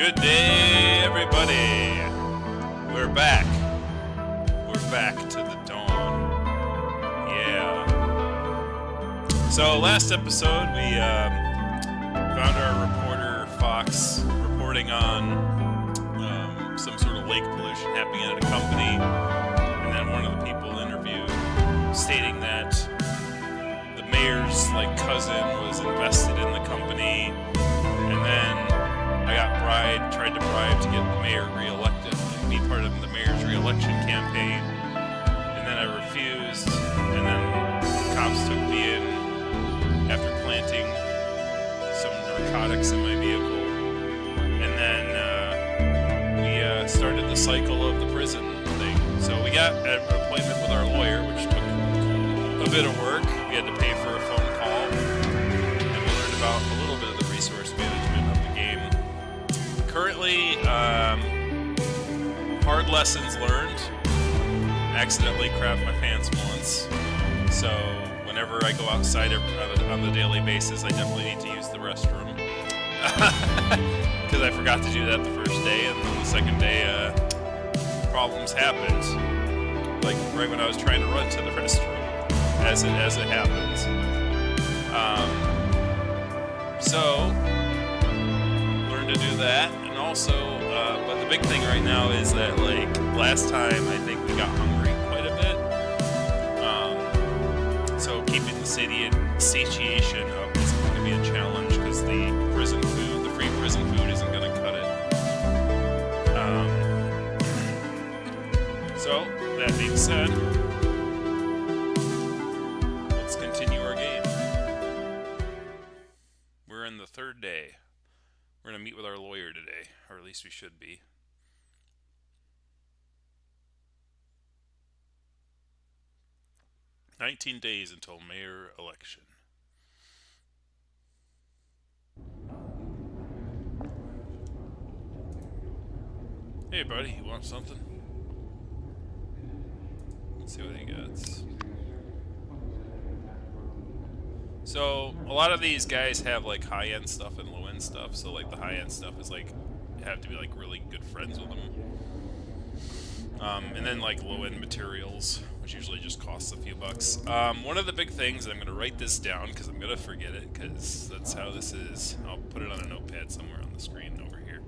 Good day, everybody. We're back. We're back to the dawn. Yeah. So last episode, we found our reporter Fox reporting on some sort of lake pollution happening at a company, and then one of the people interviewed stating that the mayor's cousin was invested in the company, and then I tried to bribe to get the mayor reelected, be part of the mayor's reelection campaign, and then I refused, and then cops took me in after planting some narcotics in my vehicle, and then we started the cycle of the prison thing. So we got an appointment with our lawyer, which took a bit of work. We had to pay for a phone call, and we learned about a little bit of the resource management of the game. Currently, hard lessons learned. Accidentally crapped my pants once. So whenever I go outside on the daily basis, I definitely need to use the restroom. Because I forgot to do that the first day, and then the second day, problems happened. Like right when I was trying to run to the restroom, as it happens. So learn to do that, and also, but the big thing right now is that last time I think we got hungry quite a bit. So keeping the satiation up is going to be a challenge because the free prison food isn't going to cut it. So that being said, let's continue our game. We're in the third day. We're going to meet with our lawyer today, or at least we should be. "19 days until mayor election." Hey buddy, you want something? Let's see what he gets. So a lot of these guys have high-end stuff and low-end stuff. So the high-end stuff is you have to be really good friends with them. And then low-end materials, which usually just costs a few bucks. One of the big things, I'm going to write this down because I'm going to forget it, because that's how this is. I'll put it on a notepad somewhere on the screen over here.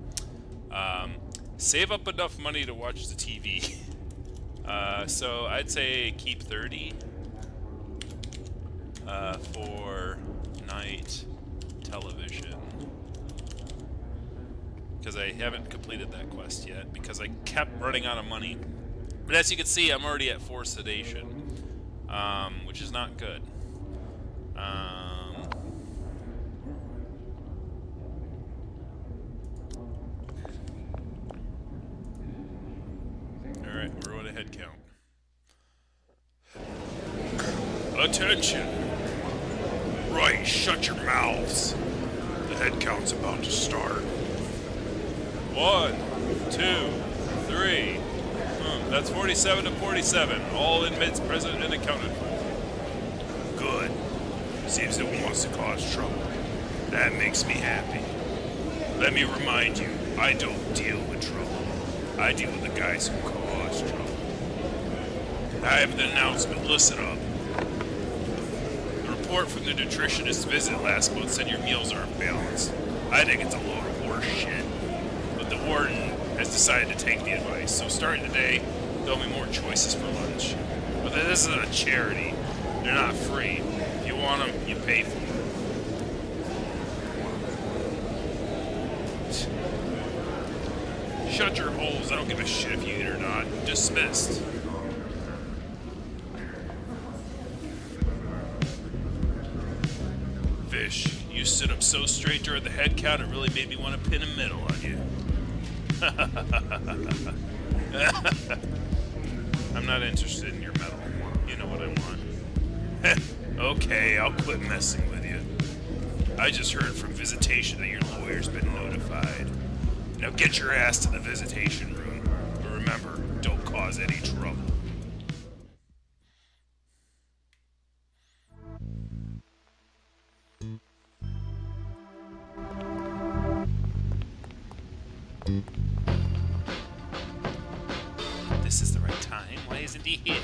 Save up enough money to watch the TV. So I'd say keep 30 for night television, because I haven't completed that quest yet because I kept running out of money. But as you can see, I'm already at 4 sedation, which is not good. Alright, we're on a head count. Attention! Right, shut your mouths. The head count's about to start. 1, 2, 3. That's 47 to 47. All inmates present and accounted for. Good. Seems no one wants to cause trouble. That makes me happy. Let me remind you, I don't deal with trouble. I deal with the guys who cause trouble. I have an announcement. Listen up. The report from the nutritionist's visit last month said your meals aren't balanced. I think it's a load of horse shit. But the warden has decided to take the advice, so starting today, there'll be more choices for lunch. But this isn't a charity. They're not free. If you want them, you pay for them. Shut your holes. I don't give a shit if you eat or not. Dismissed. Fish, you stood up so straight during the head count, it really made me want to pin a medal on you. I'm not interested in your medal. You know what I want. Okay, I'll quit messing with you. I just heard from visitation that your lawyer's been notified. Now get your ass to the visitation room. But remember, don't cause any trouble. be here.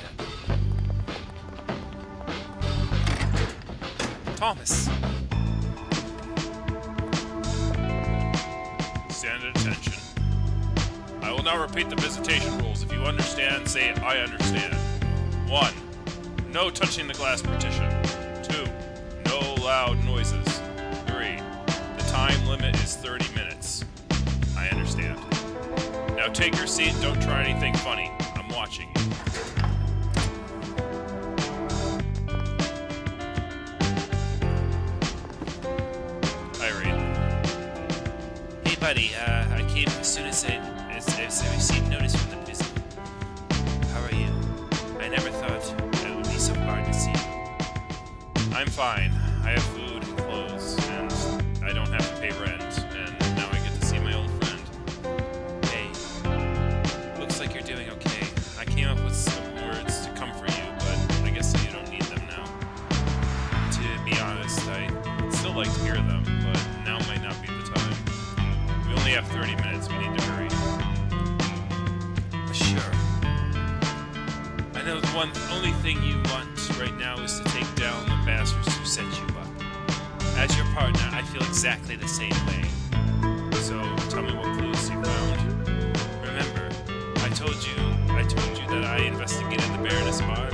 Thomas. Stand at attention. I will now repeat the visitation rules. If you understand, say I understand. 1. No touching the glass partition. 2. No loud noises. 3. The time limit is 30 minutes. I understand. Now take your seat and don't try anything funny. I'm watching you. Hey buddy, I came as soon as I received notice from the prison. How are you? I never thought it would be so hard to see you. I'm fine. I have food and clothes, and I don't have to pay rent, and now I get to see my old friend. Hey, looks like you're doing okay. I came up with some words to comfort you, but I guess you don't need them now. To be honest, I'd still like to hear them, but now might not be the time. We only have 30 minutes. We need to hurry. Sure. I know the only thing you want right now is to take down the bastards who set you up. As your partner, I feel exactly the same way. So, tell me what clues you found. Remember, I told you that I investigated the Baroness bar.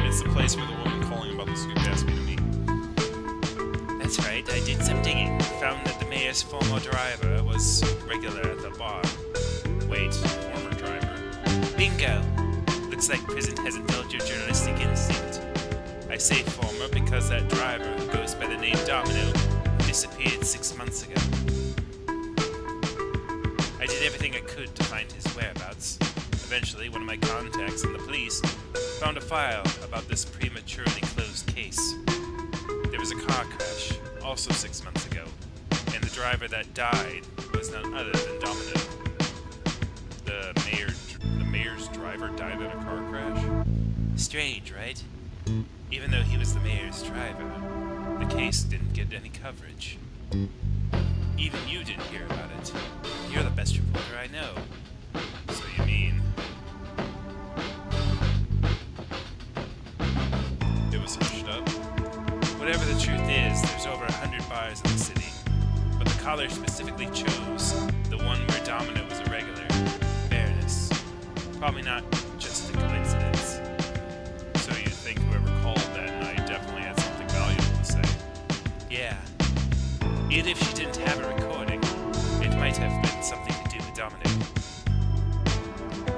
It's the place where the woman calling about the scoop asked me to meet. That's right, I did some digging. Found that the mayor's former driver was regular at the bar. Wait, former driver? Bingo! Looks like prison has indulged your journalistic instinct. I say former because that driver, who goes by the name Domino, disappeared 6 months ago. I did everything I could to find his whereabouts. Eventually, one of my contacts in the police found a file about this prematurely closed case. There was a car crash, also 6 months ago, and the driver that died was none other than Domino. The mayor's driver died in a car crash? Strange, right? Even though he was the mayor's driver, the case didn't get any coverage. Even you didn't hear about it. You're the best reporter I know. So you mean... it was hushed up? Whatever the truth is, there's over 100 bars in the city. But the caller specifically chose the one where Domino was a regular, Baroness. Probably not just a coincidence. So you think whoever called that night definitely had something valuable to say? Yeah. Even if she didn't have a recording, it might have been something to do with Domino.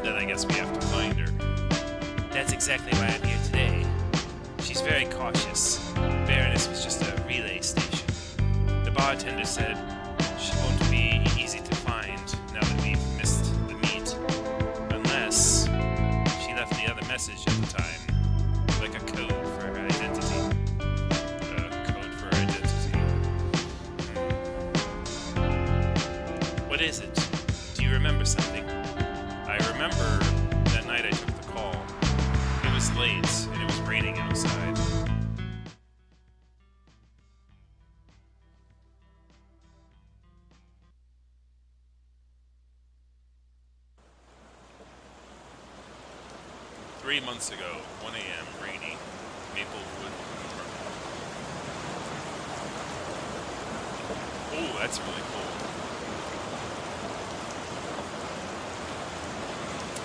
Then I guess we have to find her. That's exactly why I'm here today. She's very cautious. Baroness was just a relay station. The bartender said she won't be easy to find now that we've missed the meet. Unless she left the other message at the time, like a code for her identity. A code for her identity. What is it? Do you remember something? I remember that night I took the call. It was late, and it was raining outside. "3 months ago, 1 a.m., rainy, Maplewood apartment." Oh, that's really cool.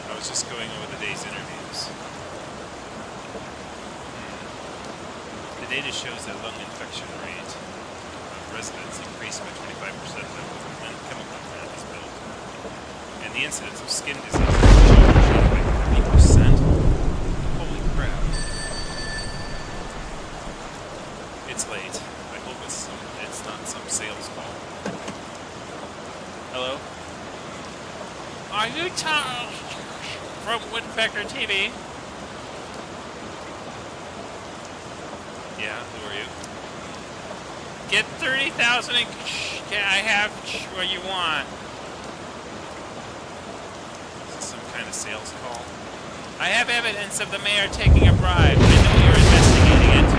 I was just going over the day's interviews. The data shows that lung infection rate of residents increased by 25% when the chemical plant was built. And the incidence of skin disease showed by 30%. Holy crap. It's late. I hope it's not some sales call. Hello? Are you Charles from Woodpecker TV? Yeah, who are you? Get 30,000 and I have what you want. Is this some kind of sales call? I have evidence of the mayor taking a bribe. I know you're investigating it.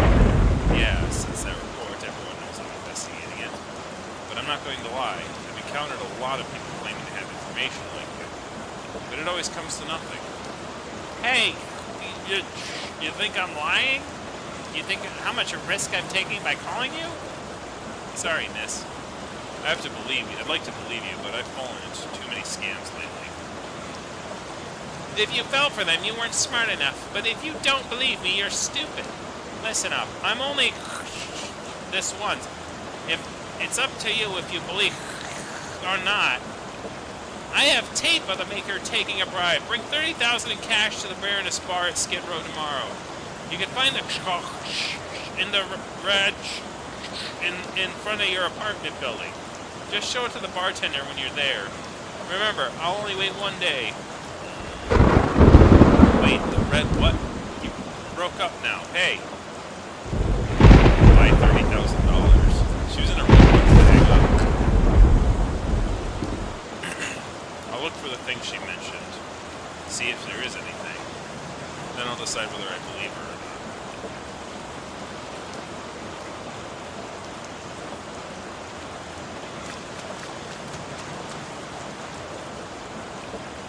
Yeah, since that report, everyone knows I'm investigating I'm not going to lie. I've encountered a lot of people claiming to have information like you. But it always comes to nothing. Hey, you think I'm lying? You think how much a risk I'm taking by calling you? Sorry, miss. I have to believe you. I'd like to believe you, but I've fallen into too many scams lately. If you fell for them, you weren't smart enough. But if you don't believe me, you're stupid. Listen up. I'm only this once. If it's up to you if you believe or not. I have tape of the maker taking a bribe. Bring $30,000 in cash to the Baroness Bar at Skid Row tomorrow. You can find the in the red in front of your apartment building. Just show it to the bartender when you're there. Remember, I'll only wait one day. Wait, the red what? You broke up now. Hey. Buy $30,000. She was in a real rush to hang up. I'll look for the thing she mentioned. See if there is anything. Then I'll decide whether I believe her or not.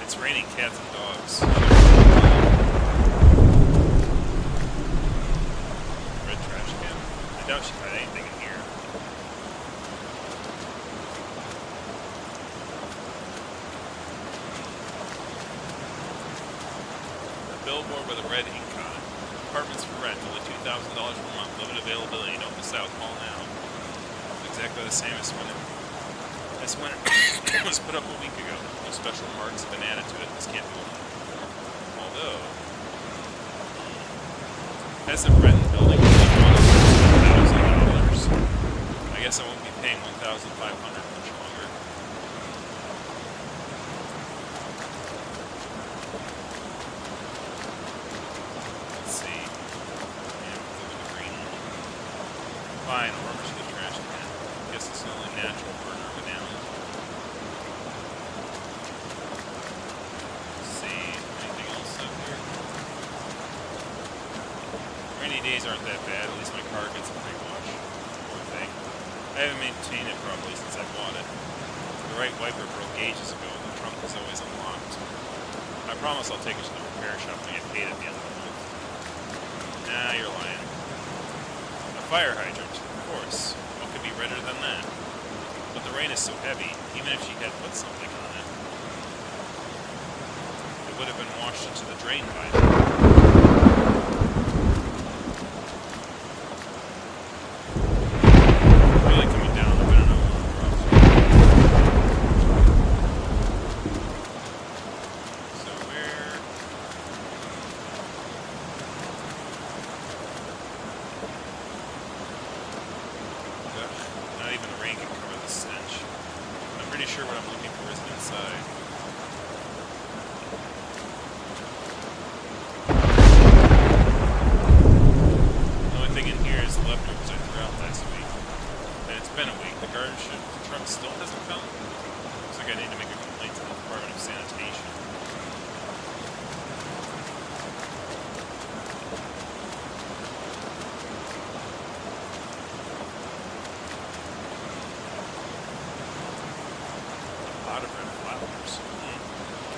It's raining cats and dogs. Red trash can. I doubt she had anything in here. A billboard with a red ink on it. Apartments for rent, only $2,000 per month. Limited availability. Don't miss out. Call now. It's exactly the same as when it was put up a week ago. No special marks have been added to it. This can't be one. Although, has the Breton building $1,000? I guess I won't be paying $1,500 much longer. Let's see. Yeah, look at the green one. Fine, I'll rummage the trash can. Guess it's the only natural burner of an animal. Rainy days aren't that bad. At least my car gets a free wash. Poor thing. I haven't maintained it properly since I bought it. The right wiper broke ages ago, and the trunk is always unlocked. I promise I'll take it to the repair shop when I get paid at the end of the month. Nah, you're lying. A fire hydrant, of course. What could be redder than that? But the rain is so heavy, even if she had put something on it, it would have been washed into the drain by now.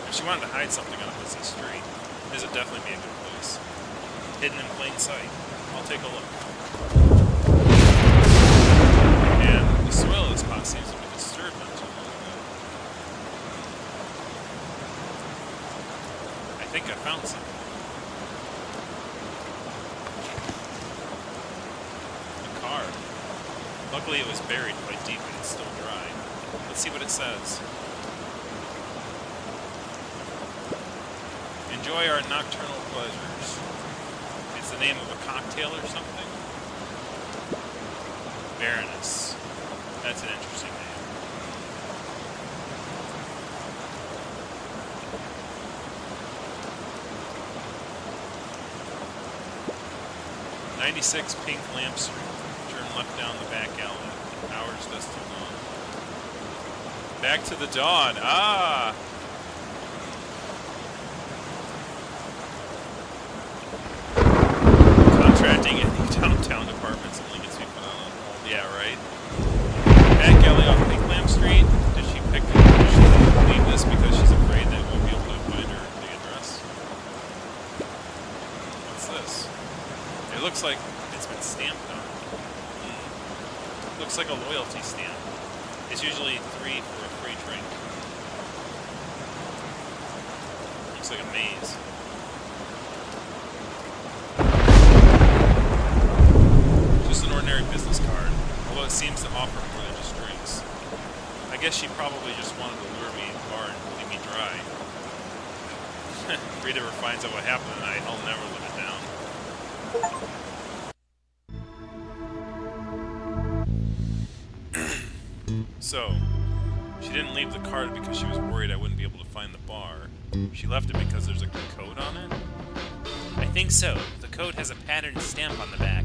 If she wanted to hide something on a busy street, this would definitely be a good place. Hidden in plain sight. I'll take a look. And the soil of this pot seems to be disturbed not too long ago. I think I found something. A card. Luckily it was buried quite deep and it's still dry. Let's see what it says. Enjoy our nocturnal pleasures. It's the name of a cocktail or something? Baroness. That's an interesting name. "96 Pink Lamp Street. Turn left down the back alley. Hours dust till dawn." Back to the dawn. Ah! Contracting in the downtown departments only gets me put on hold. Yeah, right. Back alley off the like it's been stamped on. Looks like a loyalty stamp. It's usually 3 for a free drink. Looks like a maze. Just an ordinary business card, although it seems to offer more than just drinks. I guess she probably just wanted to lure me in the bar and leave me dry. If Rita ever finds out what happened tonight, I'll never live it down. So, she didn't leave the card because she was worried I wouldn't be able to find the bar. She left it because there's a code on it? I think so. The code has a patterned stamp on the back.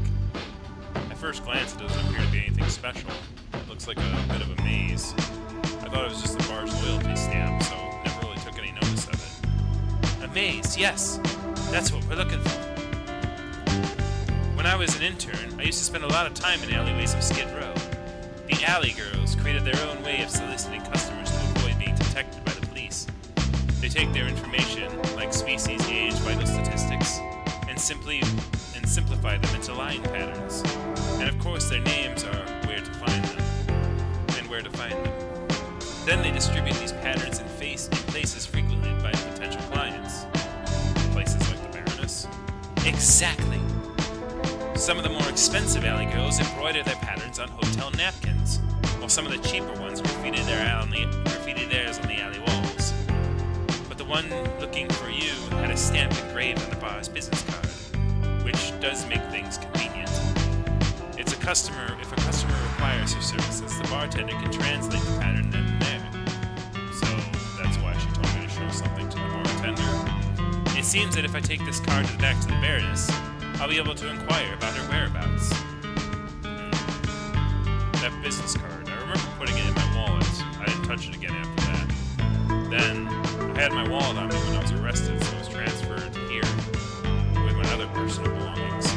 At first glance, it doesn't appear to be anything special. It looks like a bit of a maze. I thought it was just the bar's loyalty stamp, so never really took any notice of it. A maze, yes. That's what we're looking for. When I was an intern, I used to spend a lot of time in alleyways of Skid Row. The alley girls created their own way of soliciting customers to avoid being detected by the police. They take their information, like species, age, vital statistics, and simplify them into line patterns. And of course, their names are where to find them, and where to find them. Then they distribute these patterns in places frequented by potential clients. Places like the Baroness? Exactly. Some of the more expensive alley girls embroider their patterns on hotel napkins, while some of the cheaper ones graffiti theirs on the alley walls. But the one looking for you had a stamp engraved on the bar's business card, which does make things convenient. If a customer requires her services, the bartender can translate the pattern then and there. So that's why she told me to show something to the bartender. It seems that if I take this card back to the Baroness, I'll be able to inquire about her whereabouts. That business card, I remember putting it in my wallet. I didn't touch it again after that. Then, I had my wallet on me when I was arrested, so it was transferred here with my other personal belongings.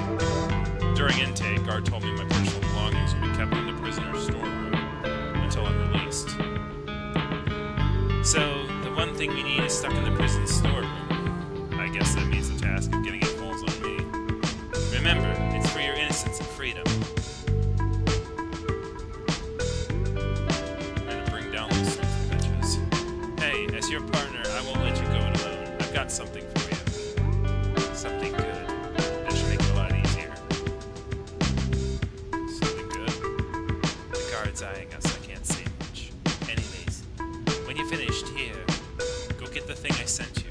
During intake, guard told me my personal belongings would be kept in the prisoner's storeroom until I'm released. So, the one thing we need is stuck in the prison storeroom. I guess that means the task of getting it falls on me. Remember, it's for your innocence and freedom. And to bring down those sons of bitches. Hey, as your partner, I won't let you go it alone. I've got something for you. Something good. That should make it a lot easier. Something good? The guard's eyeing us. I can't say much. Anyways, when you're finished here, go get the thing I sent you.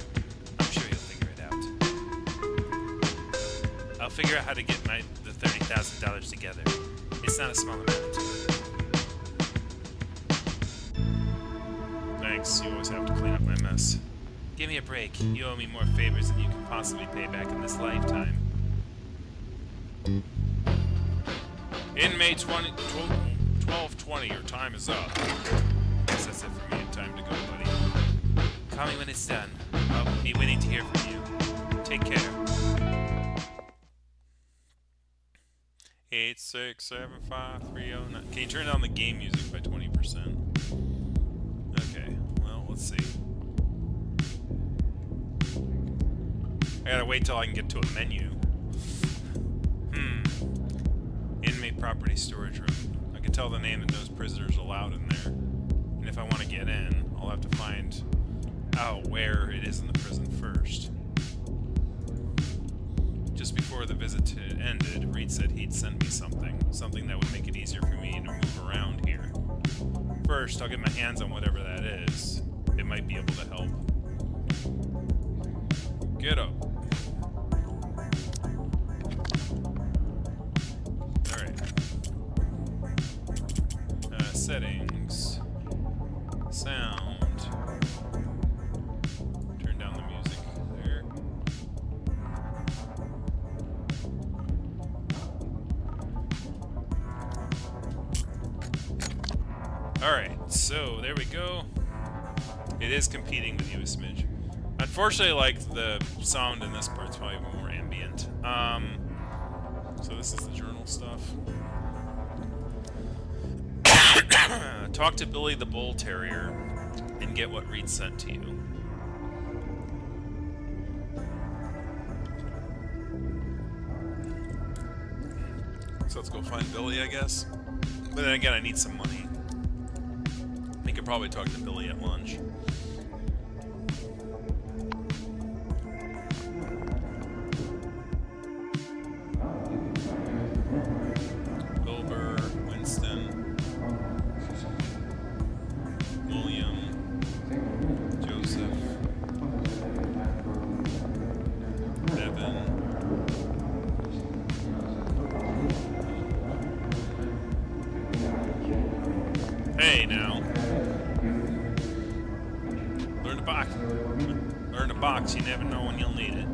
I'm sure you'll figure it out. I'll figure out how to get the $30,000 together. It's not a small amount. Thanks, you always have to clean up my mess. Give me a break. You owe me more favors than you can possibly pay back in this lifetime. Inmate 1220, your time is up. Guess that's it for me. Time to go, buddy. Call me when it's done. I'll be waiting to hear from you. Take care. 8675309. Can you turn down the game music by 20%? Okay, well, let's see. I gotta wait till I can get to a menu. Inmate property storage room. I can tell the name that those prisoners allowed in there. And if I want to get in, I'll have to find out where it is in the prison first. Just before the visit ended, Reed said he'd send me something that would make it easier for me to move around here. First, I'll get my hands on whatever that is. It might be able to help. Get up. Alright. Settings. Sound. Turn down the music there. Alright, so there we go. It is competing with you a smidge. Unfortunately, like, the sound in this part's probably more ambient. So this is the journal stuff. Talk to Billy the Bull Terrier and get what Reed sent to you. So let's go find Billy, I guess. But then again, I need some money. We could probably talk to Billy at lunch. Wilbur, Winston, William, Joseph, Evan. Hey now. Learn to box. Learn to box, you never know when you'll need it.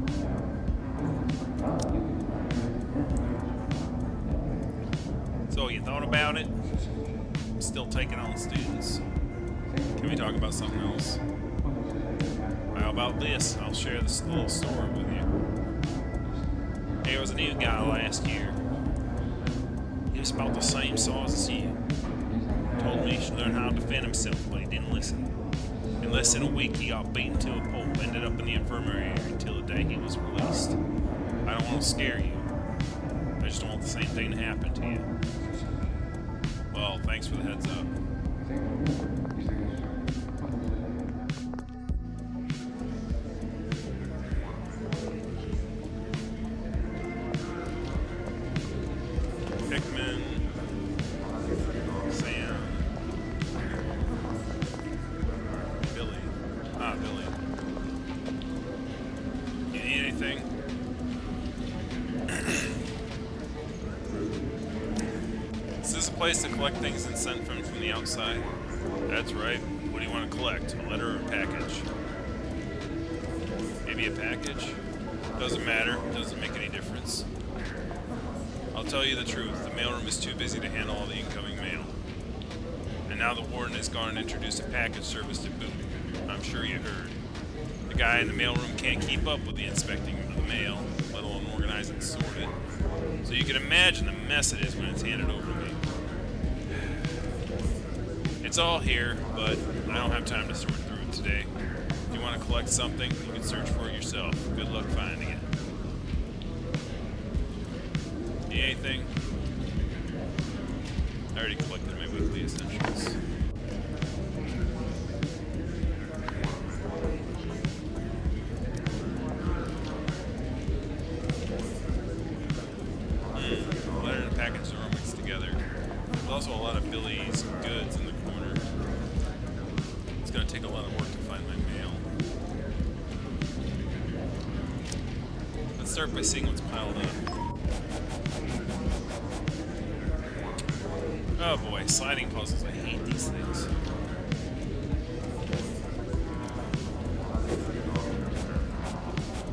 So you thought about it? I'm still taking on students. Can we talk about something else? How about this? I'll share this little story with you. There was a new guy last year. He was about the same size as you. Told me he should learn how to defend himself, but he didn't listen. In less than a week, he got beaten to a pulp, ended up in the infirmary until the day he was released. I don't want to scare you. I just don't want the same thing to happen to you. Well, thanks for the heads up. Hickman, Sam, Billy. Ah, Billy. You need anything? Is this a place to collect things and send from the outside? That's right. What do you want to collect? A letter or a package? Maybe a package? Doesn't matter. Doesn't make any difference. I'll tell you the truth. The mailroom is too busy to handle all the incoming mail. And now the warden has gone and introduced a package service to boot. I'm sure you heard. The guy in the mailroom can't keep up with the inspecting of the mail, let alone organize and sort it. So you can imagine the mess it is when it's handed over to me. It's all here, but I don't have time to sort through it today. If you want to collect something, you can search for it yourself. Good luck finding it. Need anything? I already collected my weekly essentials. Letter and package are all mixed together. There's also a lot of Billy's goods in the corner. It's going to take a lot of work to find my mail. Let's start by seeing what's piled up. Oh boy, sliding puzzles. I hate these things.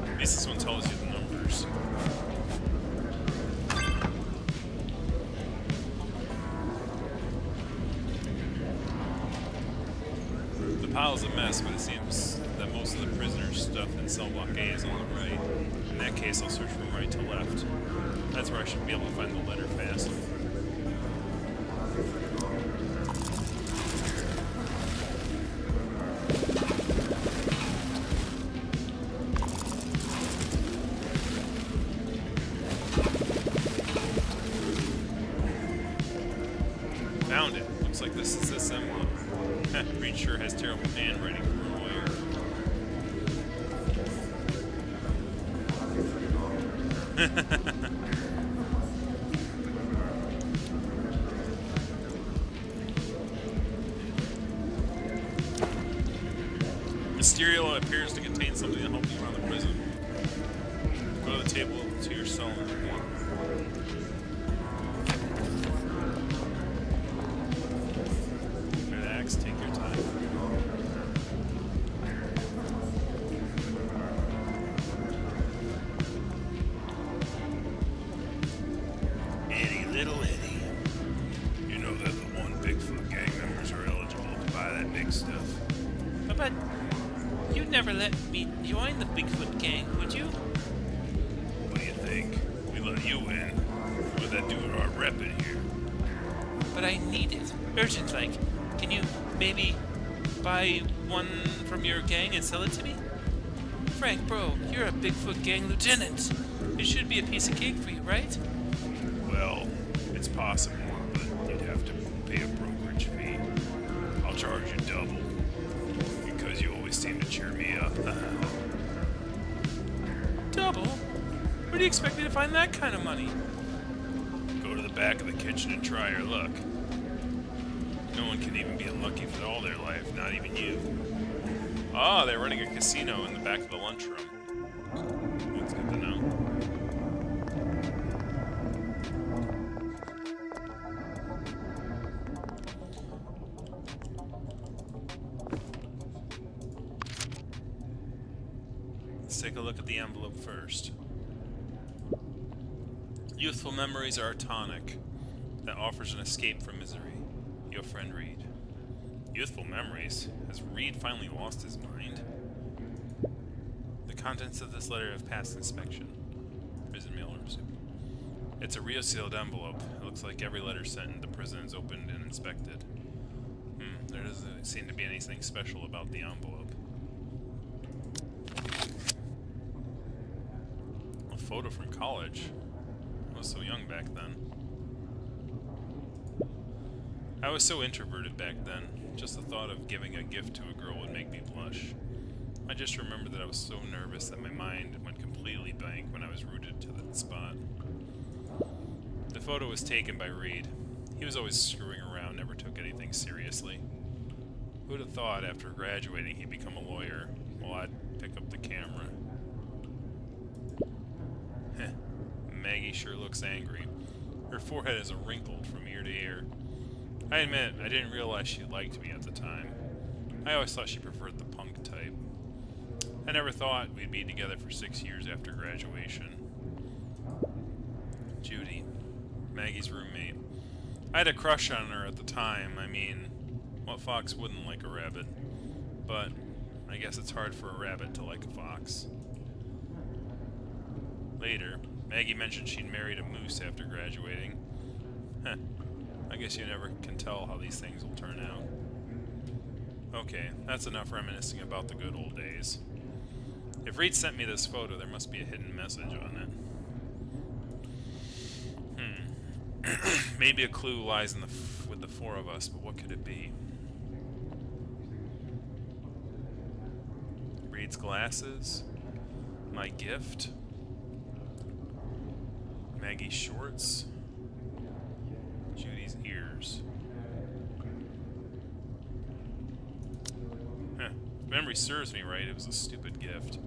At least this one tells you the numbers. The pile's a mess, but it seems that most of the prisoners' stuff in cell block A is on the right. In that case, I'll search from right to left. That's where I should be able to find the letter fast. Found it. Looks like this is this envelope. Reed sure has terrible handwriting for a lawyer. Mysterio appears to contain something to help you around the prison. Go to the table to your cell and read. Relax, take your time. Eddie, little Eddie. You know that the one Bigfoot gang members are eligible to buy that big stuff. But you'd never let me join the Bigfoot gang, would you? What do you think? We let you in. What would that do to our rep in here? But I need it. Urgent, like. Can you maybe buy one from your gang and sell it to me? Frank, bro, you're a Bigfoot gang lieutenant. It should be a piece of cake for you, right? Well, It's possible, but you'd have to pay a brokerage fee. I'll charge you double, because you always seem to cheer me up. Double? Where do you expect me to find that kind of money? Go to the back of the kitchen and try your luck. No one can even be unlucky for all their life, not even you. Ah, they're running a casino in the back of the lunchroom. That's good to know. Let's take a look at the envelope first. Youthful memories are a tonic that offers an escape from misery. Your friend Reed. Youthful memories? Has Reed finally lost his mind? The contents of this letter have passed inspection. Prison mail receipt. It's a real sealed envelope. It looks like every letter sent into prison is opened and inspected. There doesn't seem to be anything special about the envelope. A photo from college. I was so young back then. I was so introverted back then. Just the thought of giving a gift to a girl would make me blush. I just remember that I was so nervous that my mind went completely blank when I was rooted to that spot. The photo was taken by Reed. He was always screwing around, never took anything seriously. Who would have thought after graduating he'd become a lawyer while I'd pick up the camera? Heh. Maggie sure looks angry. Her forehead is wrinkled from ear to ear. I admit, I didn't realize she liked me at the time. I always thought she preferred the punk type. I never thought we'd be together for 6 years after graduation. Judy, Maggie's roommate. I had a crush on her at the time. I mean, what fox wouldn't like a rabbit? But I guess it's hard for a rabbit to like a fox. Later, Maggie mentioned she'd married a moose after graduating. Heh. I guess you never can tell how these things will turn out. Okay, that's enough reminiscing about the good old days. If Reed sent me this photo, there must be a hidden message on it. Maybe a clue lies in with the four of us, but what could it be? Reed's glasses? My gift? Maggie's shorts? Judy's ears. If memory serves me right, it was a stupid gift.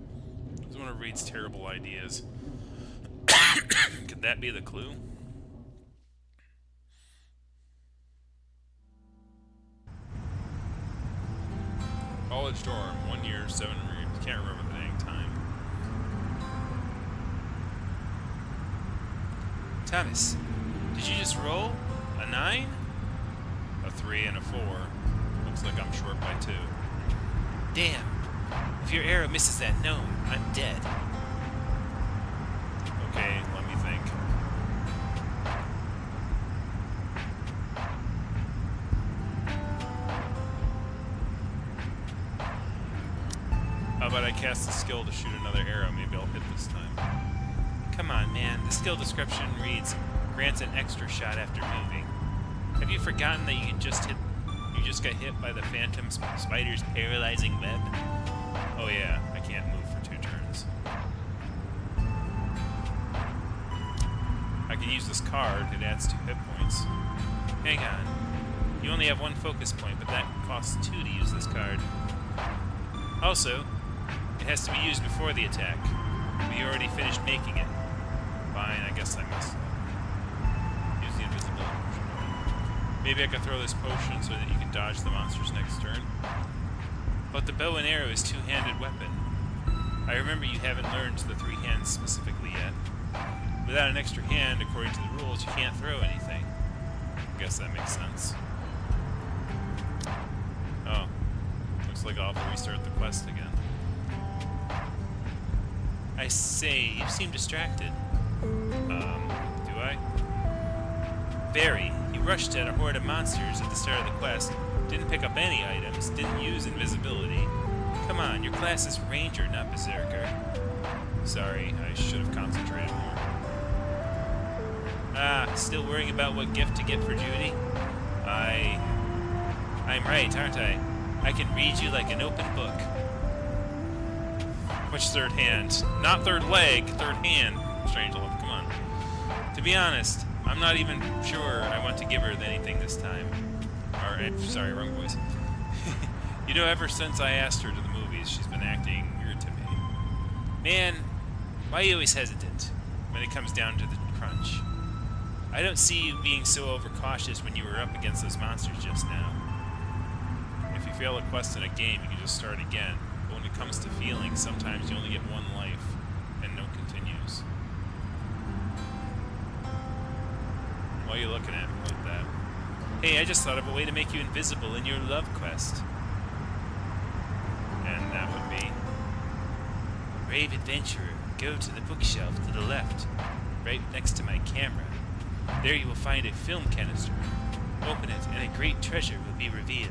It was one of Reed's terrible ideas. Could that be the clue? College dorm, 1 year, 7 rooms. Can't remember the dang time. Thomas, did you just roll? A 9? A 3 and a 4. Looks like I'm short by 2. Damn. If your arrow misses that gnome, I'm dead. Okay, let me think. How about I cast a skill to shoot another arrow? Maybe I'll hit this time. Come on, man. The skill description reads, grants an extra shot after moving. Have you forgotten that you just got hit by the phantom spider's paralyzing web? Oh yeah, I can't move for 2 turns. I can use this card. It adds 2 hit points. Hang on. You only have 1 focus point, but that costs 2 to use this card. Also, it has to be used before the attack. We already finished making it. Fine, I guess I missed it. Use the invisibility potion. Maybe I can throw this potion so that you can dodge the monster's next turn. But the bow and arrow is 2-handed weapon. I remember you haven't learned the 3 hands specifically yet. Without an extra hand, according to the rules, you can't throw anything. I guess that makes sense. Oh. Looks like I'll have to restart the quest again. I say, you seem distracted. Do I? Very. You rushed at a horde of monsters at the start of the quest, didn't pick up any items, didn't use invisibility. Come on, your class is Ranger, not Berserker. Sorry, I should have concentrated more. Still worrying about what gift to get for Judy? I'm right, aren't I? I can read you like an open book. Which third hand? Not third leg, third hand. Strangelove, come on. To be honest, I'm not even sure I want to give her anything this time. Sorry, wrong voice. You know, ever since I asked her to the movies, she's been acting weird to me. Man, why are you always hesitant when it comes down to the crunch? I don't see you being so overcautious when you were up against those monsters just now. If you fail a quest in a game, you can just start again. But when it comes to feelings, sometimes you only get one life, and no continues. Why are you looking at me like that? Hey, I just thought of a way to make you invisible in your love quest. And that would be? Brave adventurer, go to the bookshelf to the left, right next to my camera. There you will find a film canister. Open it, and a great treasure will be revealed.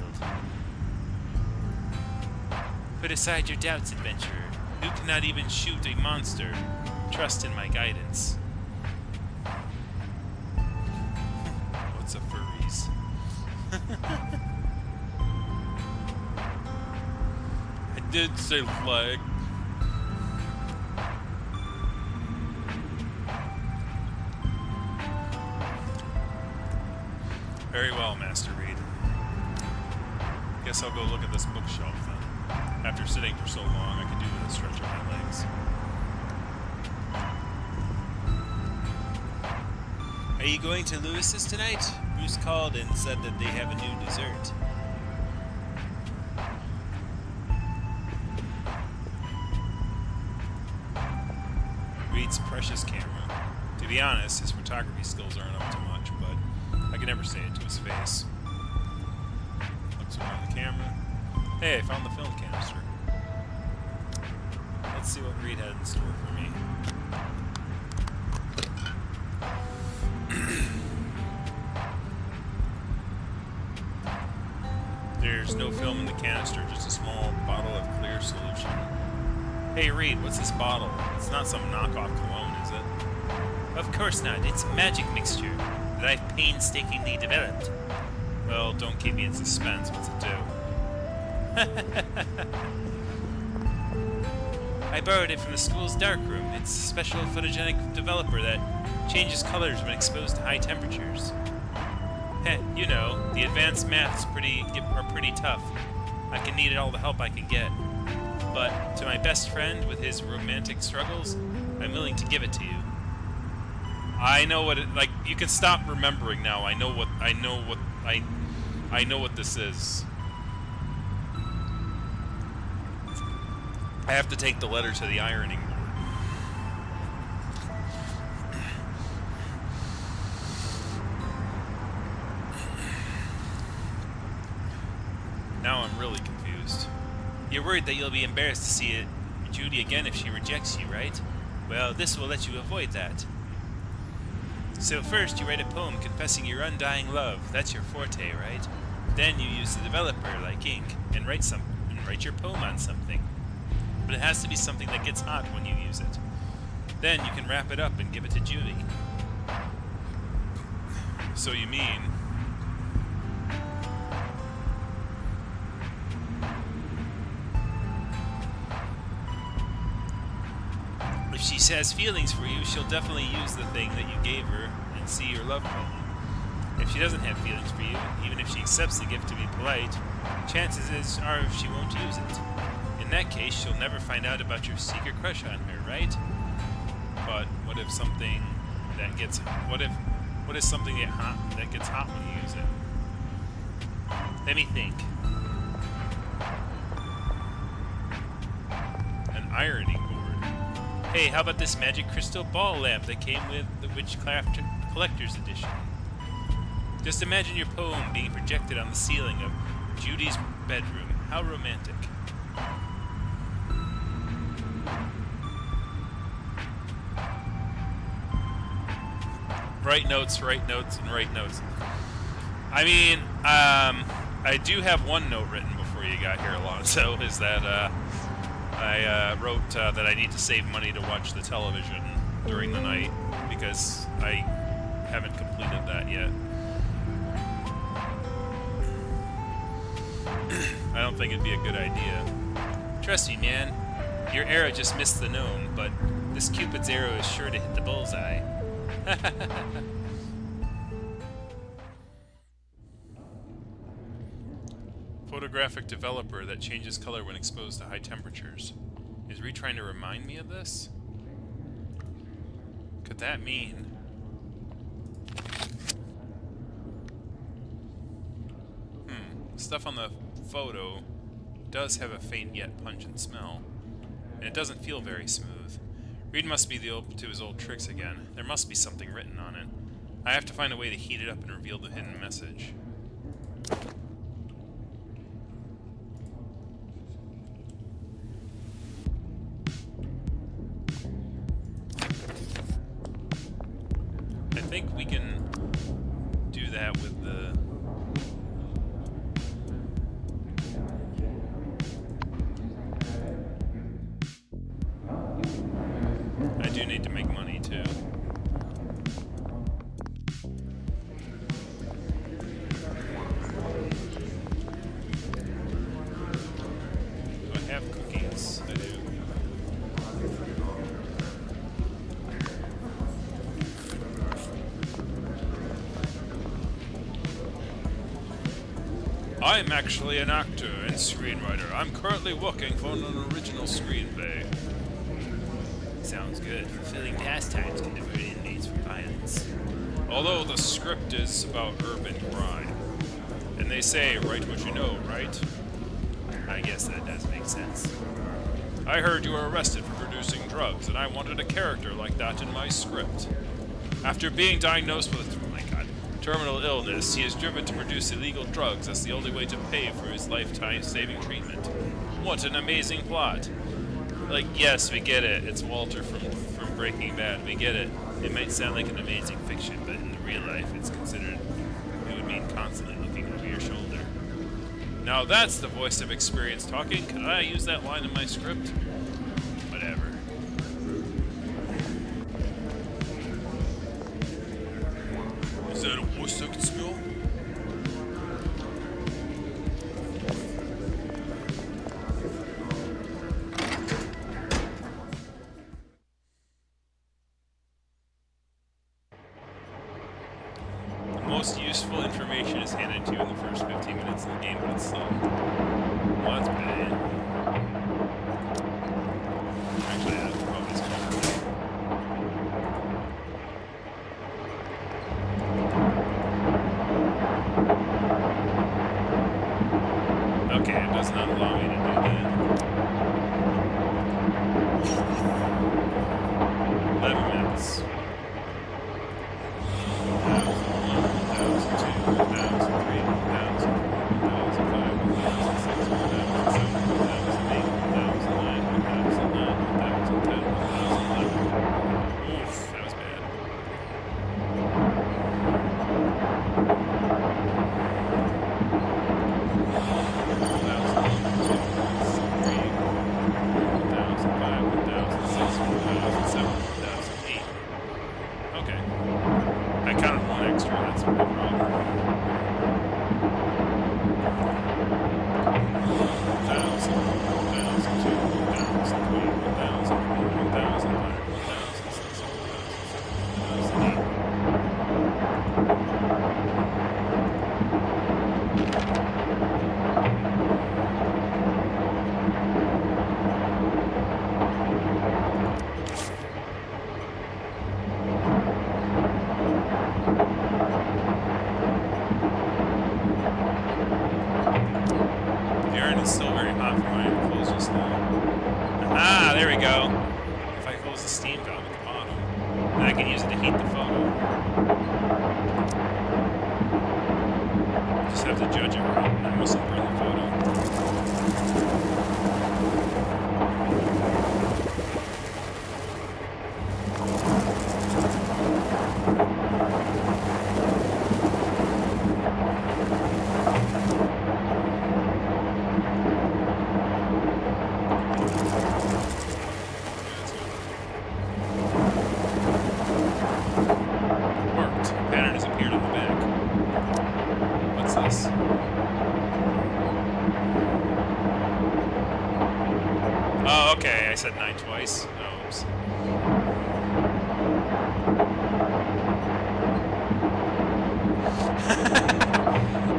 Put aside your doubts, adventurer. You cannot even shoot a monster. Trust in my guidance. What's a furries? I did say leg. Very well, Master Reed. Guess I'll go look at this bookshelf then. After sitting for so long, I can do with a stretch on my legs. Are you going to Lewis's tonight? Bruce called and said that they have a new dessert. Reed's precious camera. To be honest, his photography skills aren't up to much, but I can never say it to his face. Looks around the camera. Hey, I found the film canister. Let's see what Reed had in store for me. There's no film in the canister, just a small bottle of clear solution. Hey Reed, what's this bottle? It's not some knockoff cologne, is it? Of course not. It's a magic mixture that I've painstakingly developed. Well, don't keep me in suspense. What's it do? I borrowed it from the school's darkroom. It's a special photogenic developer that changes colors when exposed to high temperatures. Heh, you know, the advanced maths are pretty tough. I can need all the help I can get. But to my best friend with his romantic struggles, I'm willing to give it to you. I know what it like. You can stop remembering now. I know what this is. I have to take the letter to the ironing board. Now I'm really confused. You're worried that you'll be embarrassed to see Judy again if she rejects you, right? Well, this will let you avoid that. So first, you write a poem confessing your undying love. That's your forte, right? Then you use the developer, like ink, and write your poem on something. But it has to be something that gets hot when you use it. Then you can wrap it up and give it to Judy. So you mean... If she has feelings for you, she'll definitely use the thing that you gave her and see your love poem. If she doesn't have feelings for you, even if she accepts the gift to be polite, chances are she won't use it. In that case, she'll never find out about your secret crush on her, right? But what if something that gets... What if something that gets hot when you use it? Let me think. An ironing board. Hey, how about this magic crystal ball lamp that came with the Witchcraft Collector's Edition? Just imagine your poem being projected on the ceiling of Judy's bedroom. How romantic. Write notes, and write notes. I mean, I do have one note written before you got here, Alonzo, is that I wrote that I need to save money to watch the television during the night because I haven't completed that yet. I don't think it'd be a good idea. Trust me, man. Your arrow just missed the gnome, but this Cupid's arrow is sure to hit the bullseye. Photographic developer that changes color when exposed to high temperatures. Is Ree trying to remind me of this? Could that mean... Stuff on the photo does have a faint yet pungent smell, and it doesn't feel very smooth. Reed must be to his old tricks again. There must be something written on it. I have to find a way to heat it up and reveal the hidden message. I think we can do that with the... I do need to make money, too. Do I have cookies? I do. I'm actually an actor and screenwriter. I'm currently working for an original screenplay. Sounds good. Fulfilling pastimes can divert inmates from violence. Although the script is about urban crime. And they say, write what you know, right? I guess that does make sense. I heard you were arrested for producing drugs, and I wanted a character like that in my script. After being diagnosed with terminal illness, he is driven to produce illegal drugs as the only way to pay for his lifetime-saving treatment. What an amazing plot! Like, yes, we get it. It's Walter from Breaking Bad. We get it. It might sound like an amazing fiction, but in real life, it's considered... It would mean constantly looking over your shoulder. Now that's the voice of experience talking. Could I use that line in my script? Whatever. Is that a voice I can smell? Most useful information is handed to you in the first 15 minutes of the game, but it's slow. Well, that's bad. Actually, that's probably smart. Okay, it does not allow me to do that. 11 minutes. worked. Okay, I said 9 twice. Oops.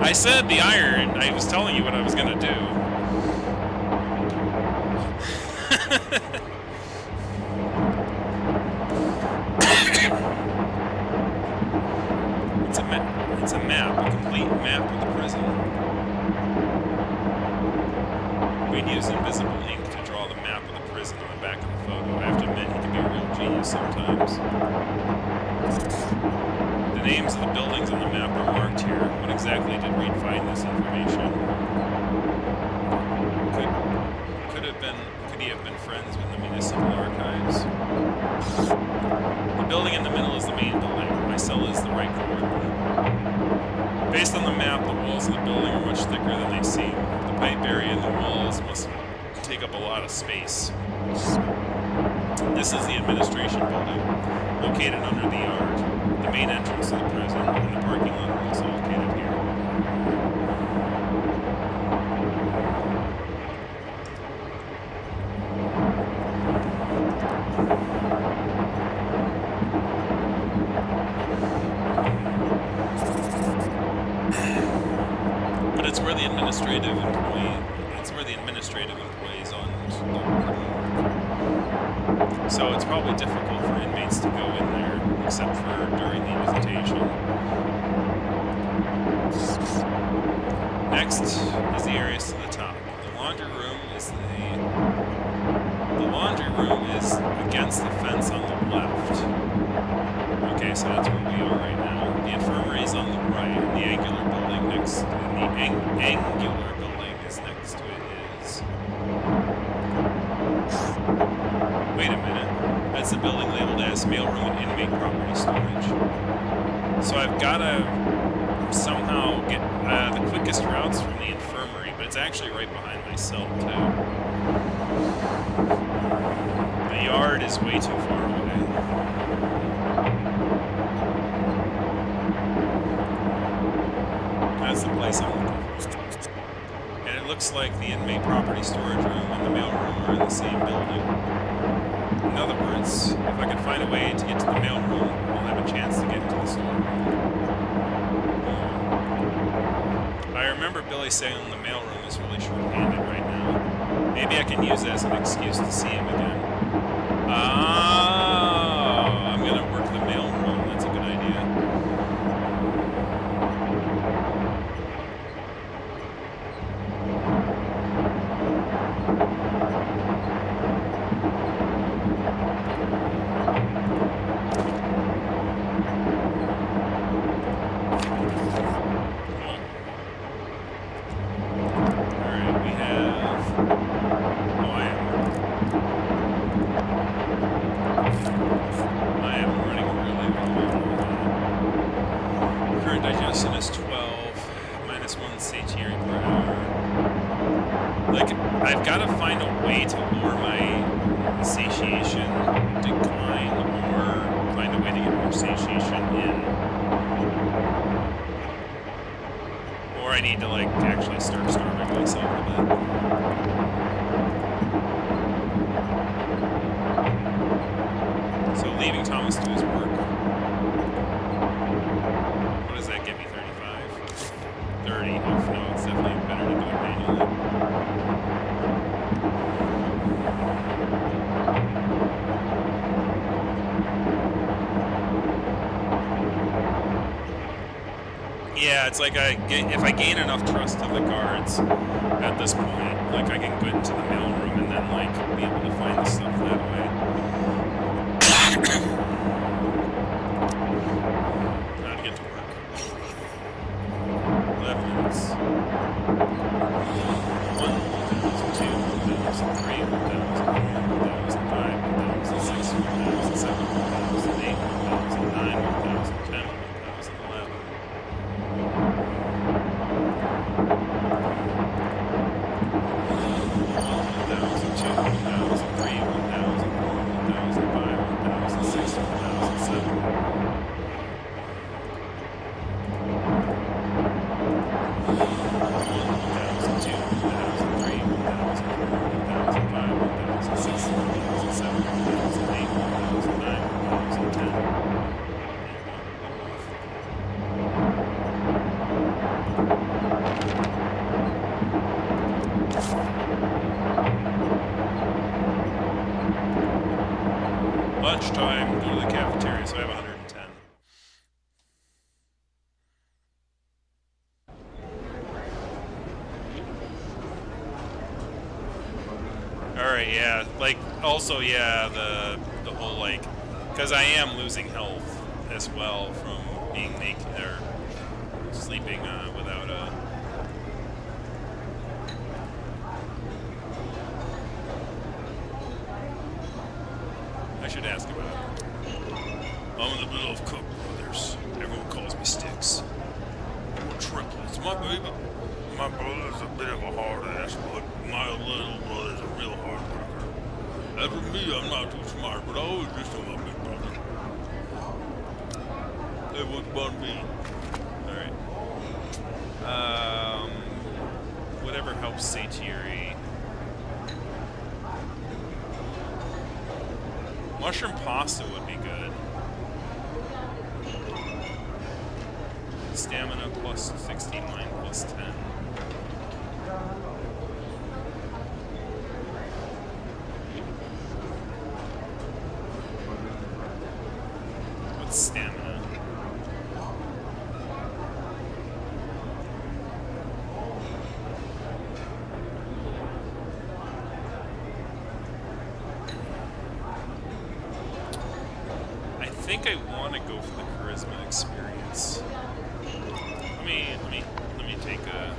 I said the iron. I was telling you what I was gonna do. It's a map, a complete map of the prison. We'd use invisible ink to draw the map of the prison on the back of the photo. I have to admit, he can be a real genius sometimes. The names of the buildings on the map are marked here. What exactly did Reed find this information? Could he have been friends with the municipal archives? The building in the middle is the main building. My cell is the right coordinate. Based on the map, the walls of the building are much thicker than they seem. The pipe area in the walls must take up a lot of space. This is the administration building, located under the yard. The main entrance to the prison and the parking lot are also located here. But it's where the administrative employees on the warden work. So it's probably difficult for inmates to go in there, except for during the visitation. Next is the areas to the top. The laundry room is against the fence on the left. Okay, so that's where we are right now. The infirmary is on the right, and the angular building next to it is. Wait a minute. That's the building labeled as mailroom and inmate property storage. So I've got to somehow get the quickest routes from the infirmary, but it's actually right behind my cell, too. The yard is way too far away. That's the place I'm looking for. And it looks like the inmate property storage room and the mailroom are in the same building. In other words, if I can find a way to get to the mailroom, I'll have a chance to get into the storeroom. I remember Billy saying the mailroom is really short-handed right now. Maybe I can use it as an excuse to see him again. Oh, I'm gonna work the mailroom. That's a good idea. Digestion is 12, minus 1 satiary per hour. Like, I've got to find a way to lower my satiation decline, or find a way to get more satiation in. Or I need to, like, actually start starving myself a bit. So leaving Thomas to his work. What does that give me? 35? 30. Oh, no, it's definitely better to do it manually. Yeah, it's like if I gain enough trust of the guards at this point, like I can go into the mailroom and then like be able to find the stuff that way. Now to get to work. 11 minutes. 1, 2, 3, 1,000, 1,005, 1,006, 1,007, 1,008, 1,009, 1,010, 1,011. Lunchtime, go to the cafeteria, so I have 110. Alright, yeah. Like, also, yeah, the whole, like... Because I am losing health as well from being naked, or sleeping without a... I should ask about it. I'm in the middle of Cook Brothers. Everyone calls me Sticks. We're triplets. My baby. My brother's a bit of a hard ass, but my little brother's a real hard worker. As for me, I'm not too smart, but I always listen to my big brother. It was fun me. Alright. Whatever helps satiety. Mushroom pasta would be good. Stamina plus 16, mine plus 10. What's stamina? I think I want to go for the charisma experience. Let me take a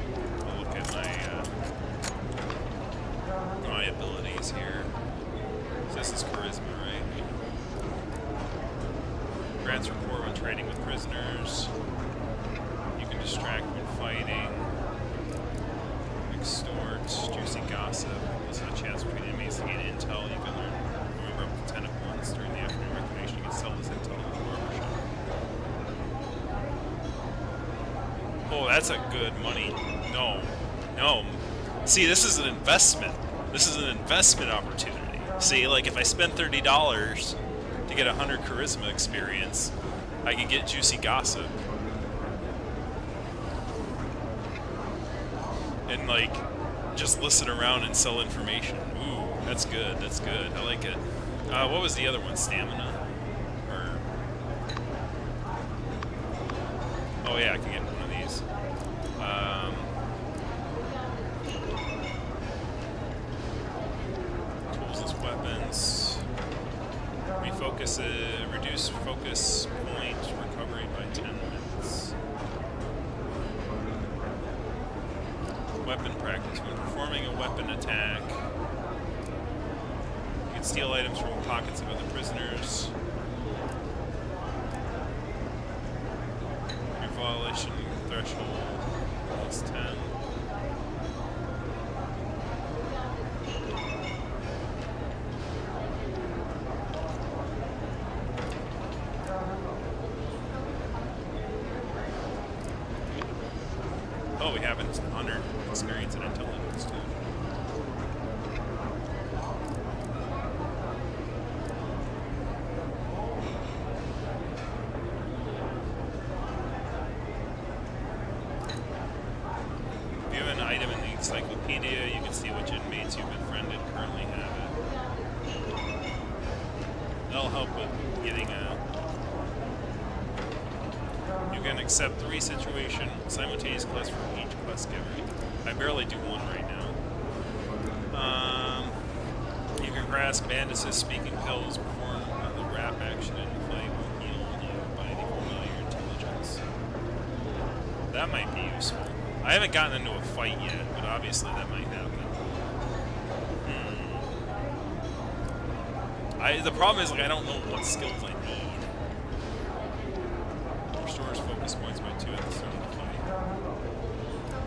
look at my abilities here. So this is charisma, right? Grants rapport when trading with prisoners. You can distract when fighting. Extort, juicy gossip. Listen to chats between enemies to gain intel. You can remember up to 10 at once during the afternoon recognition. You can sell this intel to the barbershop. Oh, that's a good money. No. See, this is an investment. This is an investment opportunity. See, like if I spend $30 to get 100 charisma experience, I can get juicy gossip. And like, just listen around and sell information. Ooh, that's good, that's good. I like it. What was the other one? Stamina? Or... Oh yeah, I can get one of these. Tools as weapons. Refocus it, reduce focus point recovery by 10 minutes. Weapon practice. When performing a weapon attack, you can steal items from pockets of other prisoners. Your violation threshold plus 10. Oh, we have 100 experience and intelligence too. If you have an item in the encyclopedia, you can see which inmates you've befriended currently have it. That'll help with getting a... You can accept 3 situation simultaneous quests from each quest giver. I barely do one right now. You can grasp bandages, speaking pills, perform the rap action in the fight will heal you by the formula of your intelligence. That might be useful. I haven't gotten into a fight yet, but obviously that might happen. The problem is, like, I don't know what skills I need. Restores focus points by 2 at the start of the fight.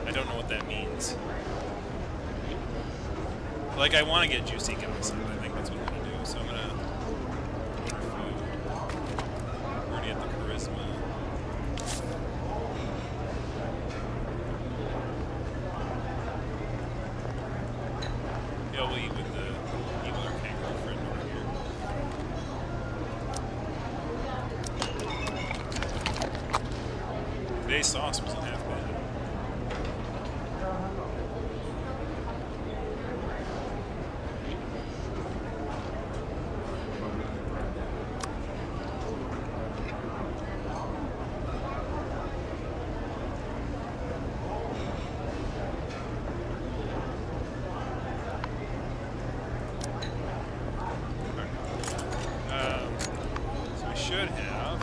I don't know what that means. Like, I want to get juicy gossip. I think that's what I'm going to do. So I'm going to order food. Already at the charisma. Yeah, we'll eat with the evil arcane girlfriend over here. Today's sauce wasn't half bad. should have.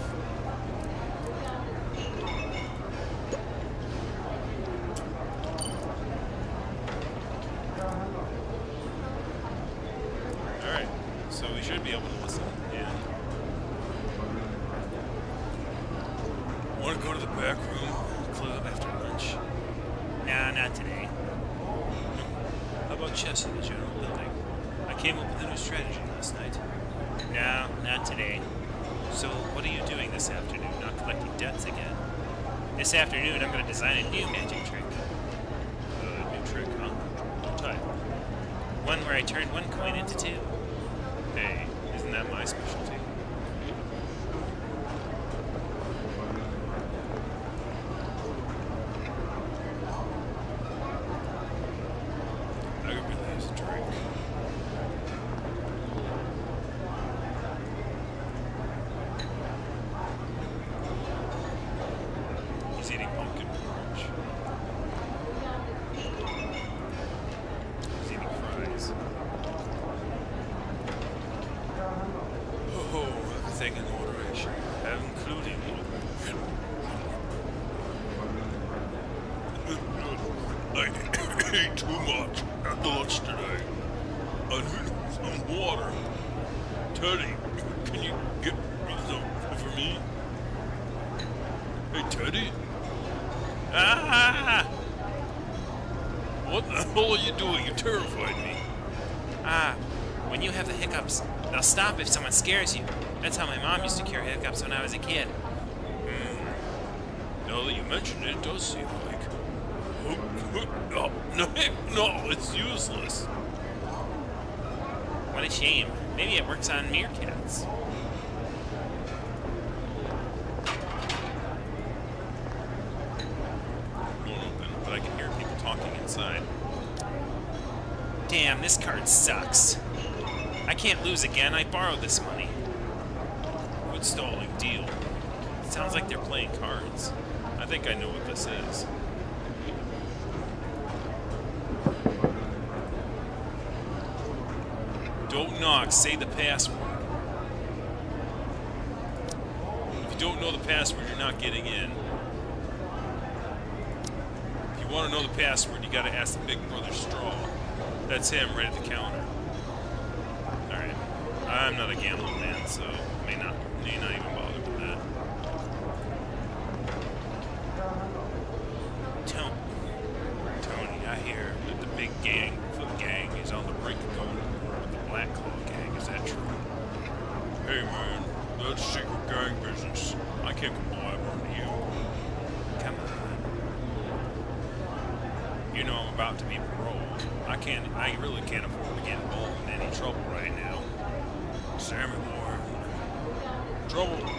Alright, so we should be able to listen. Yeah. Want to go to the back room club after lunch? Nah, not today. How about chess in the general building? I came up with a new strategy last night. No, not today. So, what are you doing this afternoon? Not collecting debts again? This afternoon, I'm going to design a new magic trick. New trick, huh? What type? One where I turn one coin into two. Hey, isn't that my specialty? I could really use a drink. He's eating pumpkin porridge. He's eating fries. Oh, everything in moderation, including I ate too much at lunch today. I need some water. Teddy, can you get me some for me? Hey, Teddy? Ah! What the hell are you doing? You terrified me. When you have the hiccups, they'll stop if someone scares you. That's how my mom used to cure hiccups when I was a kid. Now that you mention it, it does seem like... No, it's useless. What a shame. Maybe it works on meerkats. Won't open, but I can hear people talking inside. Damn, this card sucks. I can't lose again. I borrowed this money. Good stalling deal. Sounds like they're playing cards. I think I know what this is. Don't knock, say the password. If you don't know the password, you're not getting in. If you want to know the password, you gotta ask the big brother Straw. That's him right at the counter. Alright. I'm not a gambling man, so may not even bother with that. Tony, I hear that the big foot gang is on the brink of going to war with the Black Claw gang. Is that true? Hey man, that's secret gang business. I can't comply with you. Come on. You know I'm about to be paroled. I really can't afford to get involved in any trouble right now. Sammy boy.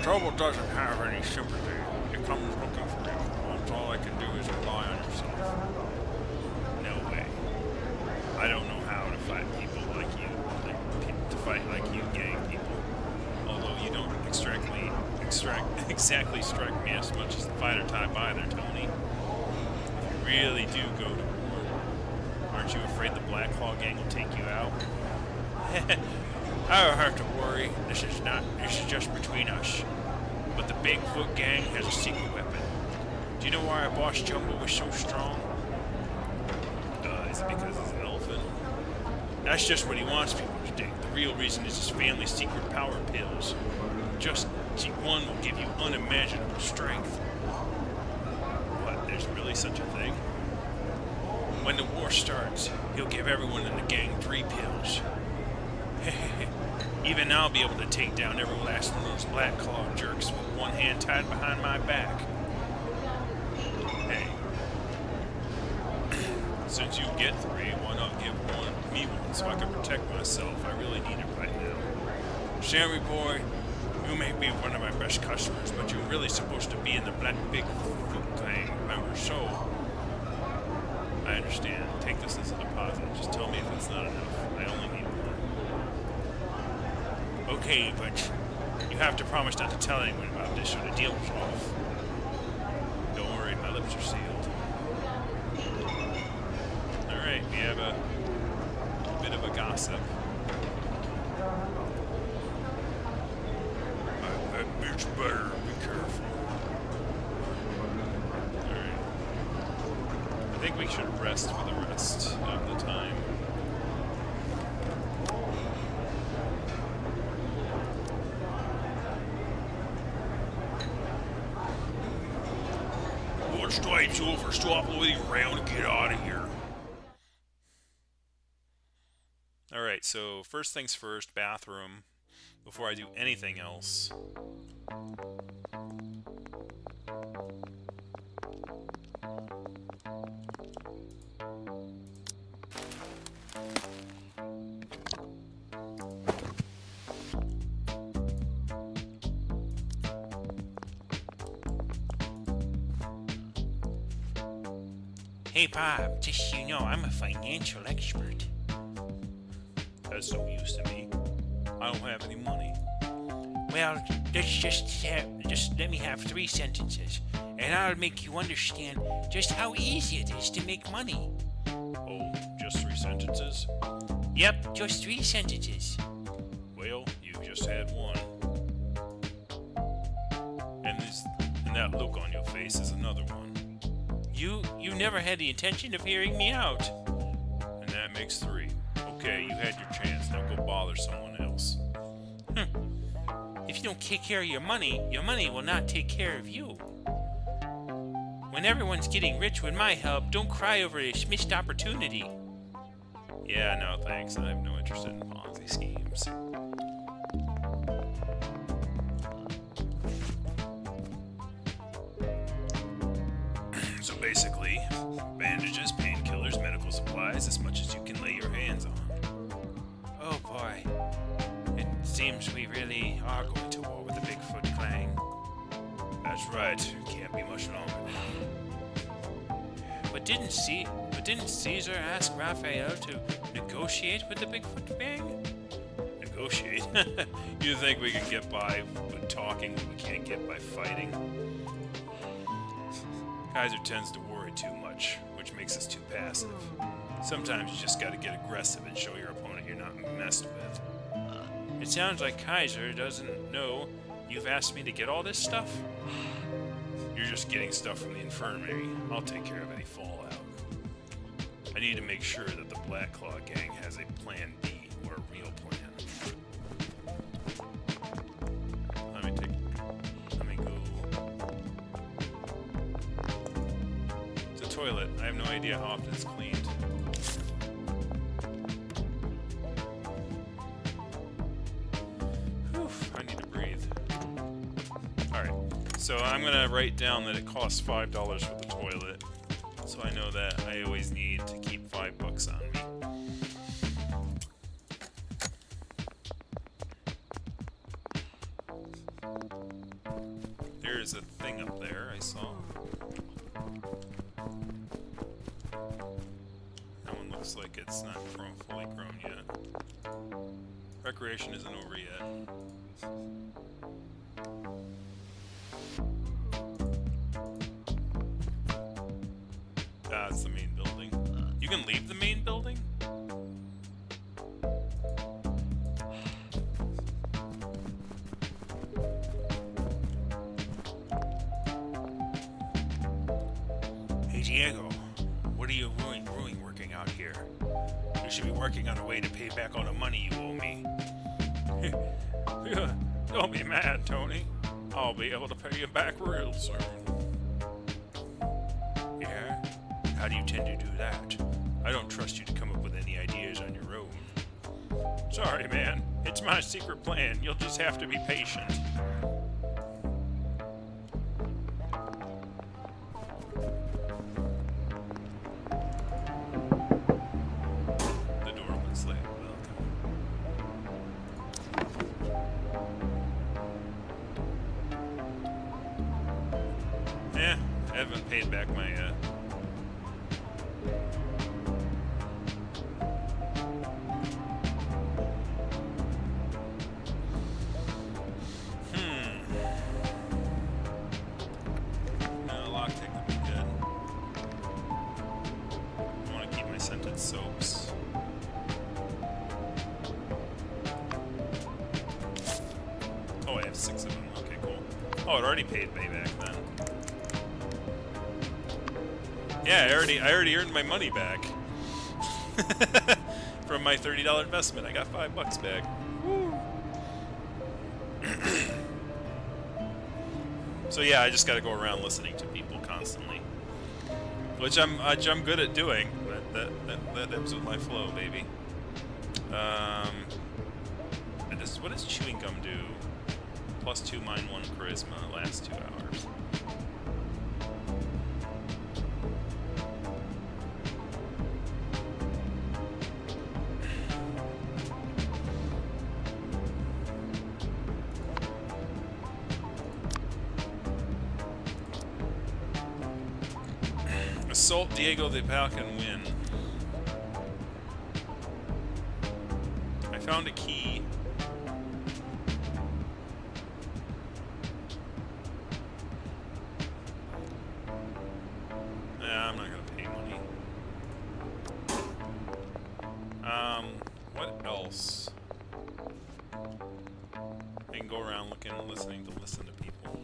Trouble doesn't have any sympathy. It comes looking for you. That's all I can do is rely on yourself. No way. I don't know how to fight people like you. To fight like you gang people. Although you don't exactly strike me as much as the fighter type either, Tony. If you really do go to war, aren't you afraid the Black Claw gang will take you out? I don't have to worry. This is just between us. But the Bigfoot gang has a secret weapon. Do you know why our boss Jumbo was so strong? Is it because he's an elephant? That's just what he wants people to think. The real reason is his family's secret power pills. Just one will give you unimaginable strength. What, there's really such a thing? When the war starts, he'll give everyone in the gang 3 pills. Even I'll be able to take down every last one of those Black Claw jerks with one hand tied behind my back. Hey. Since you get 3, why not give me one so I can protect myself? I really need it right now. Sammy boy, you may be one of my best customers, but you're really supposed to be in the Black Bigfoot gang, remember? So, I understand. Take this as a deposit. Just tell me if it's not enough. I only need one. Okay, but you have to promise not to tell anyone about this or the deal is off. Don't worry, my lips are sealed. Alright, we have a bit of a gossip. That big It's better. Be careful. Alright. I think we should rest for the rest of the time. Time's over. Stop loading around and get out of here. Alright, so first things first, bathroom, before I do anything else. Hey Bob, just so you know, I'm a financial expert. That's no use to me. I don't have any money. Well, let's just let me have 3 sentences, and I'll make you understand just how easy it is to make money. Oh, just 3 sentences? Yep, just 3 sentences. Well, you just had one. And that look on your face is another one. You never had the intention of hearing me out. And that makes 3. Okay, you had your chance. Now go bother someone else. If you don't take care of your money will not take care of you. When everyone's getting rich with my help, don't cry over this missed opportunity. Yeah, no thanks. I have no interest in Ponzi schemes. So basically, bandages, painkillers, medical supplies, as much as you can lay your hands on. Oh boy. It seems we really are going to war with the Bigfoot clan. That's right. Can't be much longer. But didn't Caesar ask Raphael to negotiate with the Bigfoot gang? Negotiate? You think we can get by with talking when we can't get by fighting? Kaiser tends to worry too much, which makes us too passive. Sometimes you just gotta get aggressive and show your opponent you're not messed with. It sounds like Kaiser doesn't know you've asked me to get all this stuff. You're just getting stuff from the infirmary. I'll take care of any fallout. I need to make sure that the Black Claw gang has a plan B or a real plan. Let me go. It's a toilet. I have no idea how often it's cleaned. Whew, I need to breathe. Alright, so I'm gonna write down that it costs $5 for the toilet. So I know that I always need to keep $5 on me. There's a thing up there I saw. That one looks like it's not fully grown yet. Recreation isn't over yet. That's the main building. You can leave the main building? Hey Diego, what are you doing working out here? You should be working on a way to pay back all the money you owe me. Don't be mad, Tony. I'll be able to pay you back real soon. Yeah? How do you tend to do that? I don't trust you to come up with any ideas on your own. Sorry, man. It's my secret plan. You'll just have to be patient. The door opens late. Welcome. Yeah, I haven't paid back my, No, lockpick would be good. I want to keep my scented soaps. Oh, I have 6 of them. Okay, cool. Oh, it already paid me back then. Yeah, I already earned my money back. From my $30 investment. I got $5 back. Woo. So yeah, I just gotta go around listening to people constantly. Which I'm good at doing. That was with my flow, baby. What does chewing gum do? +2, -1 charisma, last 2 hours. Assault Diego de Pal can win. I found a key. Nah, I'm not gonna pay money. What else? I can go around looking and listening to people.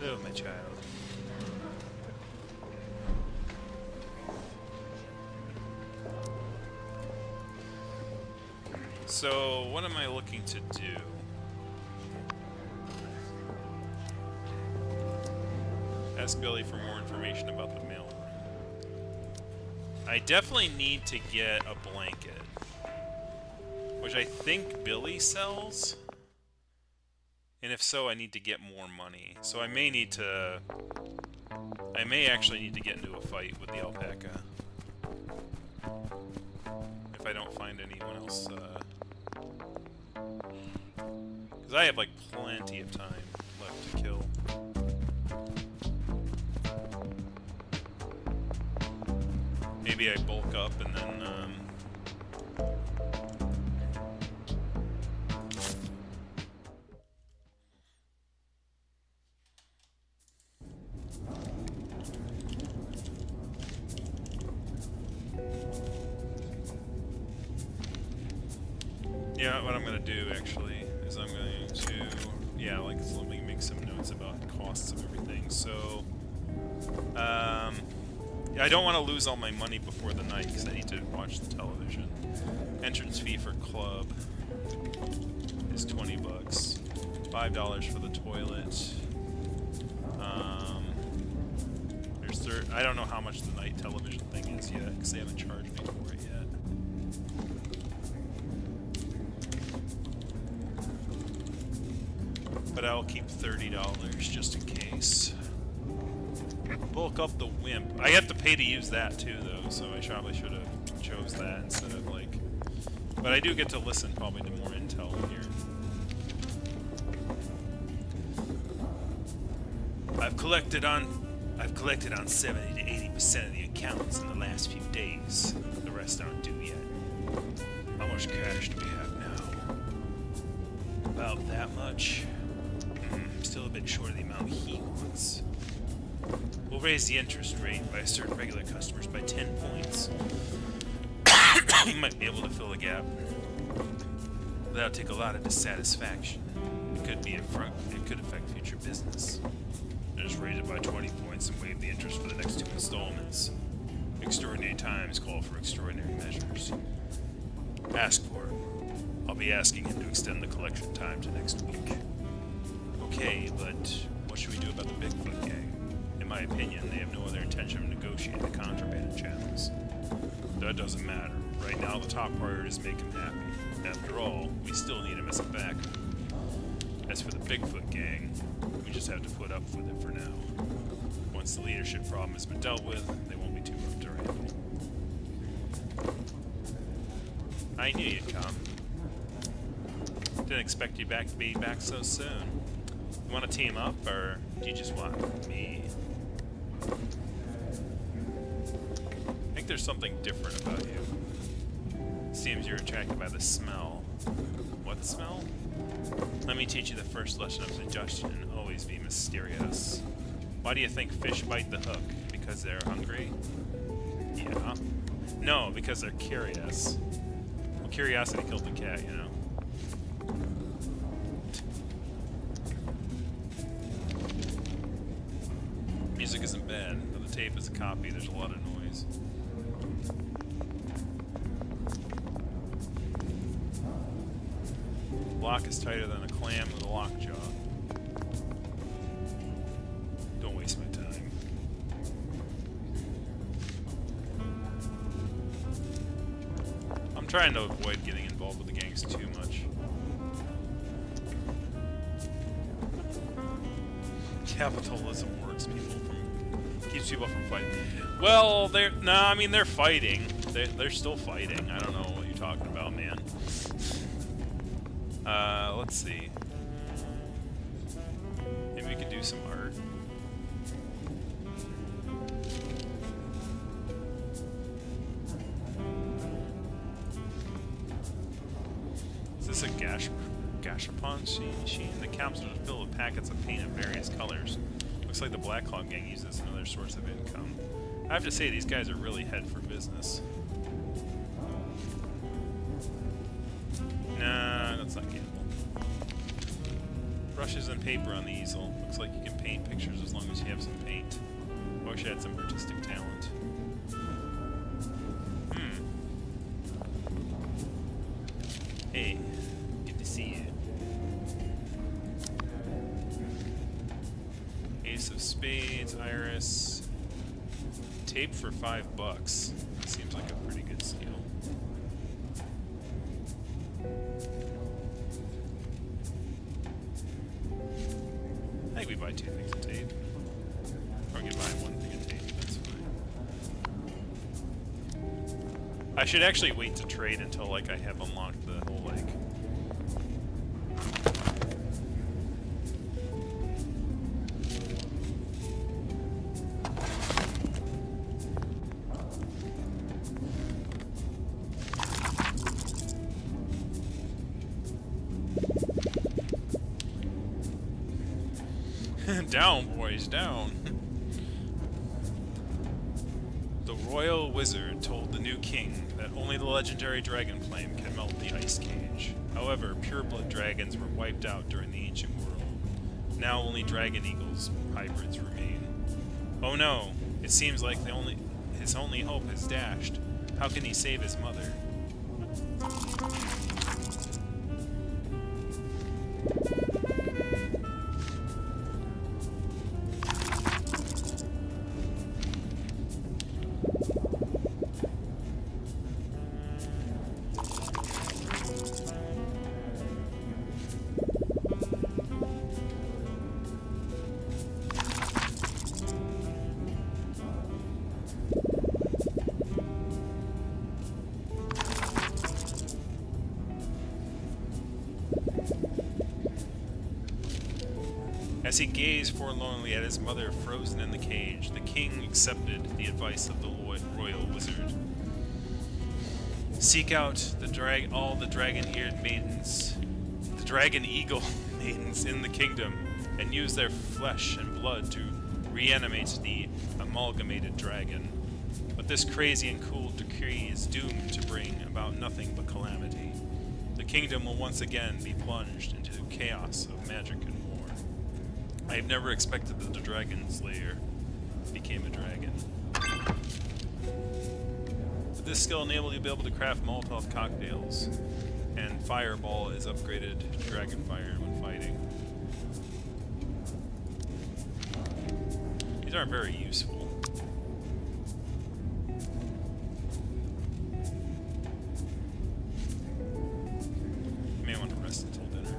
Oh, my child. So, what am I looking to do? Ask Billy for more information about the mail. I definitely need to get a blanket, which I think Billy sells. And if so, I need to get more money. So I may actually need to get into a fight with the alpaca. If I don't find anyone else, because I have like plenty of time left to kill. Maybe I bulk up and then, yeah, what I'm going to do, actually, is I'm going to, yeah, like, let me make some notes about the costs of everything. So, I don't want to lose all my money before the night, because I need to watch the television. Entrance fee for club is $20. $5 for the toilet. I don't know how much the night television thing is yet, because they haven't charged me for it yet. But I'll keep $30 just in case. Bulk up the wimp. I have to pay to use that too, though, so I probably should have chose that instead of like. But I do get to listen probably to more intel in here. I've collected on 70 to 80% of the accounts in the last few days. The rest aren't due yet. How much cash do we have now? About that much. Still a bit short of the amount he wants. We'll raise the interest rate by certain regular customers by 10 points. You might be able to fill the gap. That'll take a lot of dissatisfaction. It could affect future business. Just raise it by 20 points and waive the interest for the next 2 installments. Extraordinary times call for extraordinary measures. Ask for it. I'll be asking him to extend the collection time to next week. Okay, but what should we do about the Bigfoot gang? In my opinion, they have no other intention of negotiating the contraband channels. That doesn't matter. Right now, the top priority is make him happy. After all, we still need him as a backup. As for the Bigfoot gang, we just have to put up with it for now. Once the leadership problem has been dealt with, they won't be too rough to handle. I knew you'd come. Didn't expect you to be back so soon. You want to team up, or do you just want me? I think there's something different about you. Seems you're attracted by the smell. What the smell? Let me teach you the first lesson of suggestion and always be mysterious. Why do you think fish bite the hook? Because they're hungry? Yeah. No, because they're curious. Well, curiosity killed the cat, you know. Music isn't bad, but the tape is a copy. There's a lot of noise. Block is tighter than a clam with a lockjaw. Don't waste my time. I'm trying to avoid getting involved with the gangs too much. Capitalism works keeps people from fighting. Well, I mean they're fighting. They're still fighting. I don't know what you're talking about, man. Let's see. Maybe we could do some art. Is this a gashapon sheen? The capsules are filled with packets of paint of various colors. Looks like the Black Claw gang uses another source of income. I have to say, these guys are really head for business. Nah, that's not gamble. Brushes and paper on the easel. Looks like you can paint pictures as long as you have some paint. I wish I had some artistic talent. Hey, good to see you. Ace of Spades, Iris. Tape for $5. Seems like a pretty good skill. I think we buy 2 things of tape. Or we can buy 1 thing of tape, that's fine. I should actually wait to trade until, like, I have unlocked the whole, like... Down, boys, down. The royal wizard told the new king that only the legendary dragon flame can melt the ice cage. However, pureblood dragons were wiped out during the ancient world. Now only dragon eagles hybrids remain. Oh no, it seems like his only hope is dashed. How can he save his mother? As he gazed forlornly at his mother frozen in the cage, the king accepted the advice of the royal wizard. Seek out all the dragon-eared maidens, the dragon-eagle maidens in the kingdom, and use their flesh and blood to reanimate the amalgamated dragon. But this crazy and cool decree is doomed to bring about nothing but calamity. The kingdom will once again be plunged into chaos of magic and war. I have never expected that the Dragon Slayer became a dragon. With this skill enabled, you'll be able to craft Molotov cocktails, and Fireball is upgraded to Dragon Fire when fighting. These aren't very useful. You may want to rest until dinner.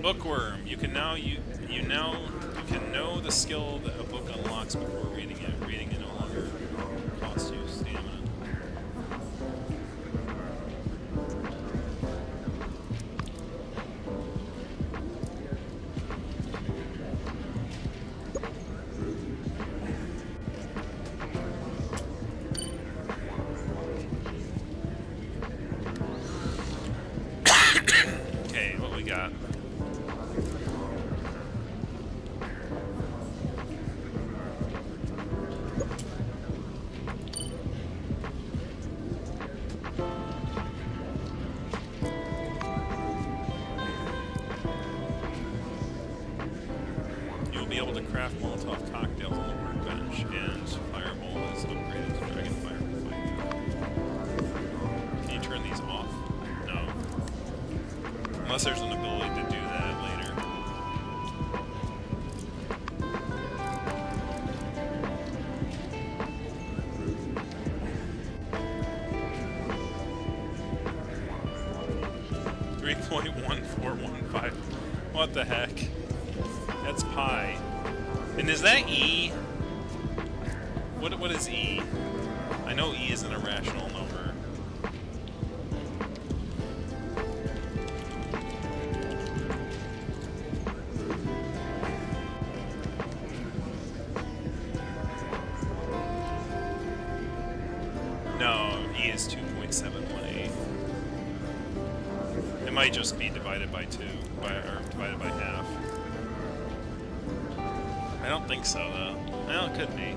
Bookworm. You can now can know the skill that a book unlocks before reading it. Reading it no longer costs you stamina. we got? You'll be able to craft Molotov cocktails on the workbench, and Fireball is upgraded to Dragon Fire Fight. Can you turn these off? No. Unless there's an ability to do that later. .1415. What the heck? That's pi. And is that E? What is E? I know E is an irrational number. No, E is 2.718. It might just be divided by 2, or divided by half. I don't think so, though. Well, it could be.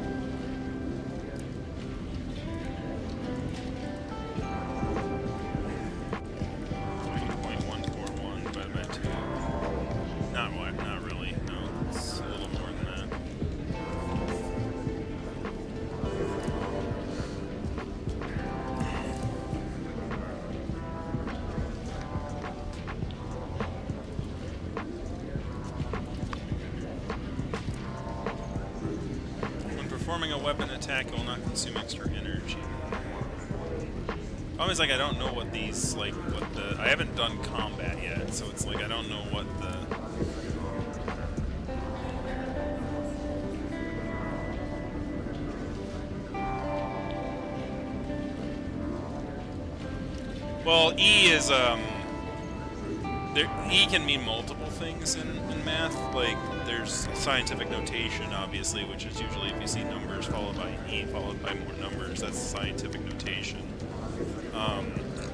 Not really. No, it's a little more than that. When performing a weapon attack, it will not consume extra energy. Problem is, like, I don't know what these, like, what the... I haven't done combat yet, so it's like I don't know what the... Well, E is, E can mean multiple things in math. Like, there's scientific notation, obviously, which is usually if you see numbers followed by E, followed by more numbers, that's scientific notation.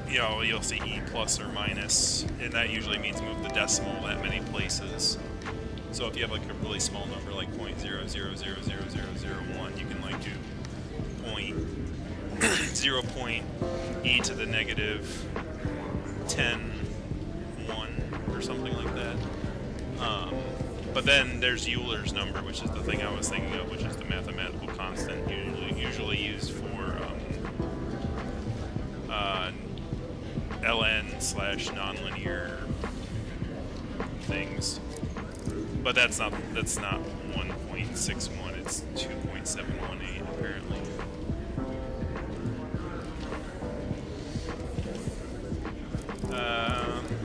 You know, you'll see E plus or minus, and that usually means move the decimal that many places. So if you have, like, a really small number, like .0000001, you can, like, do 0. E to the negative 10(1) or something like that. But then there's Euler's number, which is the thing I was thinking of, which is the mathematical constant usually used for ln/nonlinear things. But that's not 1.61. It's 2.718 apparently.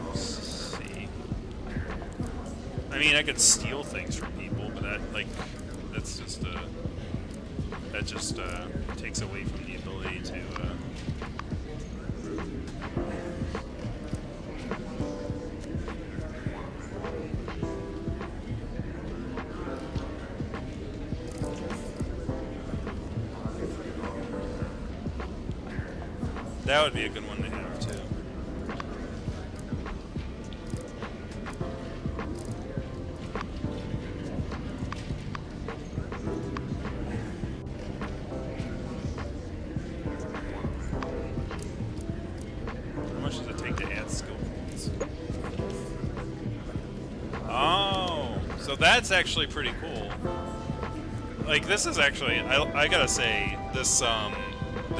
Let's see. I mean, I could steal things from people, but that just takes away from the ability to. That would be a good one to have too. How much does it take to add skill points? Oh, so that's actually pretty cool. Like, this is actually, I gotta say, this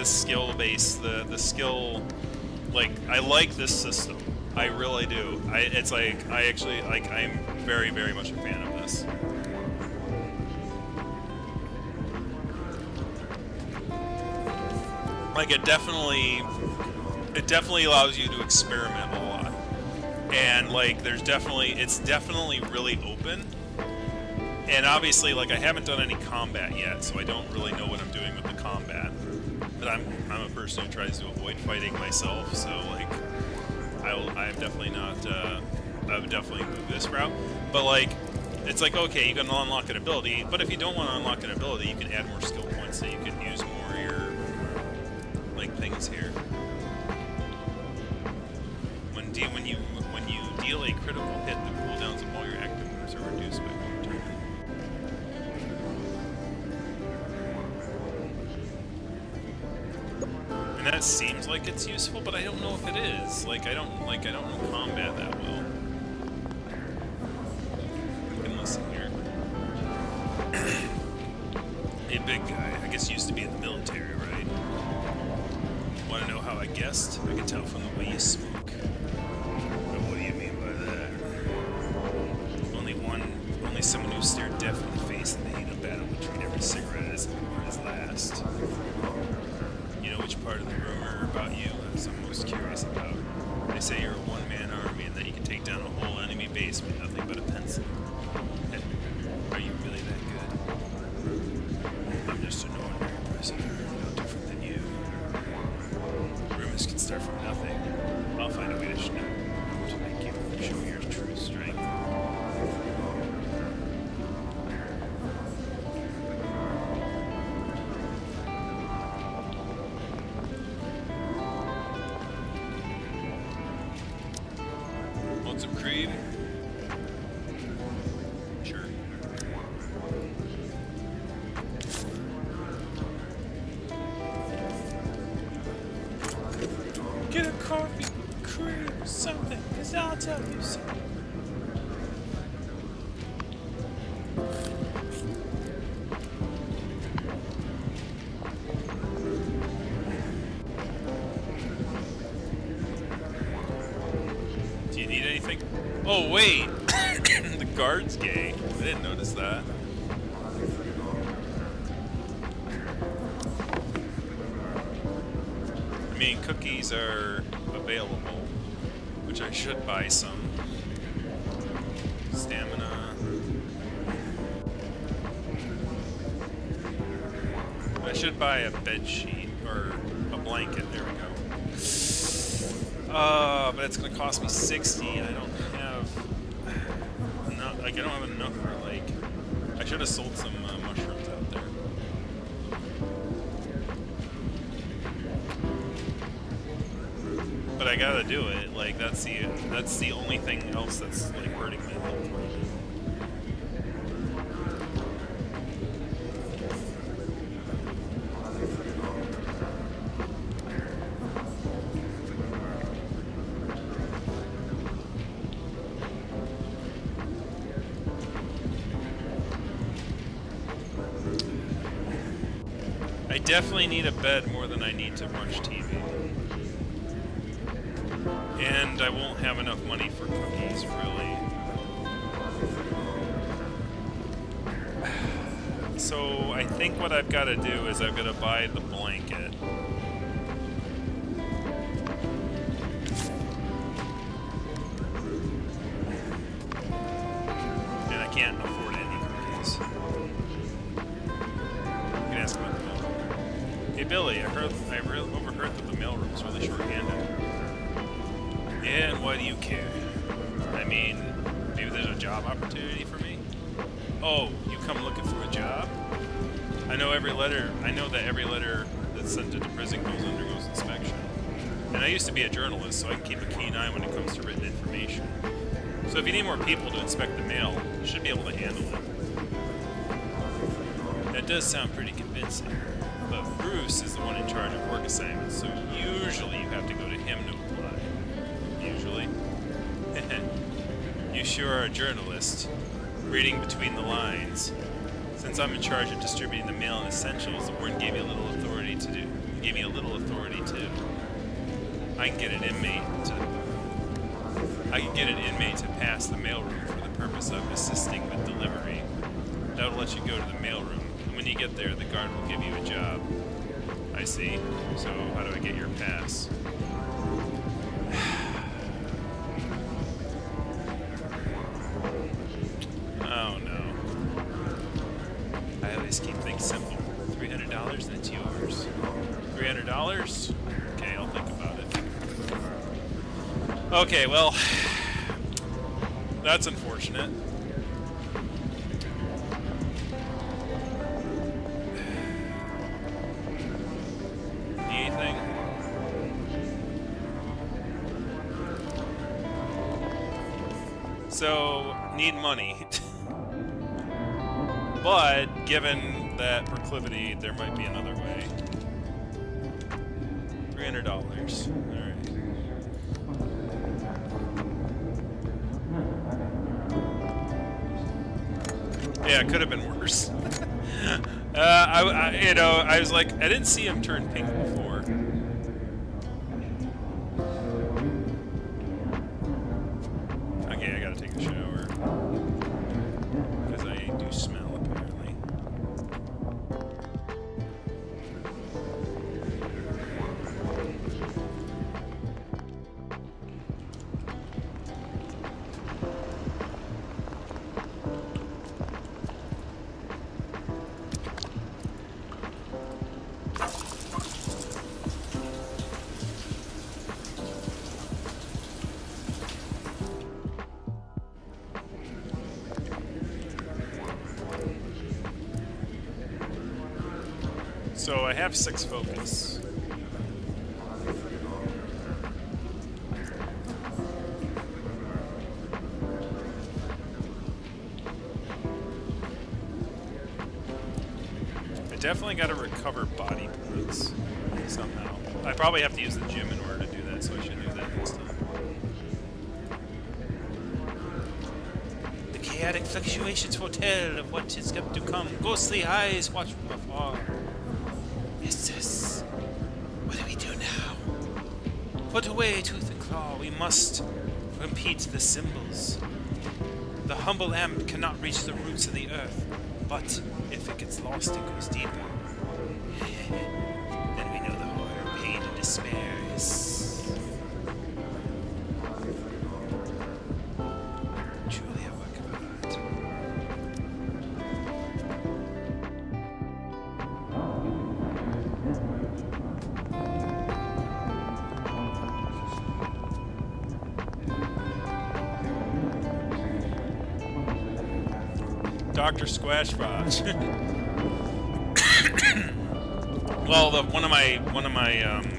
skill base, the skill, like, I like this system. I really do. It's like, I'm very, very much a fan of this. Like, it definitely allows you to experiment a lot. And, like, it's definitely really open. And obviously, like, I haven't done any combat yet, so I don't really know what I'm doing with the combat. But I'm a person who tries to avoid fighting myself, so, like, I'm definitely not, I would definitely move this route. But, like, it's like, okay, you can unlock an ability, but if you don't want to unlock an ability, you can add more skill points so you can use more of your, like, things here. When you deal a critical hit, the cooldowns of all your active moves are reduced by 1 time. And that seems like it's useful, but I don't know if it is. Like I don't know combat that well. You can listen here. Hey, big guy. I guess you used to be in the military, right? Want to know how I guessed? I can tell from the way you smoke. But what do you mean by that? Only someone who stared death in the face in the heat of battle would treat every cigarette as his last. You know which part of the rumor about you I'm most curious about? They say you're a one-man army and that you can take down a whole enemy base with nothing but a pencil. Are you really that good? I'm just an ordinary prisoner, no different than you. Rumors can start from nothing. I'll find a way to make you show your true strength. Want some cream? Sure. Get a coffee, cream, something, cause I'll tell you something. Do you need anything? Oh wait! The guard's gay. I didn't notice that. I mean, cookies are available, which I should buy some. Stamina. I should buy a bed sheet or a blanket. There we go. But it's gonna cost me 60, and I don't have enough. Like, I don't have enough for like. I should have sold some mushrooms out there. But I gotta do it. Like that's the only thing else that's like hurting me. I definitely need a bed more than I need to watch TV. And I won't have enough money for cookies, really. So I think what I've got to do is I've got to buy the blanket. And I can't afford any cookies. You can ask about the mail. Hey Billy, I overheard that the mailroom is really short-handed. Yeah, and why do you care? I mean, maybe there's a job opportunity for me? Oh, you come looking for a job? I know that every letter that's sent into prison undergoes inspection. And I used to be a journalist, so I can keep a keen eye when it comes to written information. So if you need more people to inspect the mail, you should be able to handle it. That does sound pretty convincing. But Bruce is the one in charge of work assignments, so usually you have to go to him to apply. Usually. You sure are a journalist. Reading between the lines. Since I'm in charge of distributing the mail and essentials, the warden gave me a little authority too. I can get an inmate to pass the mailroom for the purpose of assisting with delivery. That'll let you go to the mailroom. And when you get there, the guard will give you a job. I see. So how do I get your pass? Oh no. I always keep things simple. $300 and it's yours. $300? Okay, I'll think about it. Okay, well, that's unfortunate. Anything? So, need money. But, given that proclivity, there might be another way. $300. Alright. Yeah, it could have been worse. I was like, I didn't see him turn pink before. Okay, I gotta take a shower. Because I do smell, apparently. So I have 6 focus. I definitely got to recover body points somehow. I probably have to use the gym in order to do that, so I should do that next time. The chaotic fluctuations foretell of what is yet to come. Ghostly eyes watch from afar. Is this? What do we do now? Put away tooth and claw. We must repeat the symbols. The humble ant cannot reach the roots of the earth, but if it gets lost, it goes deeper. Then we know the horror, pain, and despair is truly a work of art. Dr. Squashbotch. Well, one of my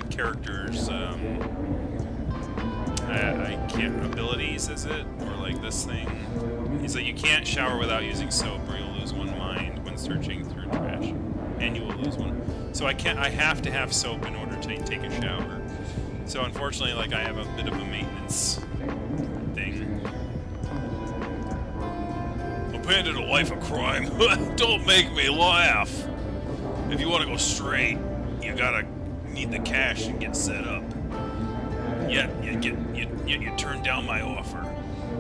characters, I can't abilities, is it, or like this thing? Is that you can't shower without using soap, or you'll lose one mind when searching through trash, and you will lose one. So I have to have soap in order to take a shower. So unfortunately, like I have a bit of a maintenance thing. Abandoned a life of crime. Don't make me laugh. If you want to go straight, you gotta need the cash and get set up. Yet you turned down my offer.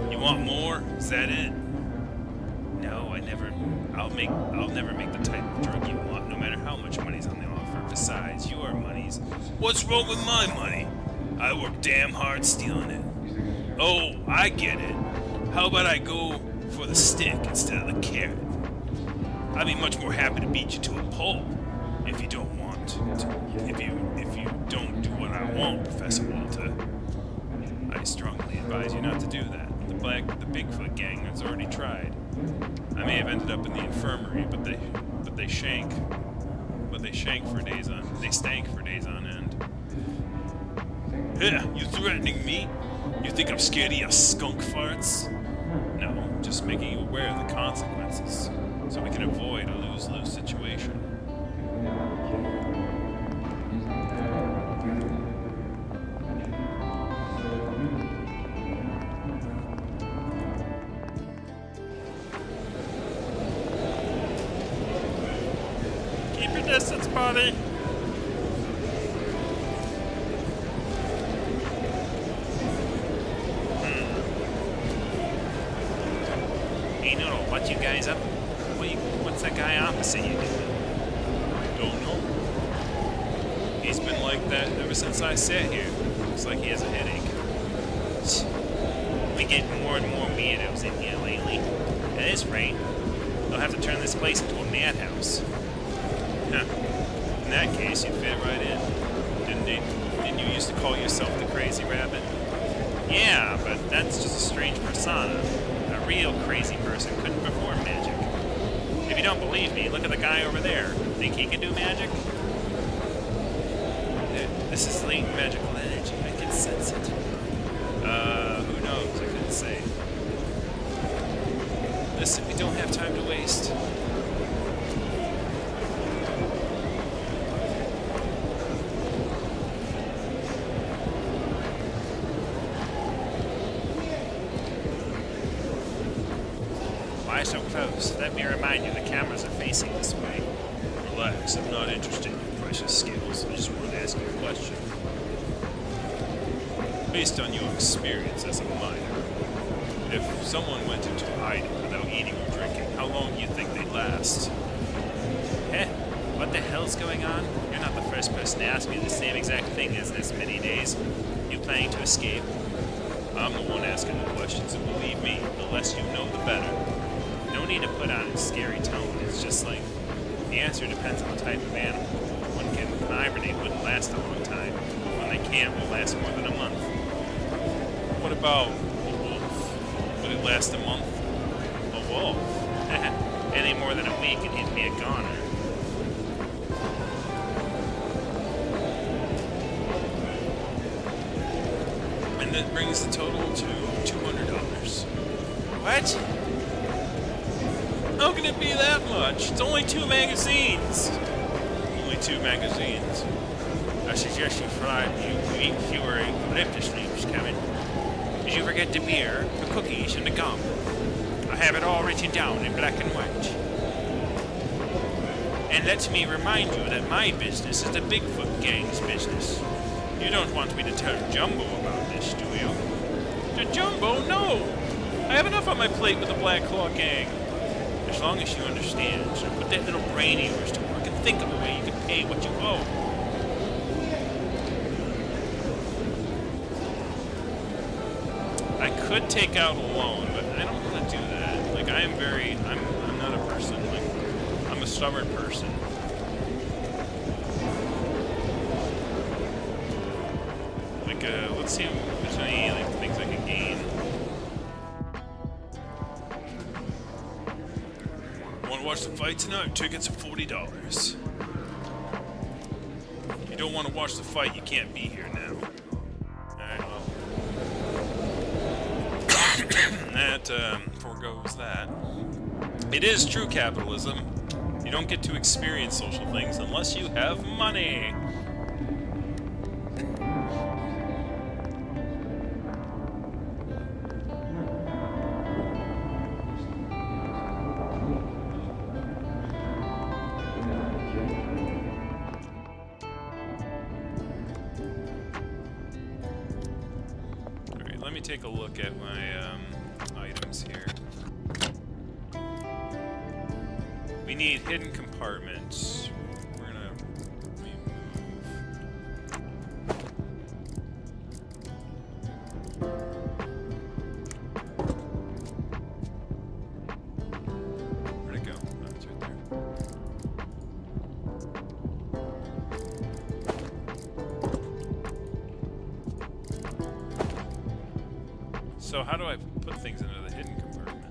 You want more? Is that it? No, I'll never make the type of drug you want, no matter how much money's on the offer. Besides, your money's... What's wrong with my money? I work damn hard stealing it. Oh, I get it. How about I go for the stick instead of the carrot? I'd be much more happy to beat you to a pulp if you don't want to. If you don't do what I want, Professor Walter. I strongly advise you not to do that. The Bigfoot gang has already tried. I may have ended up in the infirmary, but they stank for days on end. Yeah, you threatening me? You think I'm scared of your skunk farts? No, just making you aware of the consequences, so we can avoid a lose-lose situation. Keep your distance, buddy. Hey, Noodle, what you guys up? What's that guy opposite you doing? Don't know. He's been like that ever since I sat here. Looks like he has a headache. We get more and more weirdos in here lately. At this rate, they'll have to turn this place into a madhouse. Huh. In that case, you'd fit right in. Didn't you used to call yourself the Crazy Rabbit? Yeah, but that's just a strange persona. A real crazy person couldn't perform magic. If you don't believe me, look at the guy over there. Think he can do magic? This is latent magical energy. I can sense it. Who knows? I couldn't say. Listen, we don't have time to waste. Why so close? Let me remind you, the cameras are facing this way. Relax, I'm not interested in your precious skills. I just want to ask you a question. Based on your experience as a miner, if someone went into hiding without eating or drinking, how long do you think they'd last? Eh? What the hell's going on? You're not the first person to ask me the same exact thing as this many days. You planning to escape? I'm the one asking the questions, and believe me, the less you know, the better. No need to put on a scary tone. It's just like, the answer depends on the type of animal. One can hibernate wouldn't last a long time. One they can't will last more than a month. What about a wolf? Would it last a month? A wolf? Any more than a week and he'd be a goner. And that brings the total to $200. What? How can it be that much? It's only 2 magazines. Only 2 magazines. I suggest you eat fewer eucalyptus leaves, Kevin. Did you forget the beer, the cookies, and the gum? I have it all written down in black and white. And let me remind you that my business is the Bigfoot gang's business. You don't want me to tell Jumbo about this, do you? To Jumbo? No! I have enough on my plate with the Black Claw gang. As long as you understand, so put that little brain of yours to work and think of a way you can pay what you owe. I could take out a loan, but I don't want to do that. Like, I'm not a person, like, I'm a stubborn person. Like, let's see if there's any, like, things I can gain. Want to watch the fight tonight? Tickets are $40. If you don't want to watch the fight, you can't be here now. Alright, well. That foregoes that. It is true capitalism. You don't get to experience social things unless you have money. Alright, let me take a look at my items here. We need hidden compartments. We're gonna remove. Where'd it go? Oh, it's right there. So how do I put things into the hidden compartment?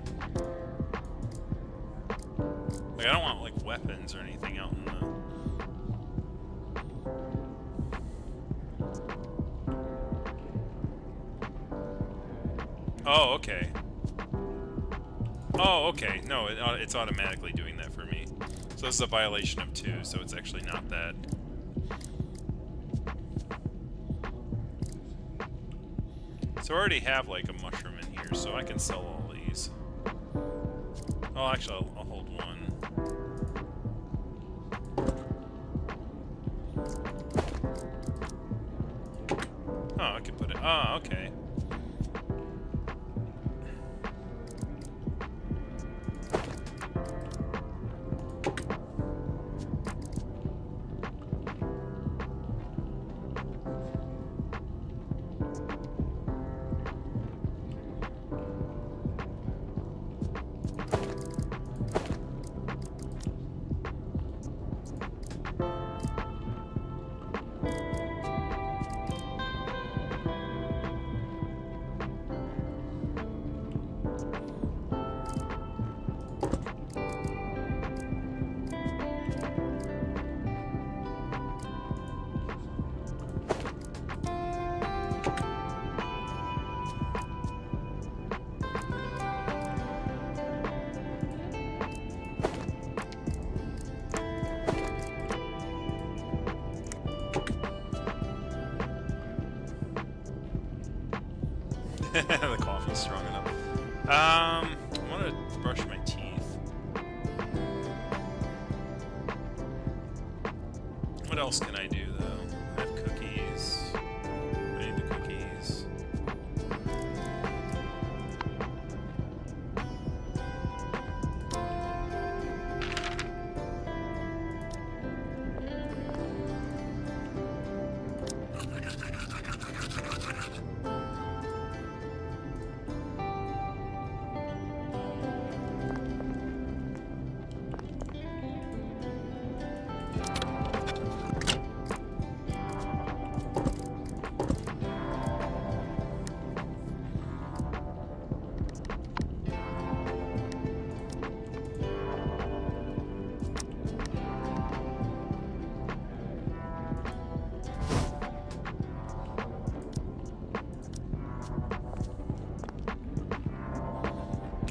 Like, I don't want, like, weapons or anything out in the... Oh, okay. Oh, okay. No, it's automatically doing that for me. So this is a violation of 2, so it's actually not that. So I already have, like, a mushroom in here, so I can sell all these. Oh, actually, I'll hold one. Oh, I can put it... Oh, okay. The coffee's strong enough. I want to brush my teeth. What else can I do, though? I have cookies. I need the cookies.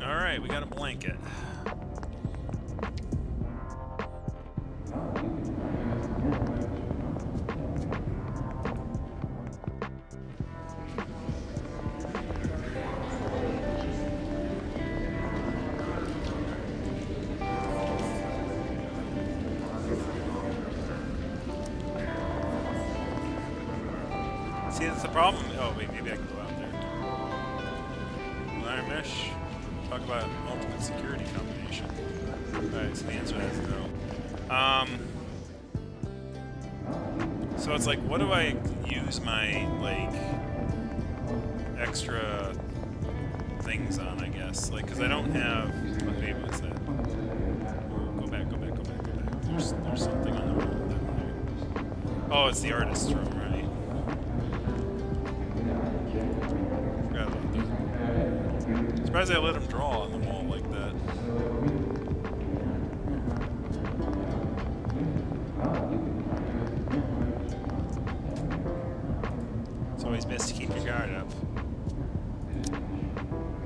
Alright, we got a blanket. See, that's the problem. Oh, wait, maybe I can go out there. Iron mesh. Talk about ultimate security combination. Alright, so the answer to that is no. So it's like, what do I use my, like, extra things on, I guess? Like, because I don't have... Okay, what's that? Go back, go back, go back, go back. There's something on the road down there. Oh, it's the artist's room, right? Forgot about that. Surprised I let him draw on the wall like that. It's always best to keep your guard up.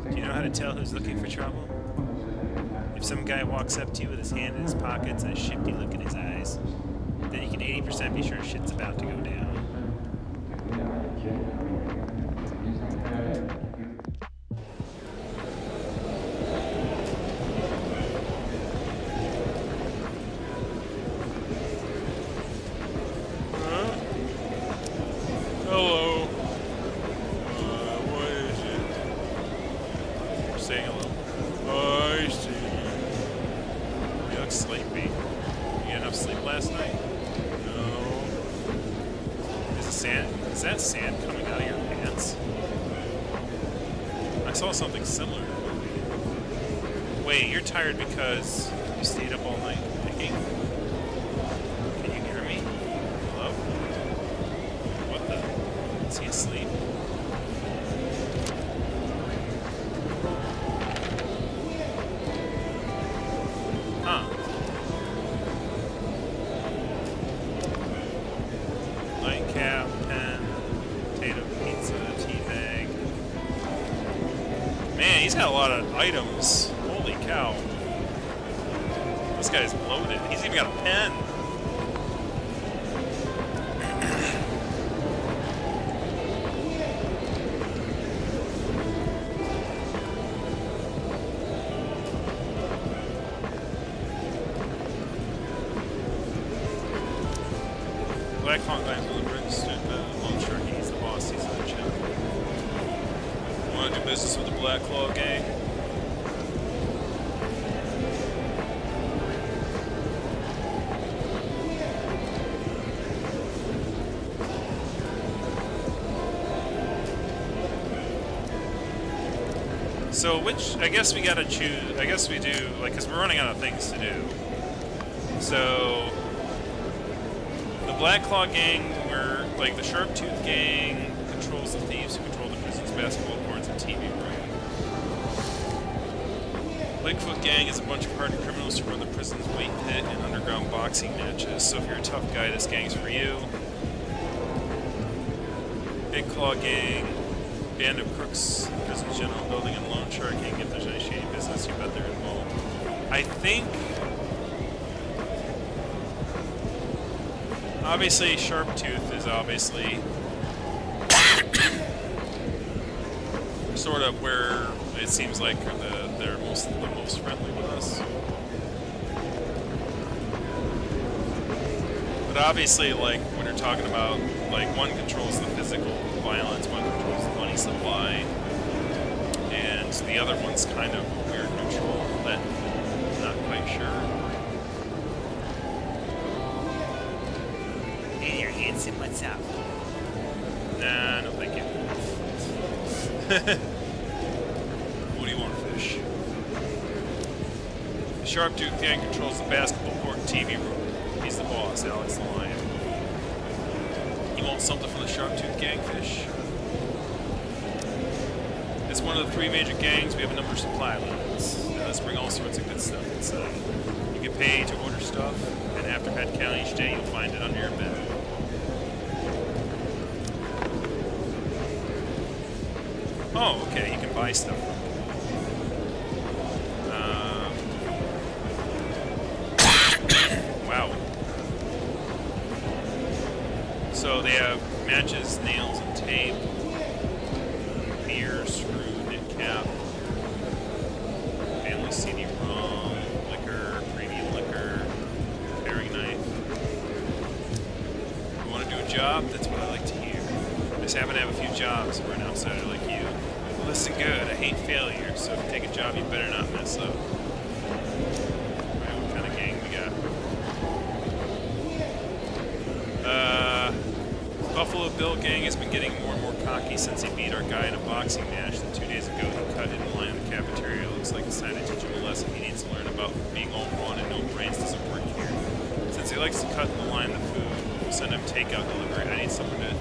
Do you know how to tell who's looking for trouble? If some guy walks up to you with his hand in his pockets and a shifty look in his eyes, then you can 80% be sure shit's about to go down. Hello. What is it? We're saying hello. I see. You look sleepy. You get enough sleep last night? No. Is that sand coming out of your pants? I saw something similar to that. Wait, you're tired because you stayed up all night thinking? Can you hear me? Hello? What the? Is he asleep? Huh. Nightcap, pen, potato pizza, tea bag. Man, he's got a lot of items. Holy cow. This guy's loaded. He's even got a pen. Black Hawk Lines will bring Lone Shark. He's the boss. He's the chip. Want to do business with the Black Claw gang? So which, I guess we gotta choose, I guess we do, like, because we're running out of things to do. So, the Black Claw gang, where, like, the Sharp Tooth gang controls the thieves who control the prison's basketball courts and TV room. Bigfoot gang is a bunch of hardened criminals who run the prison's weight pit and underground boxing matches. So if you're a tough guy, this gang's for you. Big Claw gang, band of crooks, prison's general building, and Lone Shark gang. If there's any shady business, you bet they're involved. I think, obviously, Sharp Tooth is obviously sort of where it seems like they're the most friendly with us. But obviously, like, when you're talking about, like, one controls the physical violence, one controls the money supply, and the other one's kind of a weird neutral that I'm not quite sure. Hey, you're handsome, what's up? Nah, no thank you. What do you want, fish? The Sharptooth Gang controls the basketball court and TV room. He's the boss, Alex the Lion. You want something from the Sharptooth Gang, fish? It's one of the 3 major gangs. We have a number of supply lines. Let's bring all sorts of good stuff inside. You can pay to order stuff, and after head count each day, you'll find it under your bed. Oh, okay, you can buy stuff. Wow. So they have matches, nails, and tape, beer, screw, knit cap, family CD-ROM, liquor, premium liquor, paring knife. You want to do a job? That's what I like to hear. I just happen to have a few jobs for an outsider like you. Well, listen good, I hate failure, so if you take a job, you better not mess up. Alright, what kind of gang we got? Buffalo Bill Gang has been getting more and more cocky since he beat our guy in a boxing match. And 2 days ago, he cut in the line in the cafeteria. Looks like it's time to teach him a lesson. He needs to learn about being all raw and no brains doesn't work here. Since he likes to cut in the line the food, we'll send him takeout delivery. I need someone to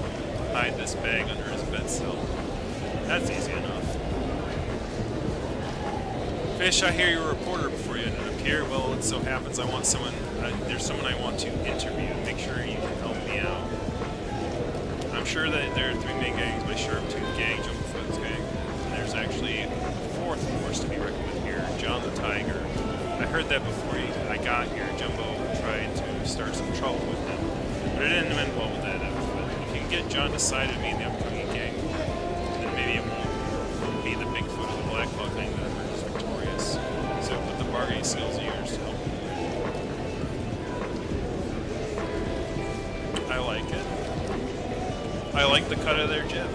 hide this bag under his bed cell. That's easy enough. Fish, I hear you're a reporter before you ended up here. Well, it so happens I want someone. There's someone I want to interview. Make sure you can help me out. I'm sure that there are 3 main gangs: my Sharptooth Gang, Jumblefoot's Gang, and there's actually a 4th force to be reckoned with here, John the Tiger. I heard that before I got here, Jumbo tried to start some trouble with him, but it didn't end well with that outfit. If you can get John to side of me in the upcoming gang, then maybe it won't be the Bigfoot or the Black Claw Gang that emerges victorious. So put the bargaining skills of yours to help. I like it. I like the cut of their jib.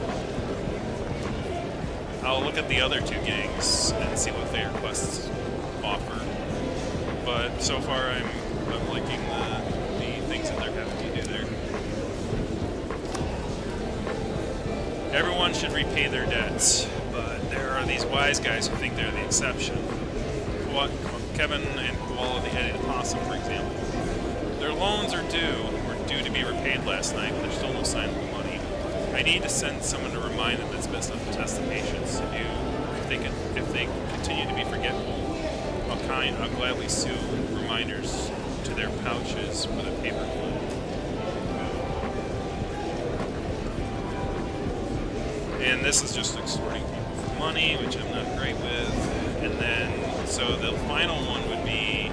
I'll look at the other 2 gangs and see what their quests offer. But so far, I'm liking the things that they're having to do there. Everyone should repay their debts, but there are these wise guys who think they're the exception. Kevin and Koala the Eddie the Possum, for example. Their loans are due to be repaid last night, but there's still no sign of the money. I need to send someone to remind them it's best not to test the patience. If they continue to be forgetful, I'll gladly sew reminders to their pouches with a paper clip. And this is just extorting people for money, which I'm not great with. And then, so the final one would be,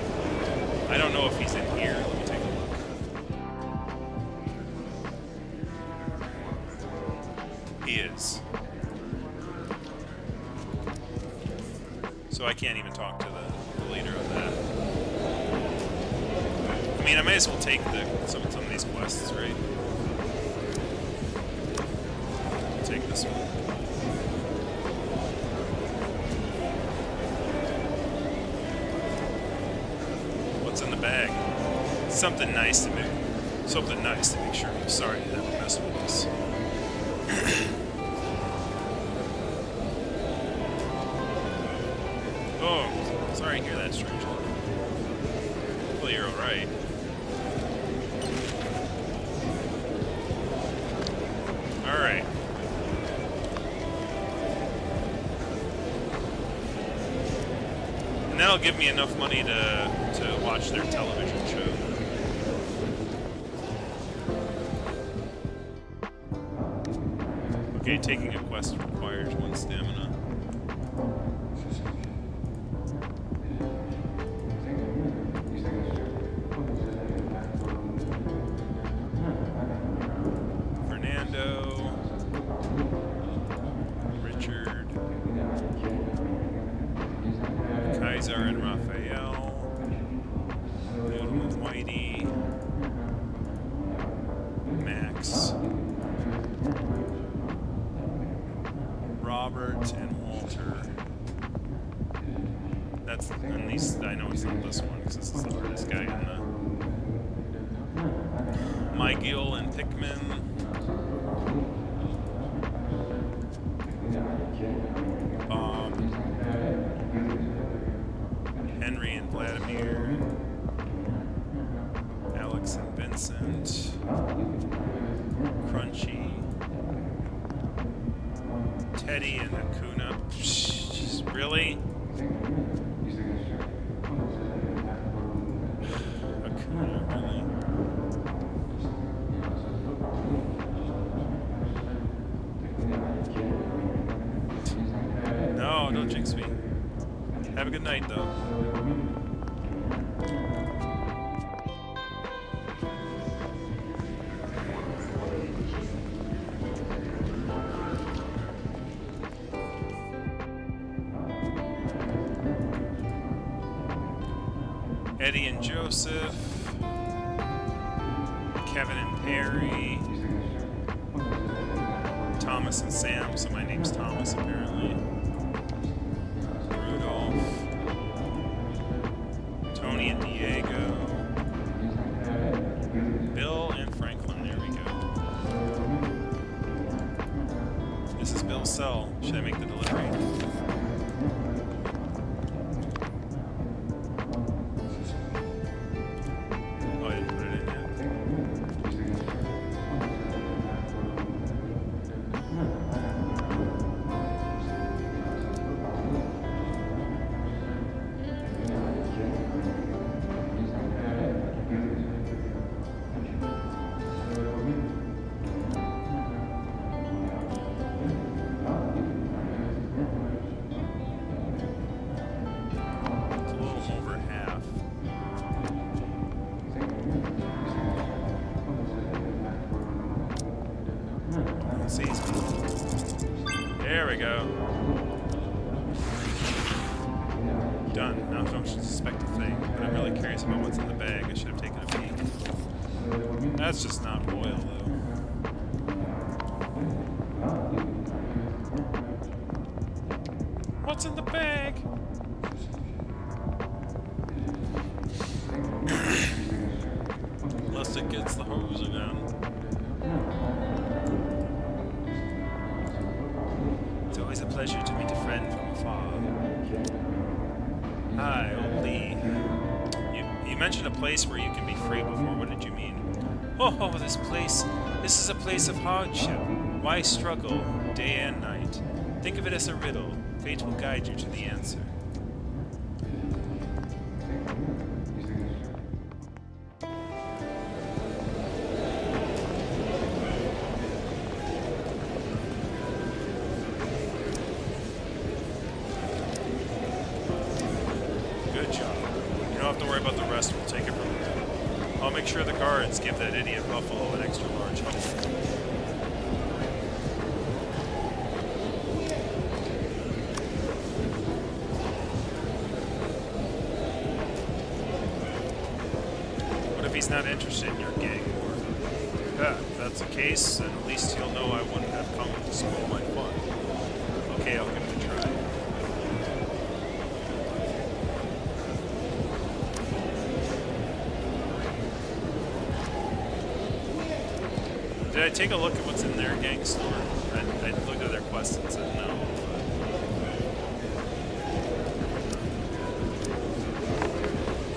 I don't know if he's in here. Let me take a look. He is. So I can't even talk to the leader of that. I mean, I may as well take some of these quests, right? I'll take this one. What's in the bag? Something nice to make sure. I'm sorry to have messed with this. Oh, sorry to hear that, stranger. Hopefully you're alright. Alright. And that'll give me enough money to watch their television show. Okay, taking a quest requires 1 stamina. Fernando, Richard, Caesar and Raphael. Noodle and Whitey. Max. Robert and Walter. That's, and these, I know it's not this one because this is the hardest guy in the. Miguel and Pickman. Henry and Vladimir. Alex and Vincent. Crunchy. Teddy and Hakuna. Psh, really? Hakuna, really? No, don't jinx me. Have a good night, though. Eddie and Joseph, Kevin and Perry, Thomas and Sam, so my name's Thomas apparently, Rudolph, Tony and Diego, Bill and Franklin, there we go. This is Bill's cell. Should I make the delivery? There we go. Done. Now I don't suspect a thing, but I'm really curious about what's in the bag. I should have taken a peek. That's just not oil, though. What's in the bag? Unless it gets the hose again. It's always a pleasure to meet a friend from afar. Hi, old Lee. You mentioned a place where you can be free before. What did you mean? Oh, this place. This is a place of hardship. Why struggle day and night? Think of it as a riddle. Fate will guide you to the answer. Good job. You don't have to worry about the rest. We'll take it from there. I'll make sure the guards give that idiot Buffalo an extra large hug. What if he's not interested in your gang war? Yeah, if that's the case, then at least he'll know I wouldn't have come to spoil my fun. Okay, I'll give it a try. Did I take a look at what's in their gang store? I looked at their quest and said no.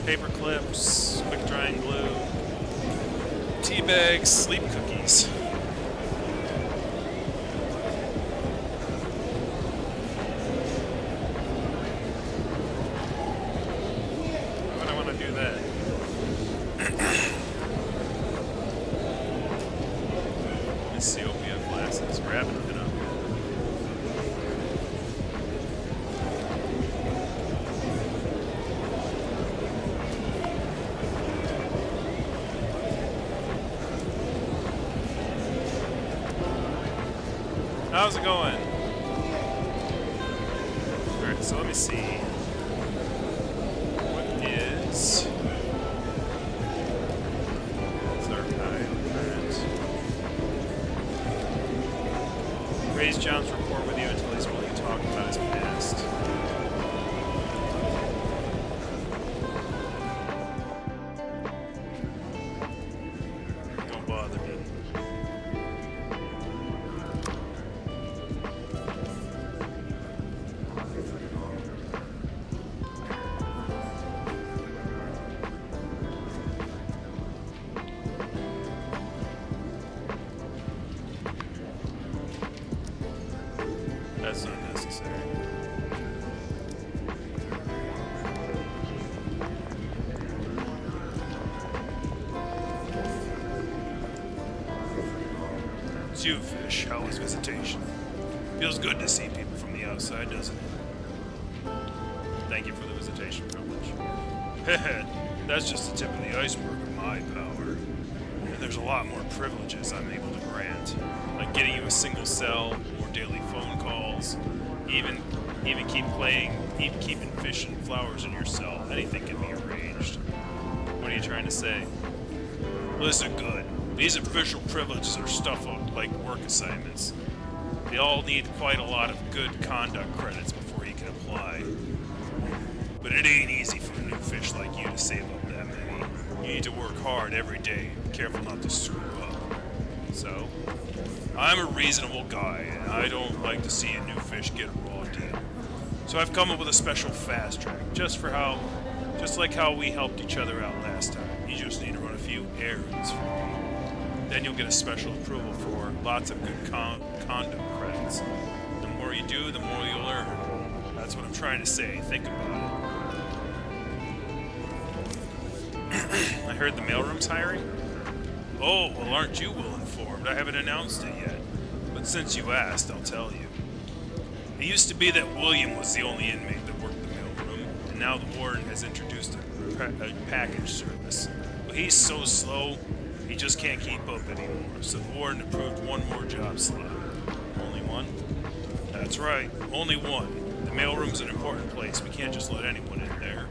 Paper clips, quick drying glue, tea bags, sleep cookies. Why would I want to do that? Ethiopia glasses, grabbing it up. How's it going? Alright, so let me see. you, Fish? How was visitation? Feels good to see people from the outside, doesn't it? Thank you for the visitation privilege. That's just the tip of the iceberg of my power. And there's a lot more privileges I'm able to grant. Like getting you a single cell, More daily phone calls. even keeping fish and flowers in your cell. Anything can be arranged. What are you trying to say? Listen good. These official privileges are stuff like work assignments. They all need quite a lot of good conduct credits before you can apply. But it ain't easy for a new fish like you to save up that many. You need to work hard every day, careful not to screw up. So, I'm a reasonable guy, and I don't like to see a new fish get a raw deal. So I've come up with a special fast track, just like how we helped each other out last time. You just need to run a few errands for me. Then you'll get a special approval for lots of good conduct credits. The more you do, the more you'll earn. That's what I'm trying to say. Think about I heard the mailroom's hiring. it. Oh, well, aren't you well informed? I haven't announced it yet. But since you asked, I'll tell you. It used to be that William was the only inmate that worked the mailroom, and now the warden has introduced a package service. But he's so slow, he just can't keep up anymore. So the warden approved one more job slot. Only one? That's right, only one. The mailroom's an important place. We can't just let anyone in there.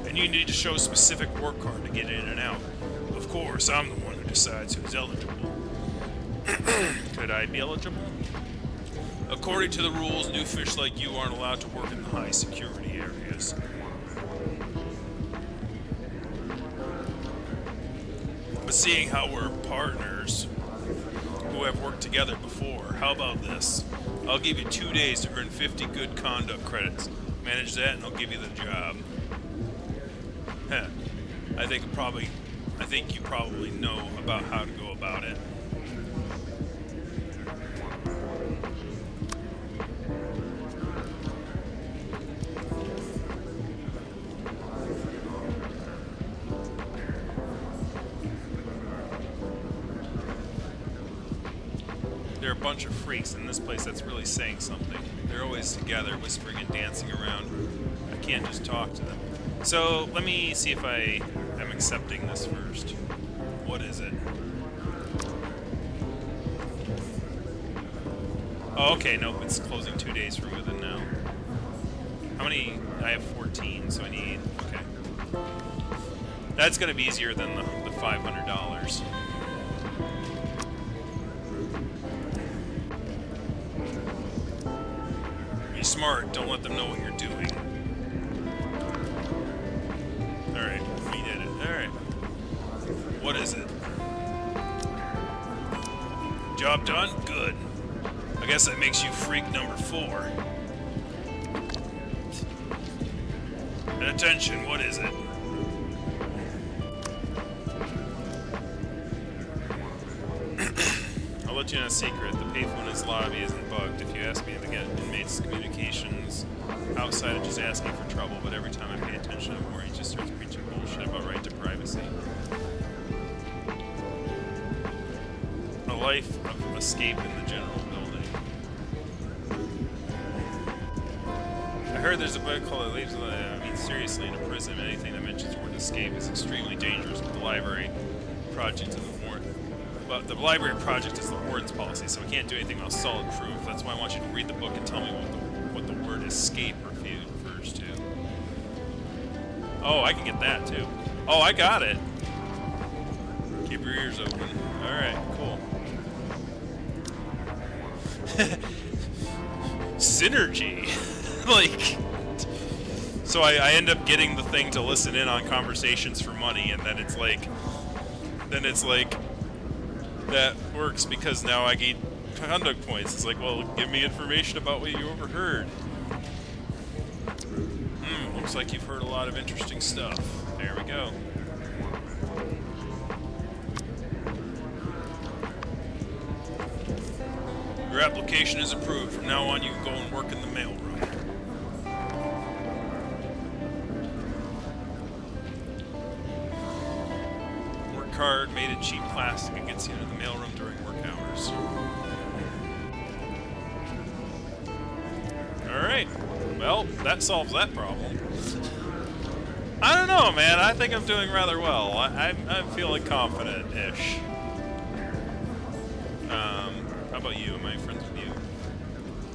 And you need to show a specific work card to get in and out. Of course, I'm the one who decides who's eligible. Could I be eligible? According to the rules, new fish like you aren't allowed to work in the high security areas. But seeing how we're partners who have worked together before, how about this? I'll give you 2 days to earn 50 good conduct credits. Manage that and I'll give you the job. I think you probably know about how to go about it. There are a bunch of freaks in this place that's really saying something. They're always together, whispering and dancing around. I can't just talk to them. So, let me see if I am accepting this first. What is it? Oh, okay, nope, it's closing 2 days from within now. How many? I have 14, so I need... Okay. That's going to be easier than the $500. Be smart, don't let them know what you're doing. Alright, we did it. Alright. What is it? Job done? Good. I guess that makes you freak number 4. And attention, what is it? I'll let you in a secret. The payphone in his lobby isn't bugged. If you ask me to get inmates' communications outside of just asking for trouble, but every time I pay attention, I'm worried he just starts preaching bullshit about right to privacy. A life of escape in the general building. I heard there's a book called Leaves of the... I mean, seriously, in a prison, anything that mentions the word escape is extremely dangerous, but the library project is the warrant. But the library project is the warden's policy, so we can't do anything without solid proof. That's why I want you to read the book and tell me what the word escape refers to. Oh, I can get that too. Oh, I got it. Keep your ears open. Alright, cool. Synergy. Like... So I end up getting the thing to listen in on conversations for money, and then it's like... that works because now I gain conduct points. It's like, well, give me information about what you overheard. Looks like you've heard a lot of interesting stuff. There we go. Your application is approved. From now on, you can go and work in the mailroom. Card made of cheap plastic and gets you into the mailroom during work hours. Well, that solves that problem. I don't know, man. I think I'm doing rather well. I'm feeling confident-ish. How about you? Am I friends with you?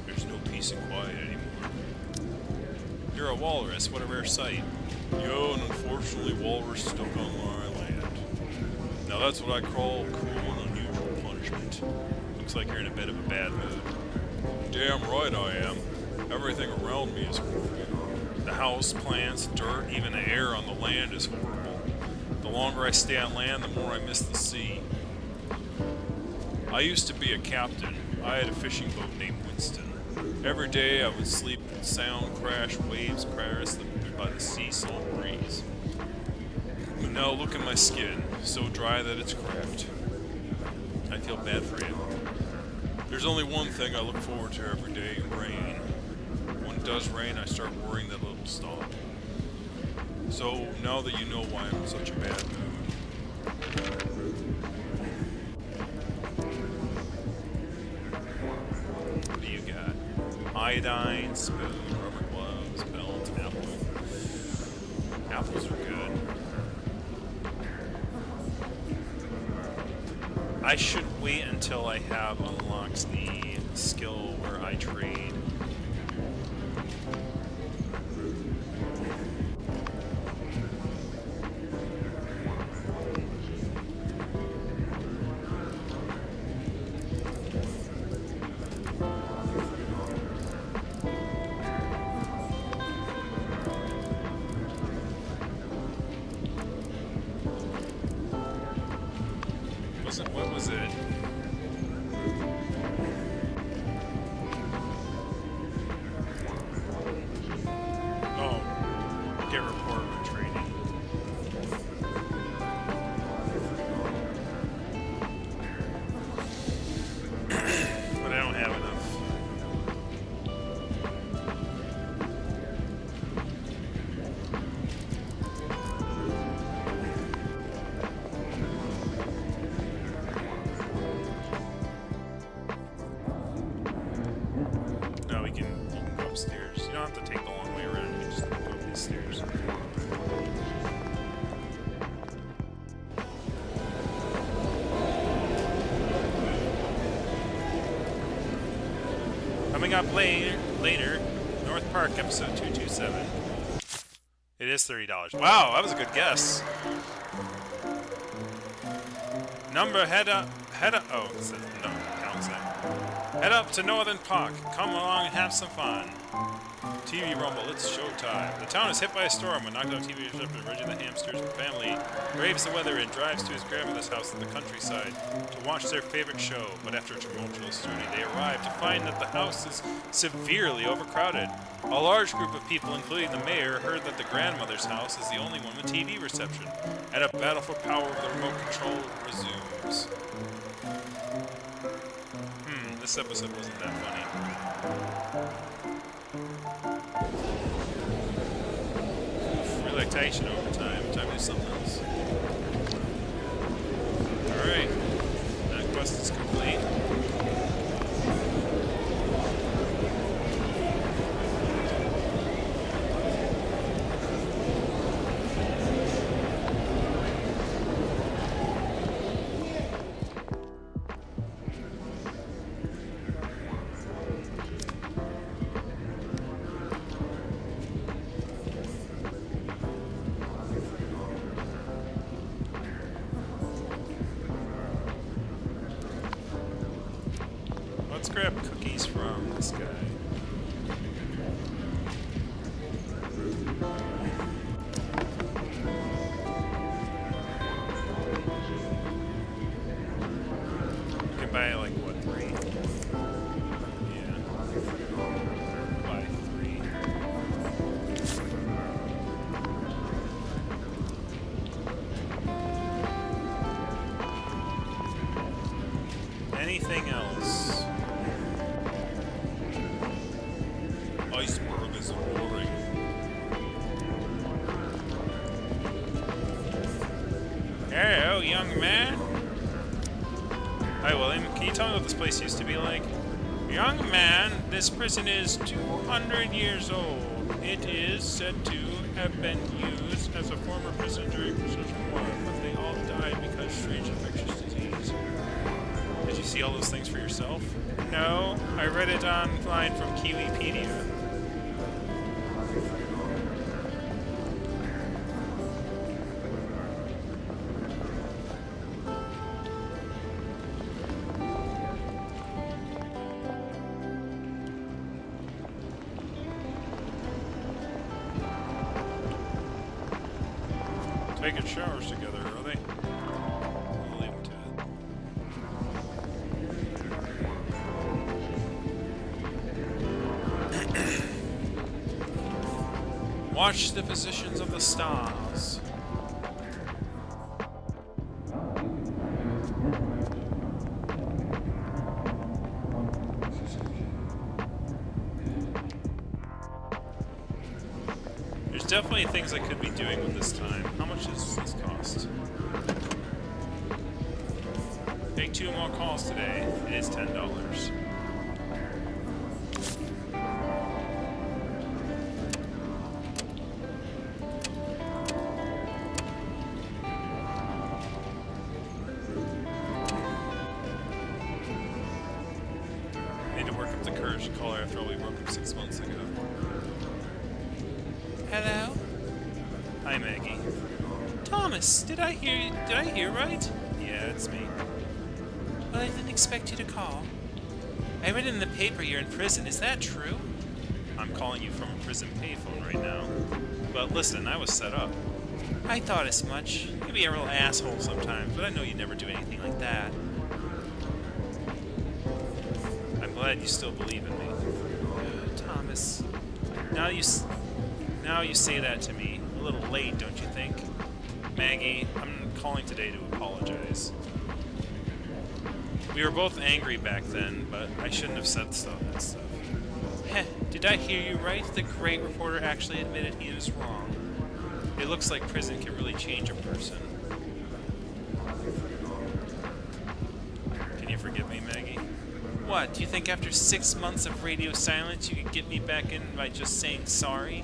There's no peace and quiet anymore. You're a walrus. What a rare sight. Yo, and unfortunately, walrus stuck on my land. Now that's what I call cruel and unusual punishment. Looks like you're in a bit of a bad mood. Damn right I am. Everything around me is horrible. The house, plants, dirt, even the air on the land is horrible. The longer I stay on land, the more I miss the sea. I used to be a captain. I had a fishing boat named Winston. Every day I would sleep in sound, crash, waves caressed by the sea salt breeze. But now look at my skin, so dry that it's cracked. I feel bad for you. There's only one thing I look forward to every day, rain. When it does rain, I start worrying that it'll stop. So, now that you know why I'm in such a bad mood. What do you got? Iodine, spoon, rubber gloves, belt, apple. Apples are good. I should wait until I have unlocked the skill where I trade. What was it? Oh, get report when trading. But I don't have enough. No, you can go upstairs. You don't have to take the long way around. You can just go up these stairs. Coming up later, North Park, episode 227. It is $30. Wow, that was a good guess. Number head up. Oh, it says no, counts it. Head up to Northern Park. Come along and have some fun. TV Rumble, it's showtime. The town is hit by a storm when knocked out TV receptor Reggie the hamster's family braves the weather and drives to his grandmother's house in the countryside to watch their favorite show. But after a tumultuous journey, they arrive to find that the house is severely overcrowded. A large group of people, including the mayor, heard that the grandmother's house is the only one with TV reception, and a battle for power of the remote control resumes. This episode wasn't that funny. Relaxation over time. Time to do something else. Alright. That quest is complete. Let's grab cookies from this guy. You can buy like what, 3? Yeah. Buy 3. Anything else? Iceberg is roaring. Hello, young man. Hi, William. Can you tell me what this place used to be like? Young man, this prison is 200 years old. It is said to have been used as a former prison during Precision War, but they all died because strange infectious disease. Did you see all those things for yourself? No, I read it online from Kiwipedia. Taking showers together, are they? We'll leave them to it. Watch the positions of the stars. There's definitely things I could be doing with this time. How much does this cost? Take 2 more calls today. It is $10. Need to work up the courage to call her after all we broke up 6 months ago. Hello? Hi, Maggie. Thomas, did I hear right? Yeah, it's me. Well, I didn't expect you to call. I read in the paper you're in prison. Is that true? I'm calling you from a prison payphone right now. But listen, I was set up. I thought as much. You can be a real asshole sometimes, but I know you'd never do anything like that. I'm glad you still believe in me. Thomas, now you say that to me. A little late, don't you think? Maggie, I'm calling today to apologize. We were both angry back then, but I shouldn't have said that stuff. Heh, did I hear you right? The great reporter actually admitted he was wrong. It looks like prison can really change a person. Can you forgive me, Maggie? What, do you think after 6 months of radio silence you could get me back in by just saying sorry?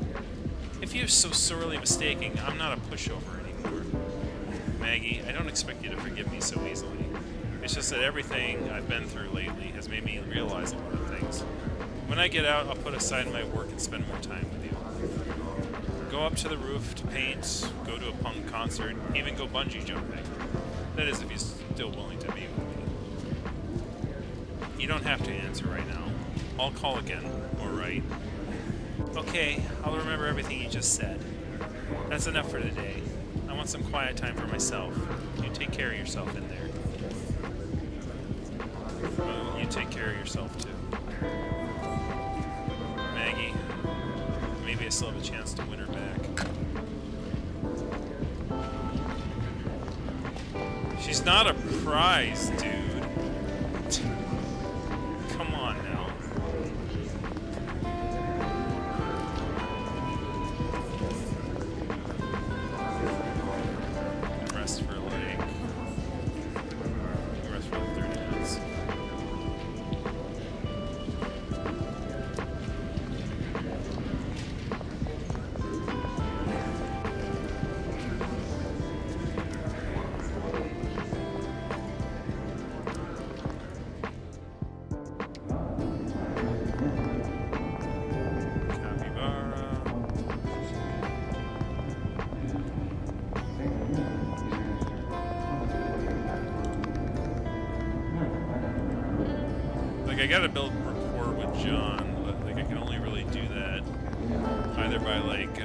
If you're so sorely mistaken, I'm not a pushover anymore. Maggie, I don't expect you to forgive me so easily. It's just that everything I've been through lately has made me realize a lot of things. When I get out, I'll put aside my work and spend more time with you. Go up to the roof to paint, go to a punk concert, even go bungee jumping. That is, if you're still willing to be with me. You don't have to answer right now. I'll call again, or write. Okay, I'll remember everything you just said. That's enough for today. I want some quiet time for myself. You take care of yourself in there. Well, you take care of yourself too. Maggie, maybe I still have a chance to win her back. She's not a prize, dude. Come on now. Rest for like 30 minutes. I gotta build rapport with John, but like I can only really do that either by like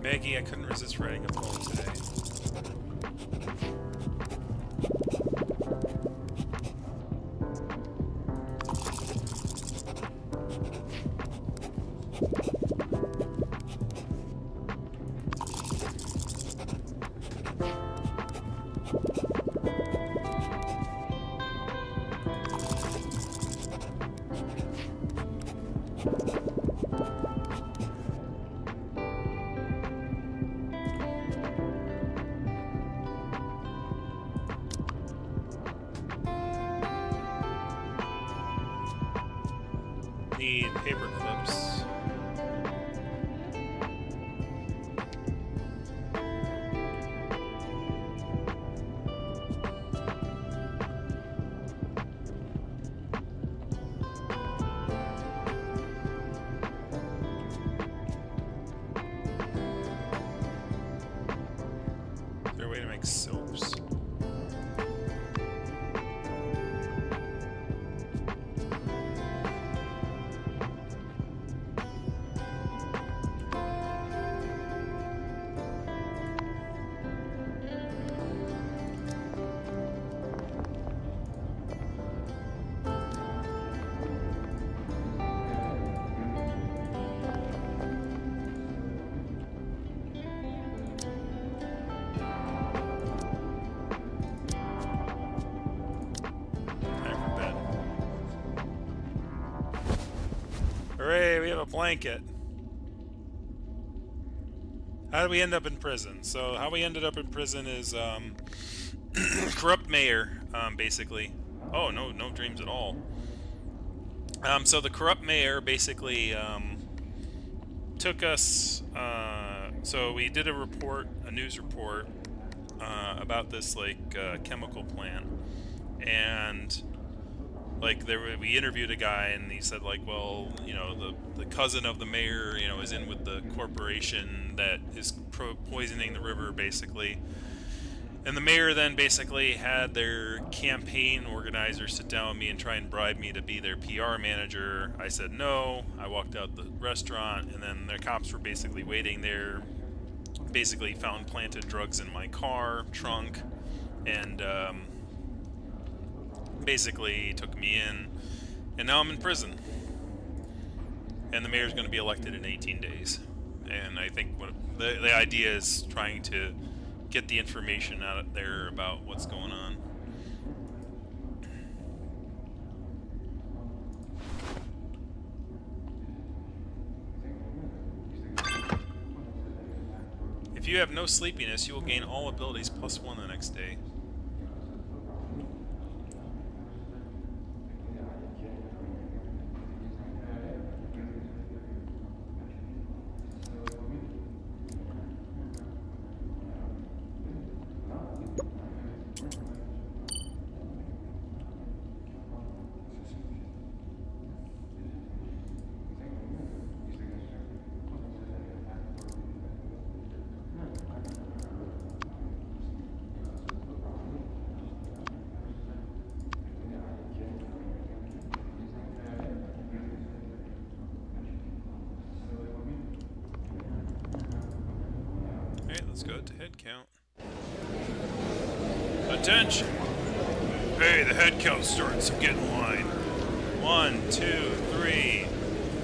Maggie, I couldn't resist writing a poem today. Need paper clips. Is there a way to make soaps? Hooray, we have a blanket. How did we end up in prison? So how we ended up in prison is corrupt mayor, basically. Oh, no dreams at all. So the corrupt mayor basically took us. So we did a news report about this chemical plant, and we interviewed a guy, and he said well, the cousin of the mayor, is in with the corporation that is poisoning the river, basically. And the mayor then basically had their campaign organizer sit down with me and try and bribe me to be their PR manager. I said no. I walked out the restaurant, and then the cops were basically waiting there. Basically found planted drugs in my car trunk, and basically took me in, and now I'm in prison. And the mayor's going to be elected in 18 days. And I think the idea is trying to get the information out there about what's going on. If you have no sleepiness, you will gain all abilities +1 the next day. Let's go to head count. Attention! Hey, the head count's starting, so get in line. 1, 2, 3.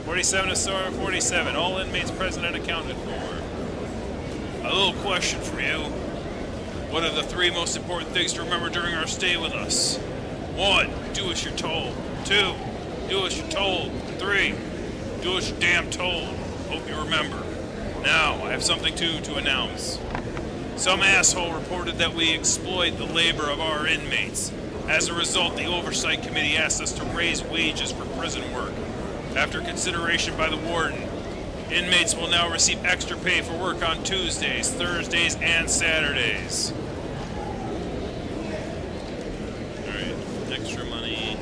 47 to start, 47. All inmates present and accounted for. A little question for you. What are the 3 most important things to remember during our stay with us? 1. Do as you're told. 2. Do as you're told. 3. Do as you're damn told. Hope you remember. Now, I have something to announce. Some asshole reported that we exploit the labor of our inmates. As a result, the Oversight Committee asked us to raise wages for prison work. After consideration by the warden, inmates will now receive extra pay for work on Tuesdays, Thursdays, and Saturdays. Alright, extra money.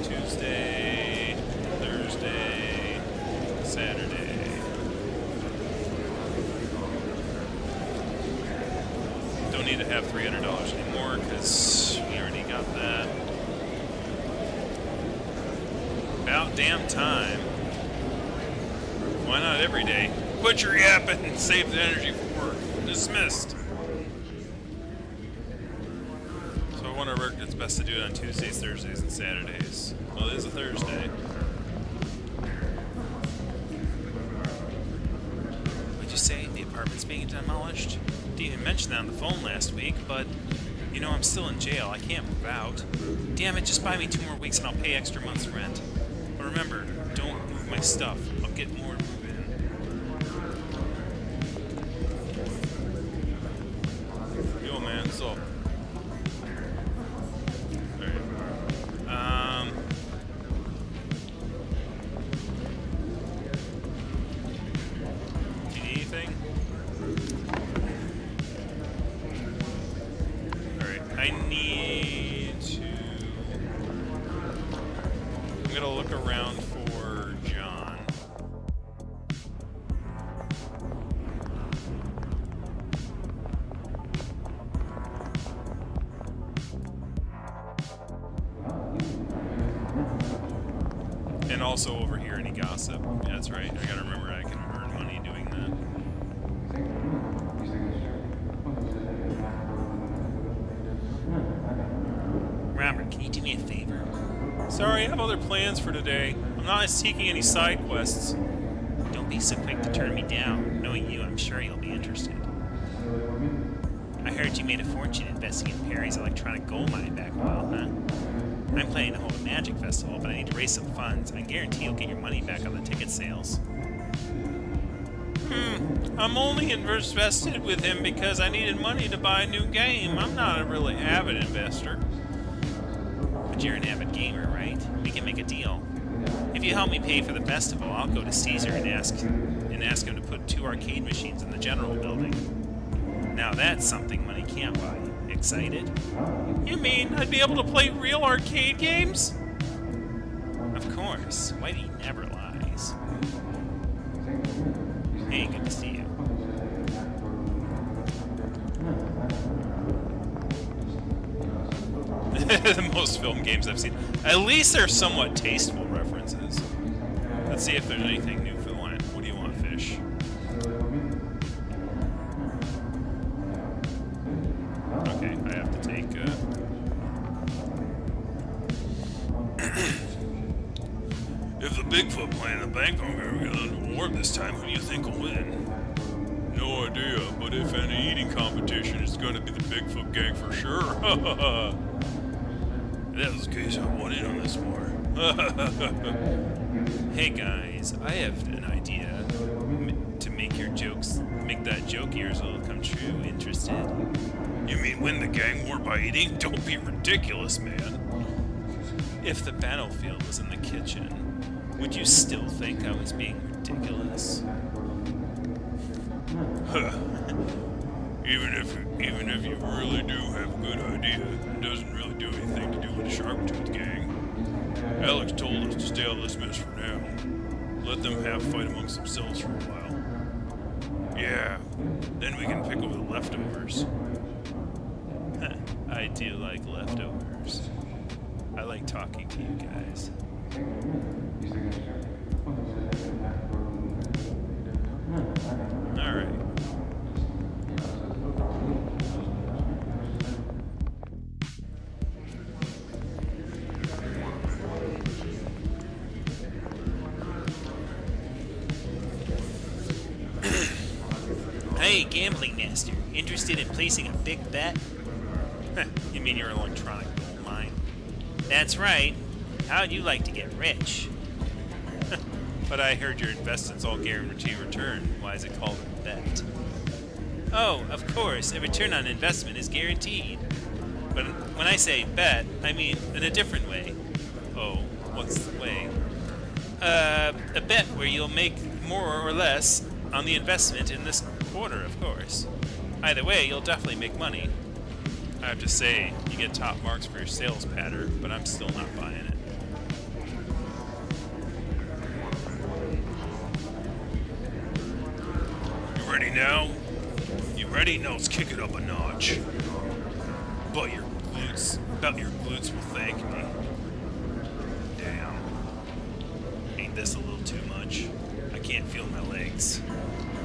Tuesday, Thursday, Saturday. Don't need to have $300 anymore because we already got that. About damn time. Why not every day? Put your yap in and save the energy for work. Dismissed. So I wonder where it's best to do it on Tuesdays, Thursdays, and Saturdays. Well, it is a Thursday. What'd you say? The apartment's being demolished? Didn't even mention that on the phone last week, but you know I'm still in jail. I can't move out. Damn it, just buy me 2 more weeks and I'll pay extra month's rent. But remember, don't move my stuff. I'll get more to move in. Yo, man, so. Do you need anything? Alright, I need to. I'm gonna look around for John. And also over here, any gossip. Yeah, that's right. I gotta remember I can earn money doing that. Robert, can you do me a favor? Sorry, I have other plans for today. I'm not seeking any side quests. Don't be so quick to turn me down. Knowing you, I'm sure you'll be interested. I heard you made a fortune investing in Perry's electronic gold mine back a while, huh? I'm planning to hold a magic festival, but I need to raise some funds. I guarantee you'll get your money back on the ticket sales. I'm only invested with him because I needed money to buy a new game. I'm not a really avid investor. But you're an avid gamer, right? We can make a deal. If you help me pay for the festival, I'll go to Caesar and ask him to put 2 arcade machines in the general building. Now that's something money can't buy. Excited? You mean I'd be able to play real arcade games? Of course. Whitey never lies. Hey, good to see you. The most film games I've seen. At least they're somewhat tasteful references. Let's see if there's anything new for the line. What do you want, fish? Okay, I have to take If the Bigfoot plan and the bank are going to get into war this time, who do you think will win? No idea, but if any eating competition, it's going to be the Bigfoot gang for sure. If that was the case, I want in on this war. Hey guys, I have an idea to make that joke of yours will come true. Interested? You mean win the gang war by eating? Don't be ridiculous, man. If the battlefield was in the kitchen, would you still think I was being ridiculous? Even if you really do have a good idea, it doesn't really do anything to do with the Sharp-Tooth gang. Alex told us to stay out of this mess for now. Let them have a fight amongst themselves for a while. Yeah, then we can pick over the leftovers. I do like leftovers. I like talking to you guys. Alright. Hey, gambling master. Interested in placing a big bet? You mean your electronic gold mine? That's right. How'd you like to get rich? But I heard your investments all guarantee return. Why is it called a bet? Oh, of course, a return on investment is guaranteed. But when I say bet, I mean in a different way. Oh, what's the way? A bet where you'll make more or less on the investment in this quarter, of course. Either way, you'll definitely make money. I have to say, you get top marks for your sales pattern, but I'm still not buying it. You ready now? You ready? Now let's kick it up a notch. Bet your glutes will thank me. Damn. Ain't this a little too much? I can't feel my legs.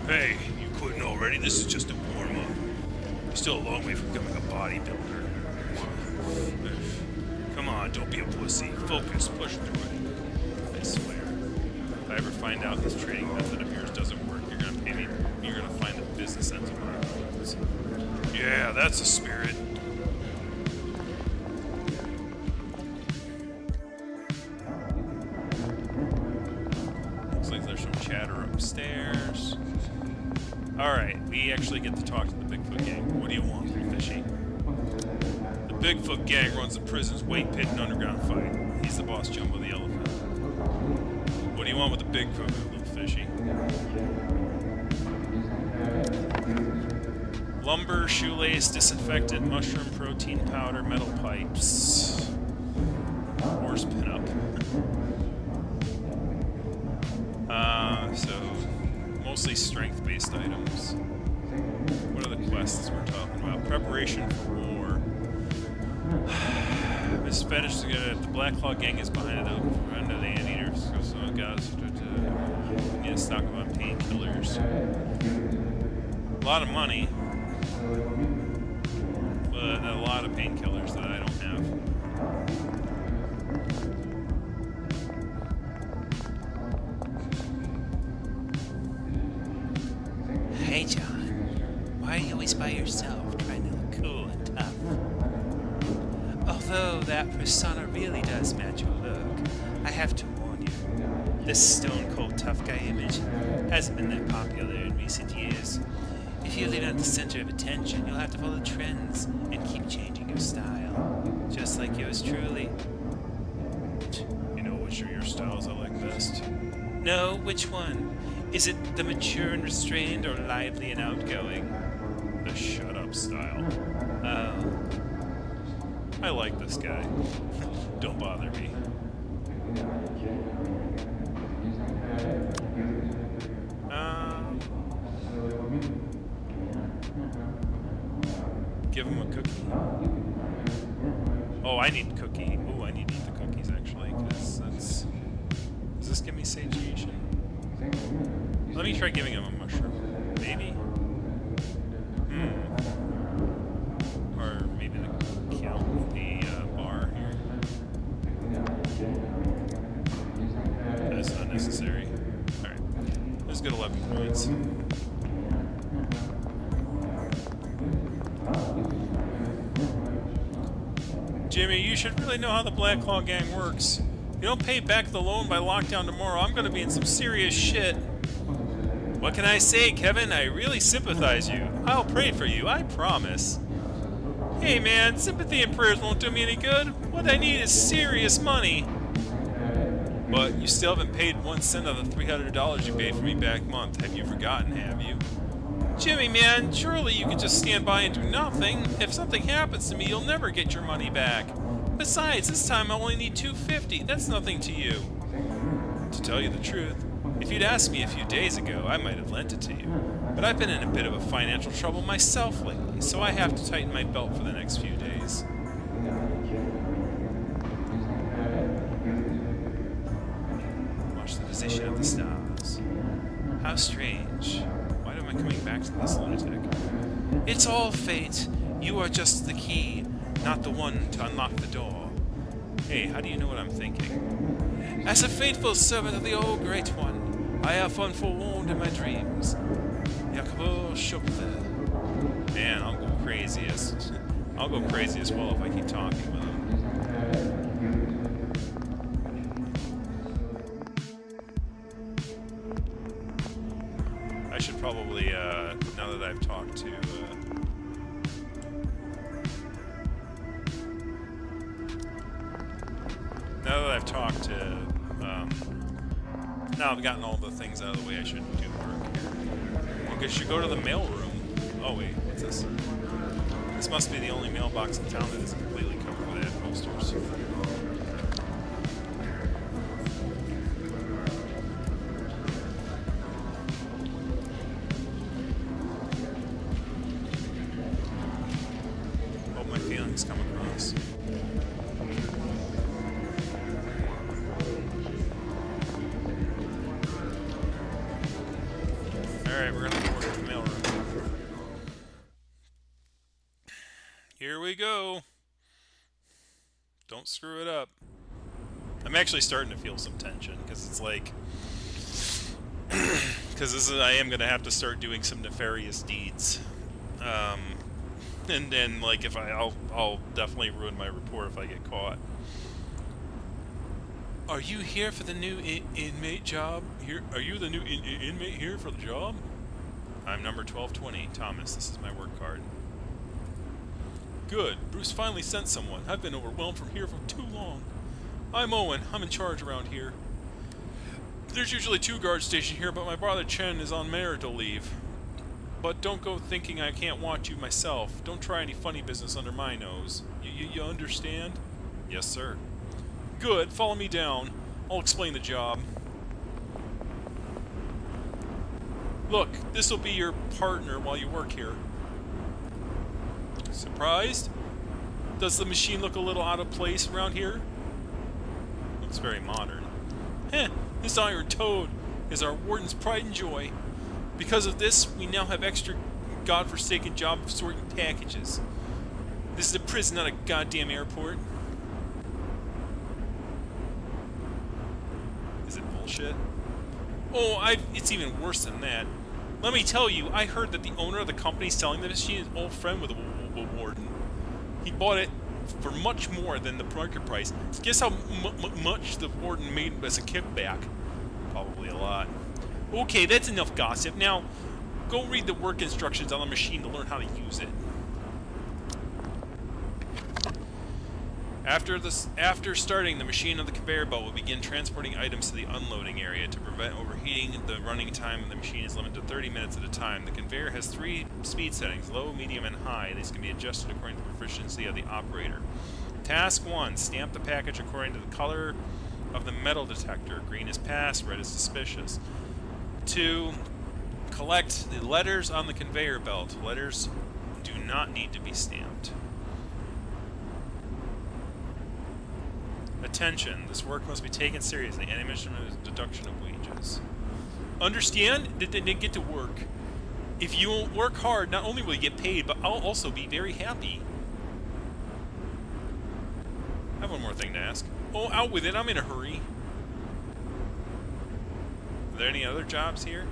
Hey, you quitting already? This is just a warm-up. You're still a long way from becoming a bodybuilder. Come on, don't be a pussy. Focus, push through it. I swear. If I ever find out this trading method of yours doesn't work, you're gonna pay me. You're gonna find the business ends of my clothes. Yeah, that's the spirit. Looks like there's some chatter upstairs. Alright, we actually get to talk to the Bigfoot gang. What do you want, little fishy? The Bigfoot gang runs the prison's weight pit and underground fight. He's the boss, Jumbo the elephant. What do you want with the Bigfoot, little fishy? Lumber, shoelace, disinfectant, mushroom, protein powder, metal pipes. Horse pinup. So mostly strength-based items. What are the quests we're talking about? Preparation for war. This fetish is good. The Black Claw gang is behind it. Under the anteaters. So guys, need to stock up on painkillers. A lot of money, but a lot of painkillers that I don't have. Hey, John. Why are you always by yourself, trying to look cool and tough? Although that persona really does match your look, I have to warn you, this stone-cold tough guy image hasn't been that popular in recent years. If you live at the center of attention, you'll have to follow trends and keep changing your style. Just like yours truly. You know which of your styles I like best? No, which one? Is it the mature and restrained, or lively and outgoing? The shut-up style. Oh. I like this guy. Don't bother me. Give him a cookie. Oh, I need cookie. Oh, I need to eat the cookies, actually, because that's... Does this give me satiation? Let me try giving him a mushroom. Maybe? Or maybe the count the bar here. That's not necessary. Alright. Let's get 11 points. Jimmy, you should really know how the Black Claw gang works. If you don't pay back the loan by lockdown tomorrow, I'm gonna be in some serious shit. What can I say, Kevin? I really sympathize you. I'll pray for you, I promise. Hey man, sympathy and prayers won't do me any good. What I need is serious money. But you still haven't paid 1 cent of the $300 you paid for me back month. Have you forgotten, have you? Jimmy, man, surely you can just stand by and do nothing. If something happens to me, you'll never get your money back. Besides, this time I only need $250. That's nothing to you. To tell you the truth, if you'd asked me a few days ago, I might have lent it to you. But I've been in a bit of a financial trouble myself lately, so I have to tighten my belt for the next few days. Watch the position of the stars. How strange. Why am I coming back to this lunatic? It's all fate. You are just the key, not the one to unlock the door. Hey, how do you know what I'm thinking? As a faithful servant of the Old Great One, I have been forewarned in my dreams. Yakubo Shopfer. Man, I'll go crazy as well if I keep talking with him. I should probably, now that I've talked to, now I've gotten all the things out of the way, I shouldn't do work here. I should go to the mail room. Oh wait, what's this? This must be the only mailbox in town that isn't completely covered with ad posters. Hope my feelings come across. Alright, we're gonna Here we go. Don't screw it up. I'm actually starting to feel some tension because it's like, because I am gonna have to start doing some nefarious deeds, and then like if I'll definitely ruin my report if I get caught. Are you here for the new inmate job? Here, are you the new inmate here for the job? I'm number 1220, Thomas. This is my work card. Good. Bruce finally sent someone. I've been overwhelmed from here for too long. I'm Owen. I'm in charge around here. There's usually 2 guards stationed here, but my brother Chen is on marital leave. But don't go thinking I can't watch you myself. Don't try any funny business under my nose. You understand? Yes, sir. Good. Follow me down. I'll explain the job. Look, this will be your partner while you work here. Surprised? Does the machine look a little out of place around here? Looks very modern. Heh, this iron toad is our warden's pride and joy. Because of this, we now have extra godforsaken job of sorting packages. This is a prison, not a goddamn airport. Is it bullshit? Oh, it's even worse than that. Let me tell you, I heard that the owner of the company selling the machine is an old friend with the warden. He bought it for much more than the market price. Guess how much the warden made as a kickback? Probably a lot. Okay, that's enough gossip. Now, go read the work instructions on the machine to learn how to use it. After starting, the machine on the conveyor belt will begin transporting items to the unloading area. To prevent overheating, the running time of the machine is limited to 30 minutes at a time. The conveyor has 3 speed settings, low, medium, and high. These can be adjusted according to the proficiency of the operator. Task 1. Stamp the package according to the color of the metal detector. Green is pass, red is suspicious. 2. Collect the letters on the conveyor belt. Letters do not need to be stamped. Attention, this work must be taken seriously. Any measurement is deduction of wages. Understand? Then get to work. If you work hard, not only will you get paid, but I'll also be very happy. I have one more thing to ask. Oh, out with it, I'm in a hurry. Are there any other jobs here?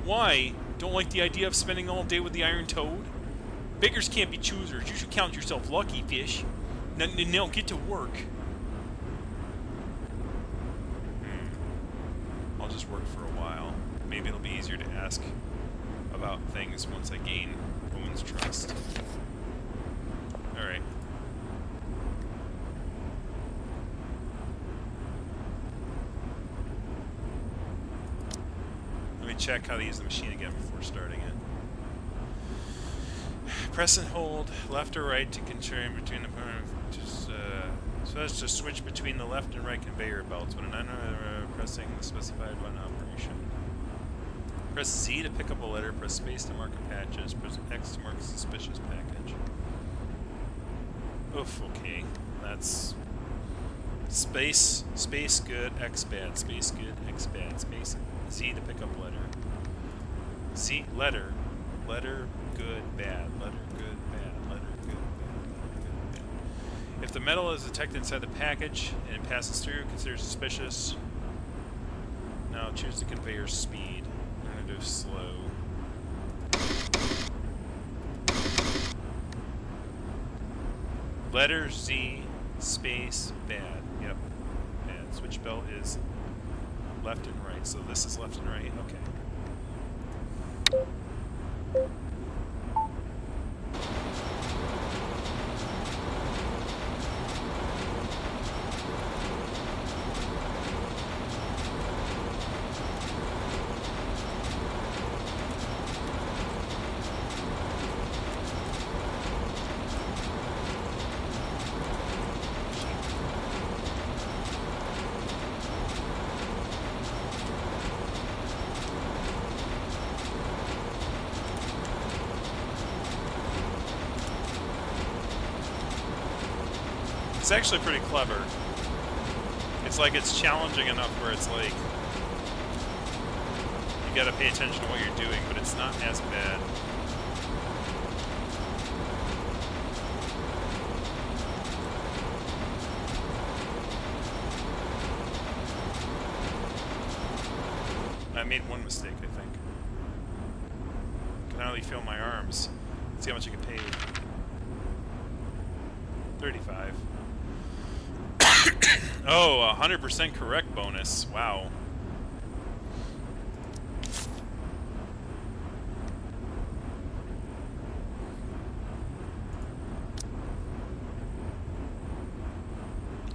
Why? Don't like the idea of spending all day with the Iron Toad? Beggars can't be choosers. You should count yourself lucky, fish. Now get to work. I'll just work for a while. Maybe it'll be easier to ask about things once I gain Owen's trust. Alright. Let me check how to use the machine again before starting it. Press and hold left or right to control between the so as to switch between the left and right conveyor belts when pressing the specified button operation. Press Z to pick up a letter, press space to mark a patches, press X to mark a suspicious package. Oof, okay. That's space good, X bad, space good, X bad, space Z to pick up letter. Z letter good, bad, letter good, bad, letter good, bad, letter good, bad. If the metal is detected inside the package and it passes through, consider suspicious. Now choose the conveyor speed. I'm gonna do slow. Letter Z, space, bad. Yep, bad. Switch belt is left and right, so this is left and right. Okay. It's actually pretty clever. It's like it's challenging enough where it's like you gotta pay attention to what you're doing, but it's not as bad. I made one mistake, I think. Can hardly feel my arms. Let's see how much I get paid. 35. Oh, 100% correct bonus. Wow.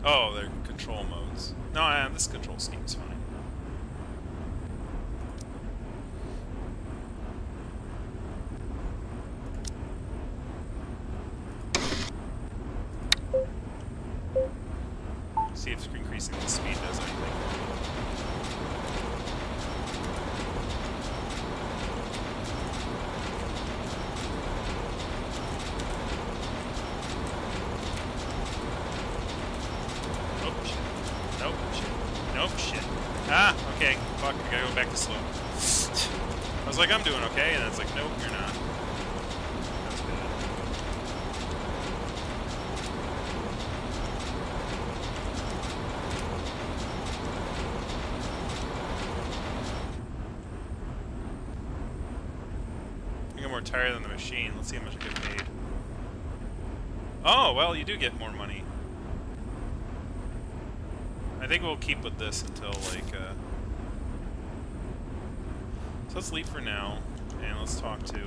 Oh, they're control modes. No, this control scheme's fine. See if increasing the speed does anything. Oh shit. Nope, shit. Nope, shit. Ah, okay. Fuck, I gotta go back to slow. I was like, I'm doing okay, and it's like, nope, you're not. That's bad. I think I'm more tired than the machine. Let's see how much I get paid. Oh, well, you do get more money. I think we'll keep with this until, like, So let's leave for now, and let's talk to,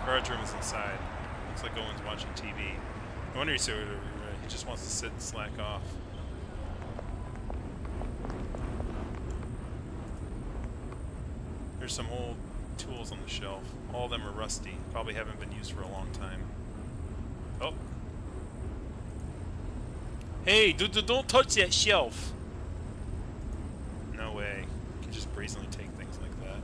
Guard's room is inside. Looks like Owen's watching TV. No wonder he just wants to sit and slack off. There's some old tools on the shelf. All of them are rusty. Probably haven't been used for a long time. Oh. Hey, don't touch that shelf! No way. You can just brazenly take things like that.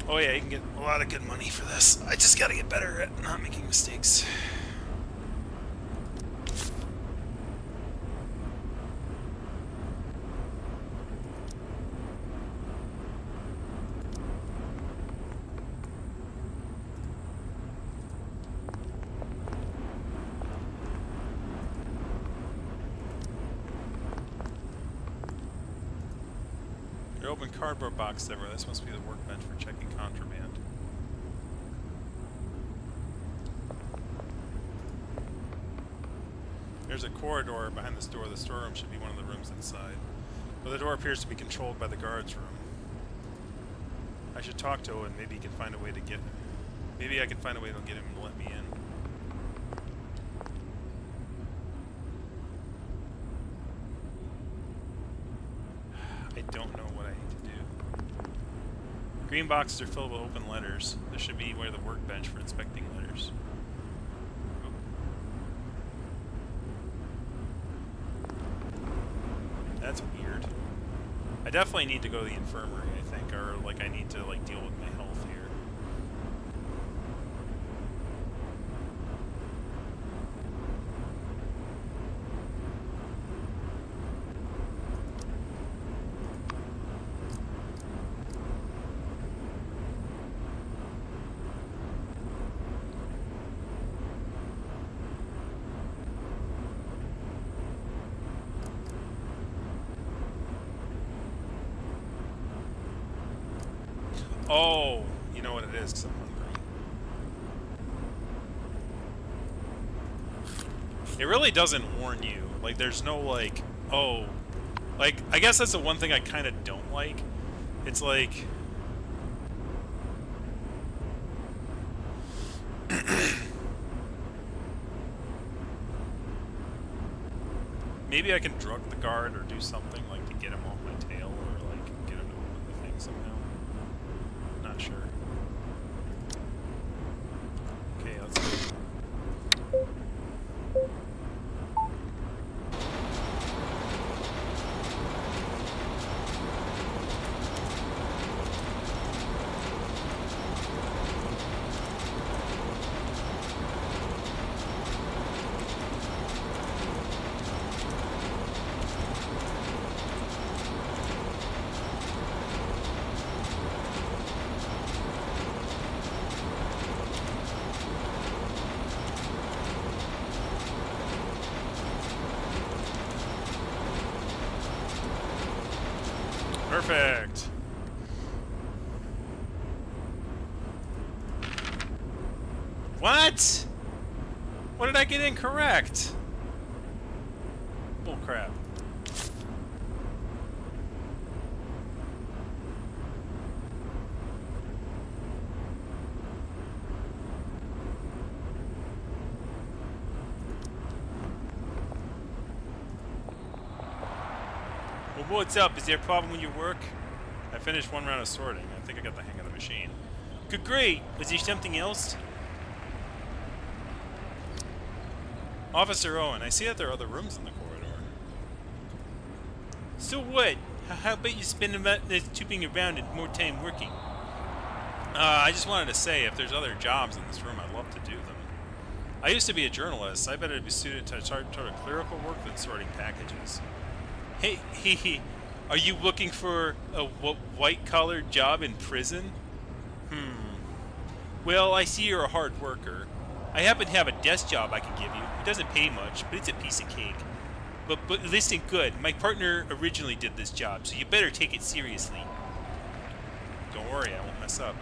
Oh yeah, you can get a lot of good money for this. I just gotta get better at not making mistakes. Your open cardboard box ever. This must be the workbench for checking contraband. There's a corridor behind this door. The storeroom should be one of the rooms inside. But the door appears to be controlled by the guard's room. I should talk to Owen. Maybe he can find a way to get... Maybe I can find a way to get him to let me in. I don't know what I need to do. Green boxes are filled with open letters. This should be where the workbench for inspecting letters. Oop. That's weird. I definitely need to go to the infirmary, I think, or like I need to like deal with my health here. Oh, you know what it is, 'cause I'm hungry. It really doesn't warn you. Like, there's no, like, oh... Like, I guess that's the one thing I kind of don't like. It's like... Maybe I can drug the guard or do something like to get him off my tail or like get him to open the thing somehow. Not sure. Okay, let's go. Perfect. What? What did I get incorrect? Bull crap. Well, what's up? Is there a problem with your work? I finished one round of sorting. I think I got the hang of the machine. Good, great. Was there something else? Officer Owen, I see that there are other rooms in the corridor. So what? How about you spend tubing around and more time working? I just wanted to say, if there's other jobs in this room, I'd love to do them. I used to be a journalist. I bet it'd be suited to sort of clerical work than sorting packages. Hey, are you looking for a white-collar job in prison? Well, I see you're a hard worker. I happen to have a desk job I can give you. It doesn't pay much, but it's a piece of cake. But listen good, my partner originally did this job, so you better take it seriously. Don't worry, I won't mess up.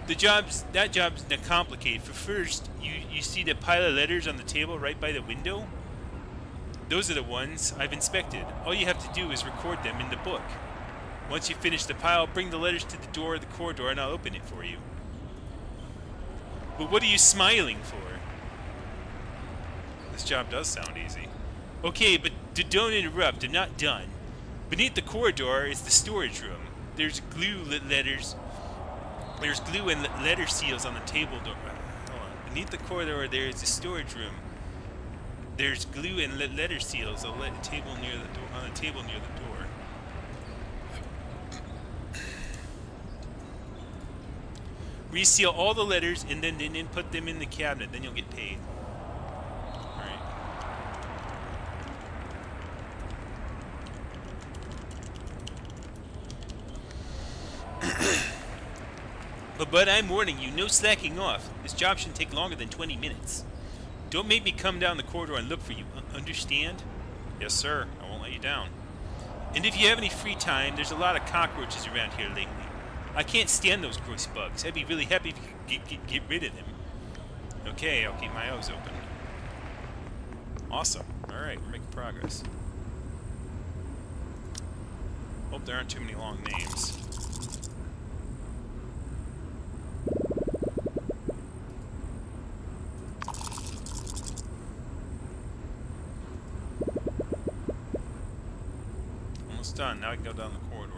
That job's not complicated. For first, you see the pile of letters on the table right by the window? Those are the ones I've inspected. All you have to do is record them in the book. Once you finish the pile, bring the letters to the door of the corridor and I'll open it for you. But what are you smiling for? This job does sound easy. Okay, but don't interrupt. I'm not done. Beneath the corridor is the storage room. There's glue and letter seals on the table door. Hold on. Beneath the corridor, there is the storage room. There's glue and letter seals on the table near the door. Reseal all the letters and then put them in the cabinet. Then you'll get paid. All right. But I'm warning you, no slacking off. This job shouldn't take longer than 20 minutes. Don't make me come down the corridor and look for you. Understand? Yes, sir. I won't let you down. And if you have any free time, there's a lot of cockroaches around here lately. I can't stand those gross bugs. I'd be really happy if you could get rid of them. Okay, I'll keep my eyes open. Awesome. Alright, we're making progress. Hope there aren't too many long names. Almost done. Now I can go down the corridor.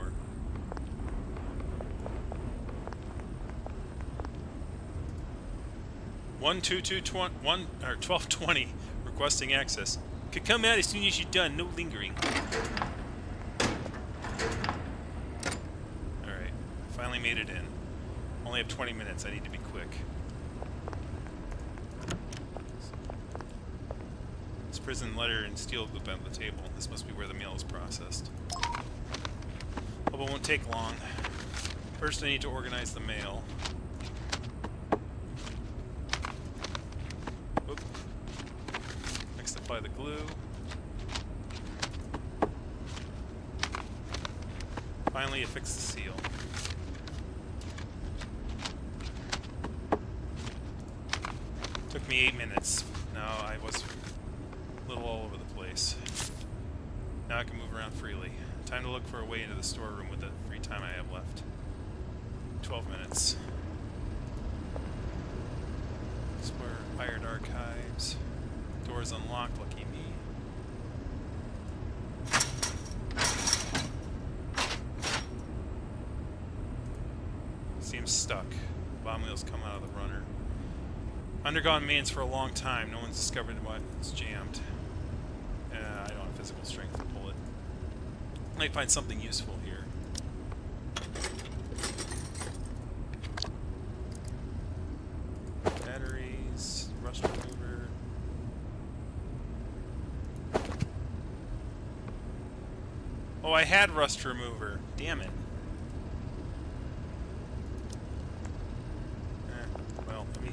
1220 requesting access. Could come out as soon as you're done. No lingering. Alright. Finally made it in. Only have 20 minutes. I need to be quick. This prison letter and steel loop on the table. This must be where the mail is processed. Hope it won't take long. First I need to organize the mail. Apply the glue. Finally, affix the seal. Took me 8 minutes. Now I was a little all over the place. Now I can move around freely. Time to look for a way into the storeroom with the free time I have left. 12 minutes. Pirate archives. Door's unlocked, lucky me. Seems stuck. Bomb wheels come out of the runner. Undergone maintenance for a long time. No one's discovered why it's jammed. I don't have physical strength to pull it. Might find something useful here. Batteries, rust remover. Oh, I had rust remover. Damn it. Well, let me...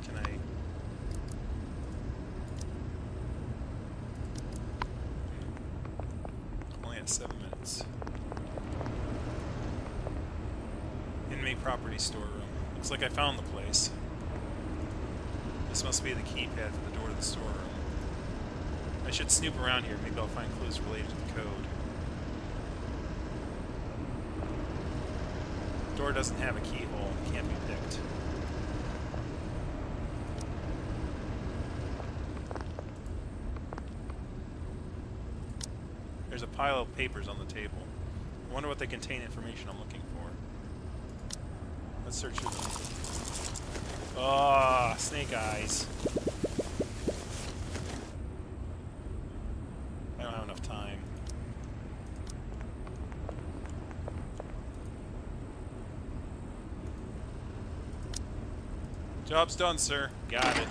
Can I... Only at 7 minutes. Inmate property storeroom. Looks like I found the place. This must be the keypad for the door to the storeroom. I should snoop around here. Maybe I'll find clues related to the code. Door doesn't have a keyhole. It can't be picked. There's a pile of papers on the table. I wonder what they contain information I'm looking for. Let's search through them. Oh, snake eyes. I don't have enough time. Job's done, sir. Got it.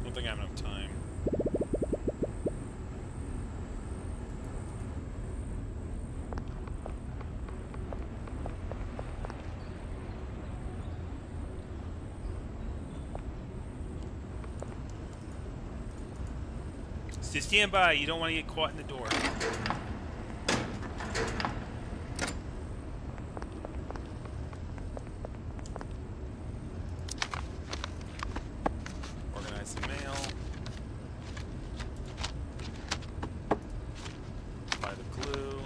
Don't think I have enough time. Just stand by. You don't want to get caught in the door. Organize the mail. Apply the glue.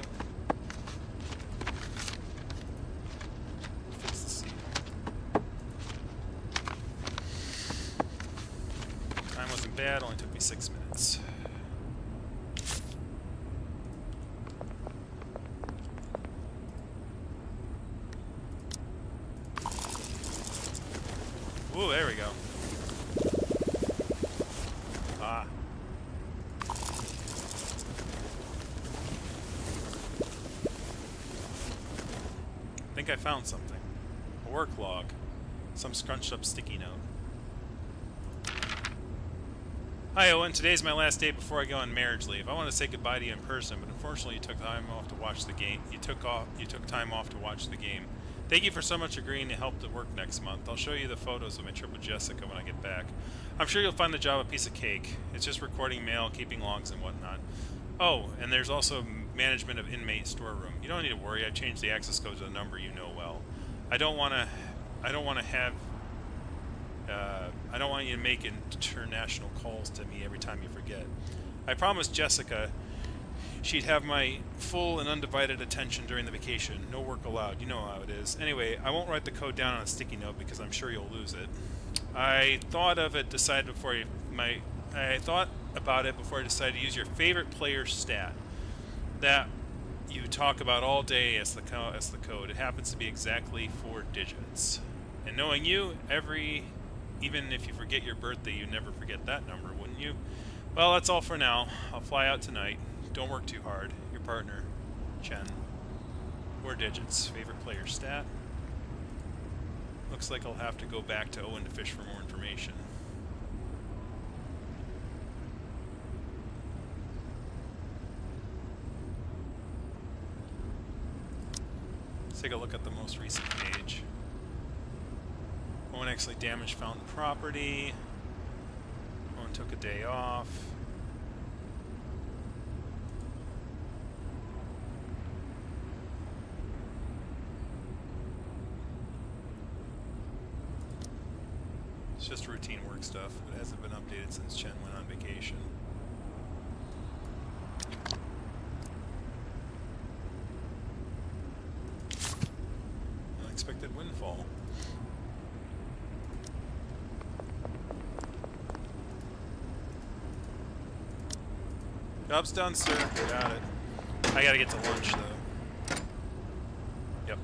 Fix the seal. Time wasn't bad. Only took me 6 minutes. Ooh, there we go. Ah. I think I found something. A work log. Some scrunched up sticky note. Hi Owen, today's my last day before I go on marriage leave. I want to say goodbye to you in person, but unfortunately you took time off to watch the game. You took time off to watch the game. Thank you for so much agreeing to help to work next month. I'll show you the photos of my trip with Jessica when I get back. I'm sure you'll find the job a piece of cake. It's just recording mail, keeping logs, and whatnot. Oh, and there's also management of inmate storeroom. You don't need to worry. I changed the access code to a number you know well. I don't want you to make international calls to me every time you forget. I promised Jessica she'd have my full and undivided attention during the vacation. No work allowed. You know how it is. Anyway, I won't write the code down on a sticky note because I'm sure you'll lose it. I thought about it before I decided to use your favorite player's stat that you talk about all day as the code. It happens to be exactly 4 digits. And knowing you, even if you forget your birthday, you never forget that number, wouldn't you? Well, that's all for now. I'll fly out tonight. Don't work too hard. Your partner, Chen. 4 digits. Favorite player stat. Looks like I'll have to go back to Owen to fish for more information. Let's take a look at the most recent page. Owen actually damaged found property. Owen took a day off. It's just routine work stuff. It hasn't been updated since Chen went on vacation. Unexpected windfall. Job's done, sir. Got it. I gotta get to lunch, though. Yep.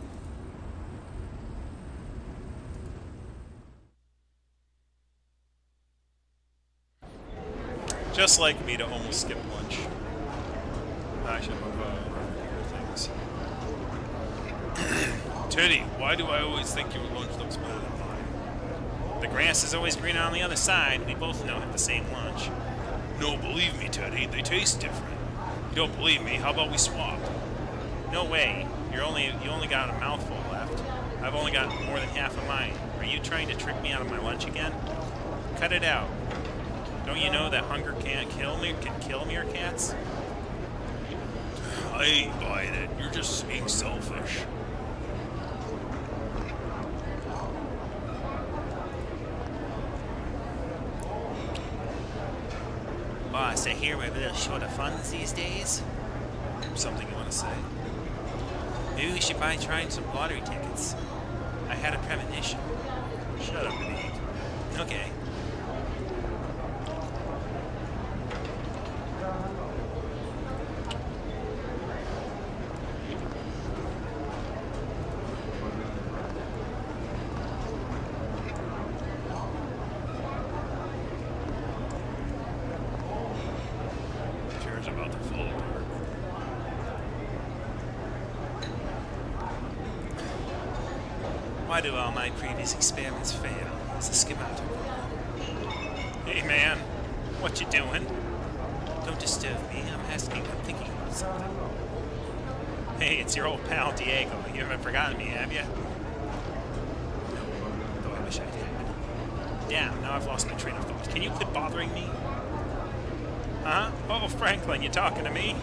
Just like me to almost skip lunch. I should have things. Teddy, why do I always think your lunch looks better than mine? The grass is always greener on the other side. We both know have the same lunch. No, believe me, Teddy, they taste different. You don't believe me? How about we swap? No way. You only got a mouthful left. I've only got more than half of mine. Are you trying to trick me out of my lunch again? Cut it out. Don't you know that hunger can kill meerkats? I ain't buying it. You're just being selfish. Boss, I hear we're a little short of funds these days. Something you want to say? Maybe we should buy trying some lottery tickets. I had a premonition. Shut up and eat. Okay. Chair's about to fall apart. Why do all my previous experiments fail? It's a schematic. Hey, man. What you doing? Don't disturb me. I'm thinking about something. Hey, it's your old pal Diego. You haven't forgotten me, have you? No, though I wish I had. Damn, now I've lost my train of thought. Can you quit bothering me? Huh? Oh, Franklin, you talking to me?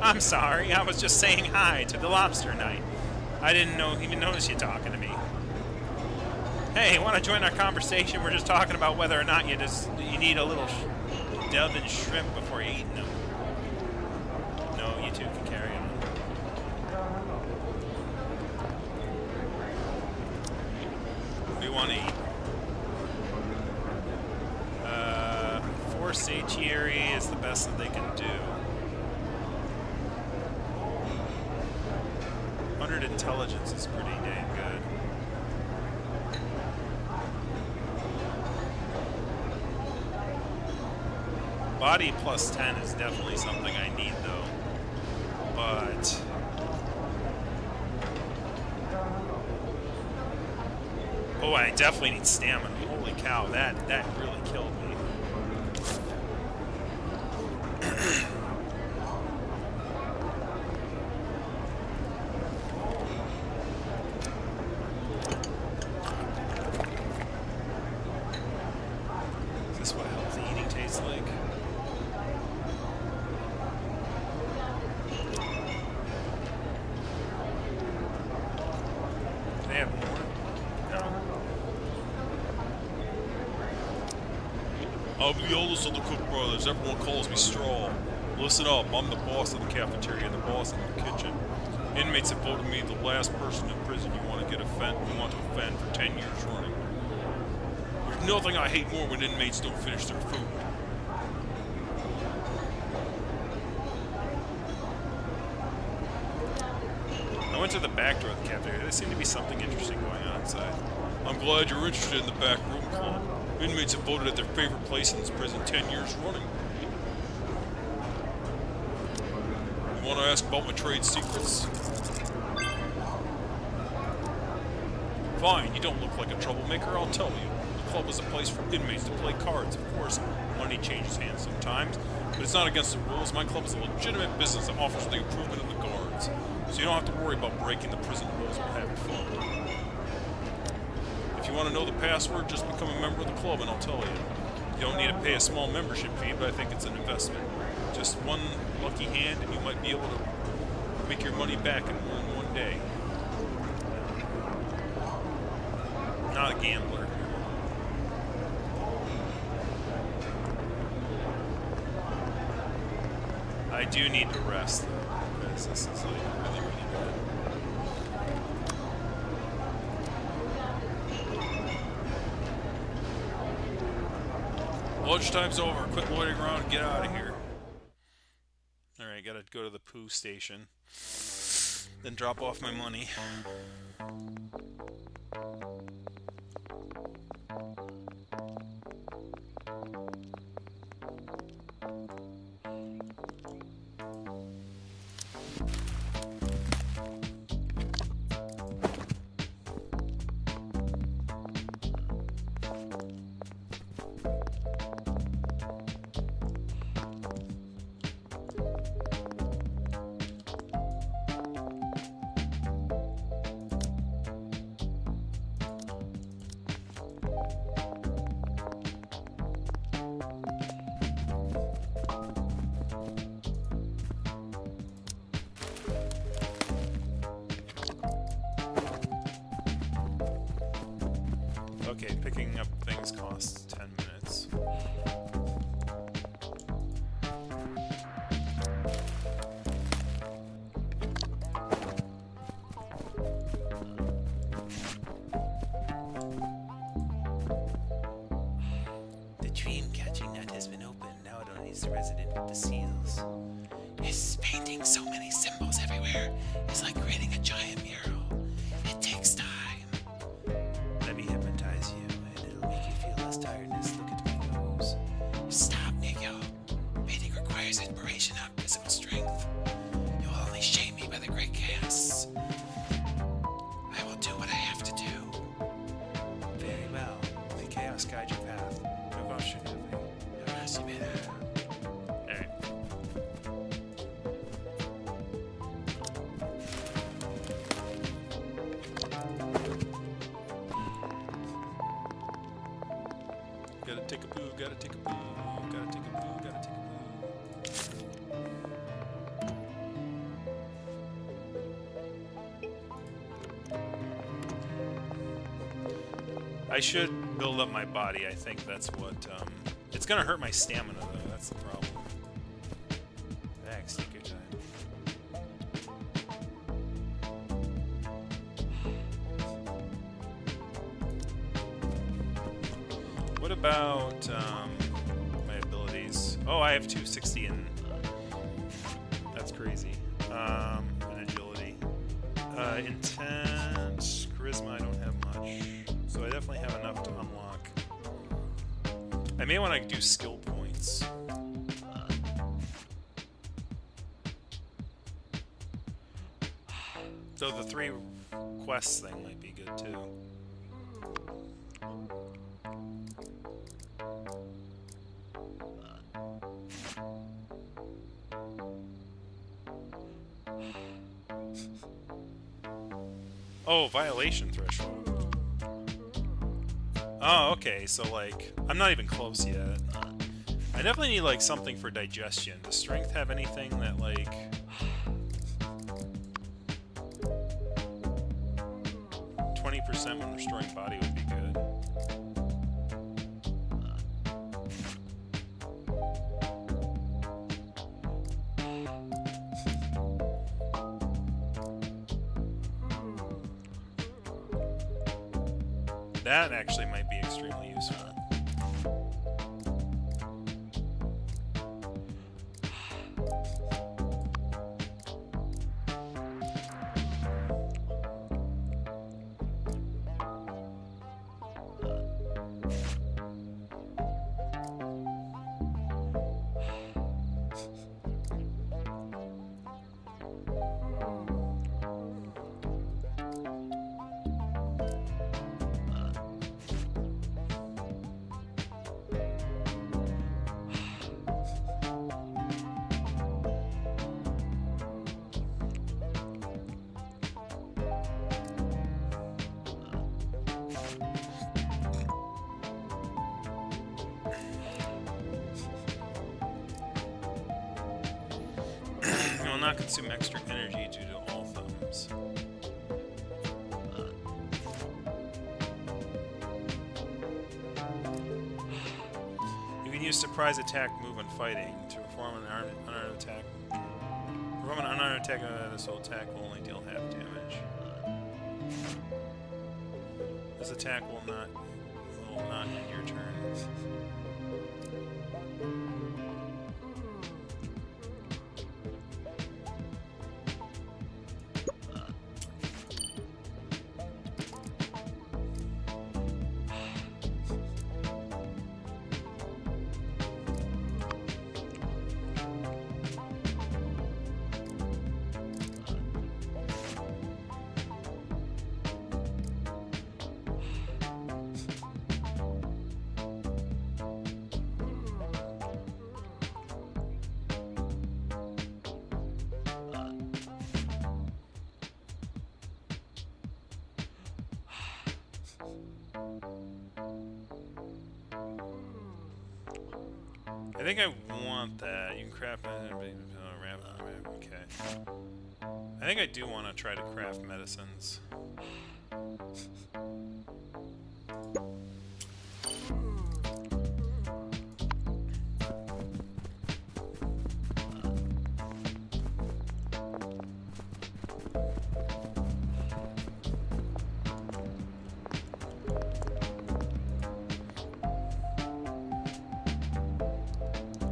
I'm sorry. I was just saying hi to the lobster night. I didn't even notice you talking to me. Hey, want to join our conversation? We're just talking about whether or not you need a little dove and shrimp before you eating them. No, you two can carry on. What do you want to eat? Force satiary is the best that they can do. 100 intelligence is pretty dang good. Body plus 10 is definitely something I need, though. But oh, I definitely need stamina. Holy cow, that really killed me. Is this what healthy eating tastes like? Do they have more? No. I'm the oldest of the Cook brothers. Everyone calls me Straw. Listen up, I'm the boss of the cafeteria and the boss of the kitchen. Inmates have voted me the last person in prison you want to offend for 10 years running. There's nothing I hate more when inmates don't finish their food. I went to the back door of the cafeteria. There seemed to be something interesting going on inside. I'm glad you're interested in the back room club. Inmates have voted at their favorite place in this prison 10 years running. You want to ask about my trade secrets? Fine, you don't look like a troublemaker, I'll tell you. The club is a place for inmates to play cards. Of course, money changes hands sometimes, but it's not against the rules. My club is a legitimate business that offers the improvement of the guards, so you don't have to worry about breaking the prison rules or having fun. If you want to know the password, just become a member of the club and I'll tell you. You don't need to pay a small membership fee, but I think it's an investment. Just one lucky hand and you might be able to make your money back in one day. Not a gambler. do need to rest, though, because this is like really, really bad. Lunchtime's over. Quit loitering around and get out of here. Alright, gotta go to the poo station. Then drop off my money. Okay, picking up things costs 10 minutes. The dream catching net has been opened. Now it only needs the resident with the seals. His painting so many symbols everywhere is like creating a giant mural. It takes time. Let me hypnotize you, and it'll make you feel less tiredness. Look at my nose. Stop, Nico. Painting requires inspiration, not physical strength. You'll only shame me by the great chaos. I will do what I have to do. Very well. May chaos guide your path. No caution, Alright. Gotta take a poo, gotta take a poo, gotta take a poo, gotta take a poo. I should build up my body. I think that's what, it's gonna hurt my stamina, though. That's the problem. Relax, take your time. What about, my abilities? Oh, I have 260 and that's crazy. And agility. Intent, charisma, I don't have much. So I definitely have enough to unlock. I may want to do skill points. So the 3 quests thing might be good too. Oh, violation threshold. Oh, okay, so like, I'm not even close yet. I definitely need like something for digestion. Does strength have anything that like... 20% when restoring body would be good. That actually might be extremely useful. Will not consume extra energy due to all thumbs. You can use surprise attack, move, and fighting to perform an unarmed attack From an unarmed attack, this will attack will only deal half damage. This attack will not end your turn. I think I want that. You can craft okay. I think I do want to try to craft medicines.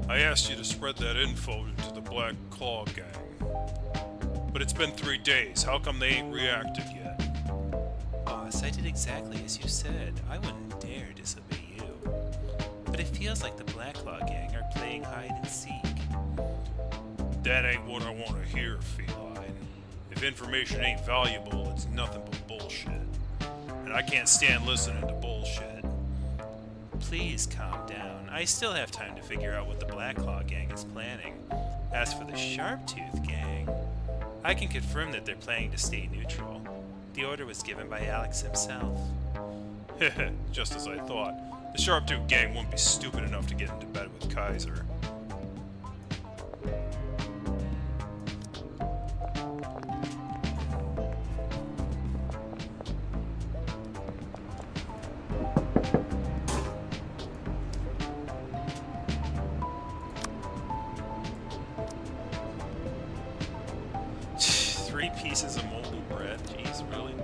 I asked you to spread that info to the Black Claw gang. But it's been 3 days. How come they ain't reacted yet? Boss, I did exactly as you said. I wouldn't dare disobey you. But it feels like the Black Claw gang are playing hide and seek. That ain't what I want to hear, Feline. If information ain't valuable, it's nothing but bullshit. And I can't stand listening to bullshit. Please calm down. I still have time to figure out what the Black Claw gang is planning. As for the Sharptooth gang, I can confirm that they're planning to stay neutral. The order was given by Alex himself. Heh, just as I thought. The Sharptooth gang wouldn't be stupid enough to get into bed with Kaiser. Pieces of moldy bread? Jeez, really?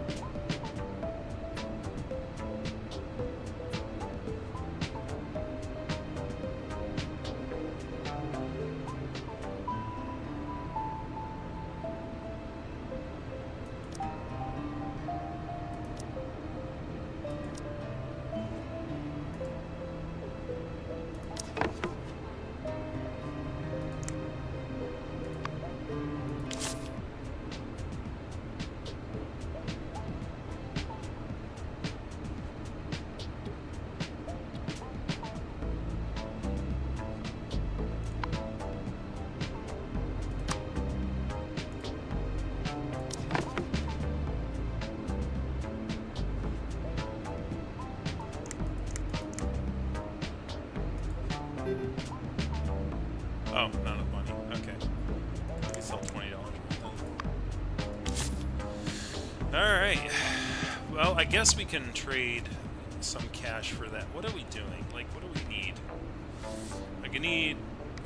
Oh, not enough money. Okay. Maybe sell $20 worth then. Alright. Well, I guess we can trade some cash for that. What are we doing? Like, what do we need? Like, I need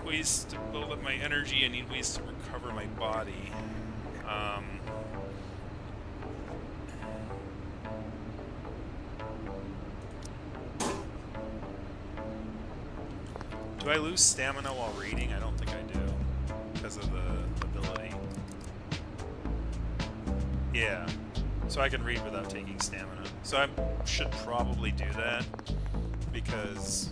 ways to build up my energy. I need ways to recover my body. Do I lose stamina while reading? I don't think I do, because of the ability. Yeah, so I can read without taking stamina. So I should probably do that, because,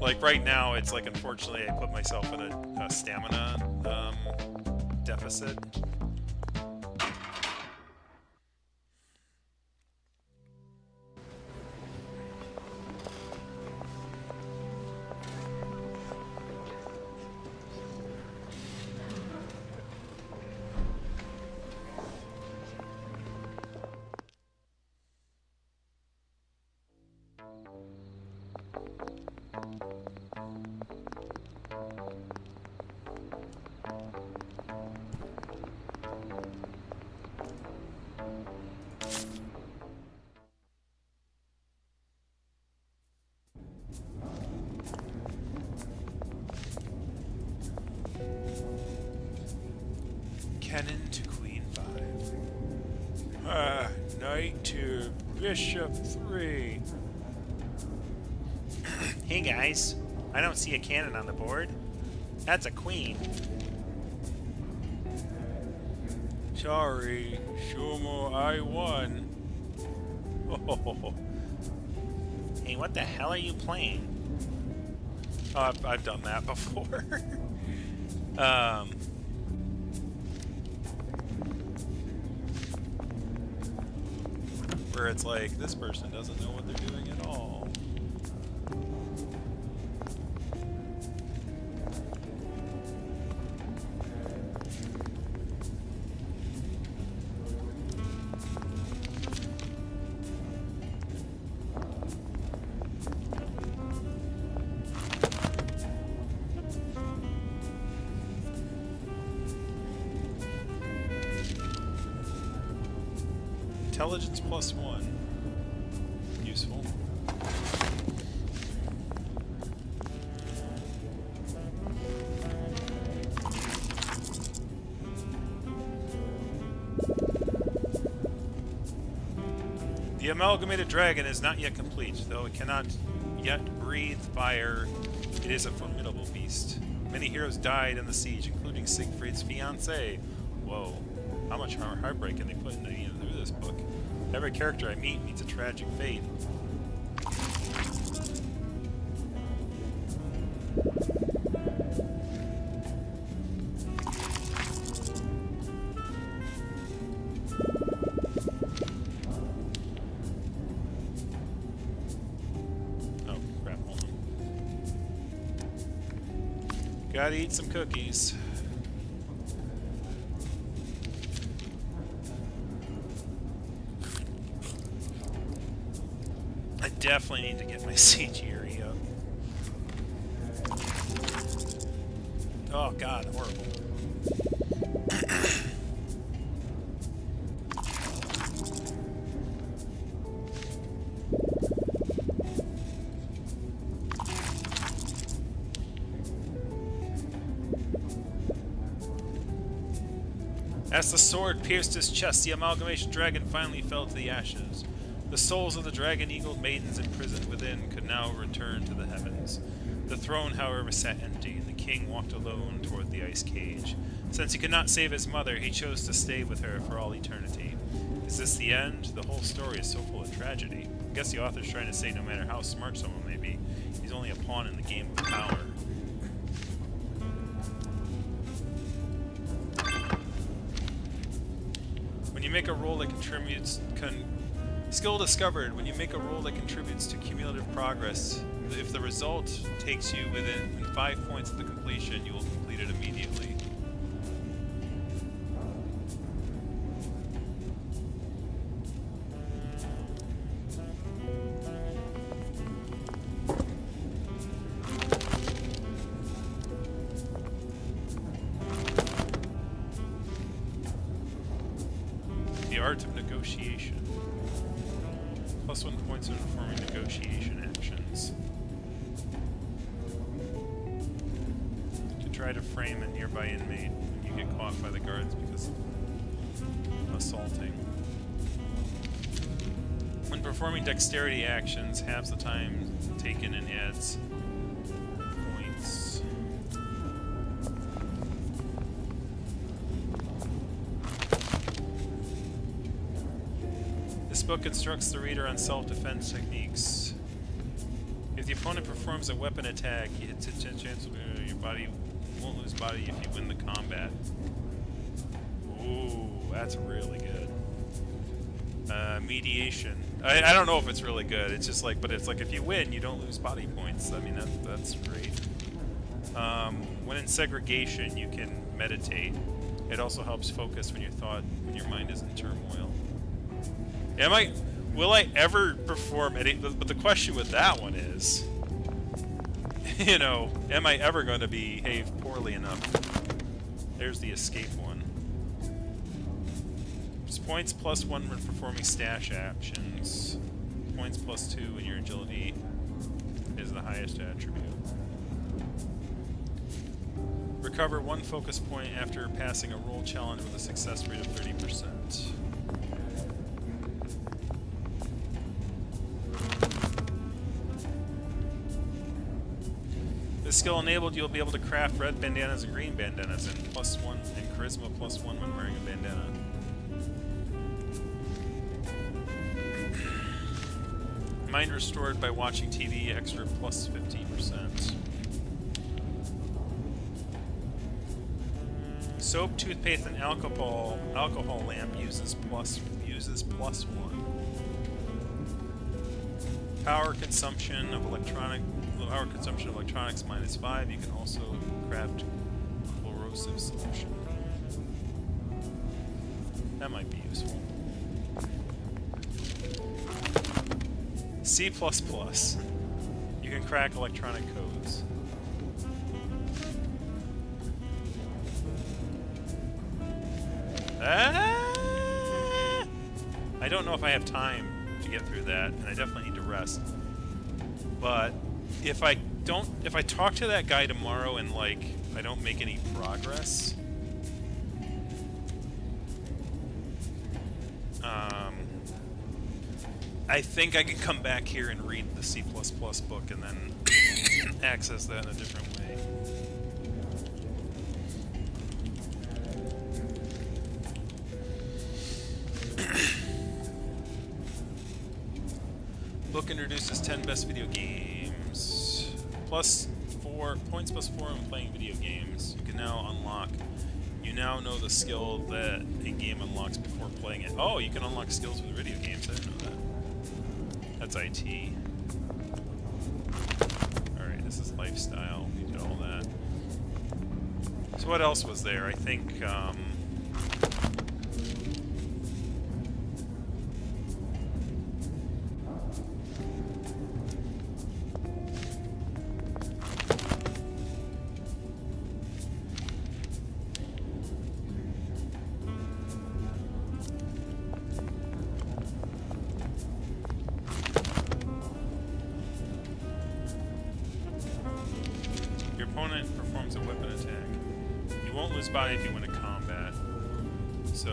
like, right now, it's like, unfortunately, I put myself in a stamina deficit. Cannon to Queen 5. Knight to Bishop 3. Hey guys, I don't see a cannon on the board. That's a queen. Sorry, Shumo, I won. Oh, Hey, what the hell are you playing? I've done that before. Where it's like, this person doesn't know what they're doing at all. Intelligence +1. Useful. The amalgamated dragon is not yet complete, though it cannot yet breathe fire. It is a formidable beast. Many heroes died in the siege, including Siegfried's fiancée. Whoa. How much heartbreak can they put into this book? Every character I meet meets a tragic fate. Oh, crap, hold on. Gotta eat some cookies. Definitely need to get my CGRE up. Oh god, horrible. As the sword pierced his chest, the amalgamation dragon finally fell to the ashes. The souls of the dragon-eagled maidens imprisoned within could now return to the heavens. The throne, however, sat empty, and the king walked alone toward the ice cage. Since he could not save his mother, he chose to stay with her for all eternity. Is this the end? The whole story is so full of tragedy. I guess the author's trying to say no matter how smart someone may be, he's only a pawn in the game of power. When you make a roll that contributes... Skill discovered. When you make a roll that contributes to cumulative progress, if the result takes you within 5 points of the completion, you will complete it immediately. The art of negotiation. +1 points for performing negotiation actions. To try to frame a nearby inmate when you get caught by the guards because of assaulting. When performing dexterity actions, halves the time taken and adds points. This book instructs the reader on self-defense techniques. If the opponent performs a weapon attack, you hit a chance your body won't lose body if you win the combat. Ooh, that's really good. Mediation. I don't know if it's really good. It's just like, but it's like if you win, you don't lose body points. I mean, that's great. When in segregation, you can meditate. It also helps focus when your mind is in turmoil. Will I ever perform any, but the question with that one is, you know, am I ever going to behave poorly enough? There's the escape one. It's points +1 when performing stash actions. Points +2 when your agility is the highest attribute. Recover 1 focus point after passing a roll challenge with a success rate of 30%. This skill enabled, you'll be able to craft red bandanas and green bandanas, and +1 and charisma +1 when wearing a bandana. Mind restored by watching TV, extra +50%. Soap, toothpaste, and alcohol lamp uses +1. Power consumption of electronics -5. You can also craft corrosive solution. That might be useful. C++. You can crack electronic codes. I don't know if I have time to get through that, and I definitely need to rest. But if I talk to that guy tomorrow and like I don't make any progress, I think I can come back here and read the C++ book and then access that in a different way. Book introduces 10 best video games. +4 points +4 when playing video games. You can now unlock. You now know the skill that a game unlocks before playing it. Oh, you can unlock skills with video games. I didn't know that. That's IT. Alright, this is lifestyle. We did all that. So what else was there? I think, your opponent performs a weapon attack. You won't lose body if you win a combat. So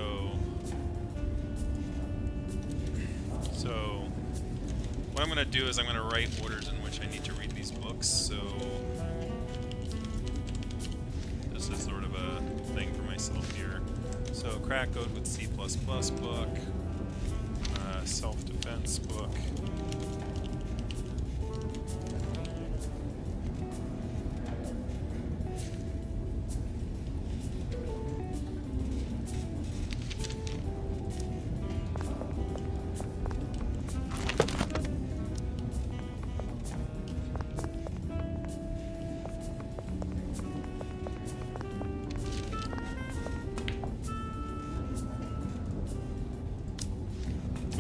what I'm going to do is I'm going to write orders in which I need to read these books. So this is sort of a thing for myself here. So crack code with C++ book, self-defense book.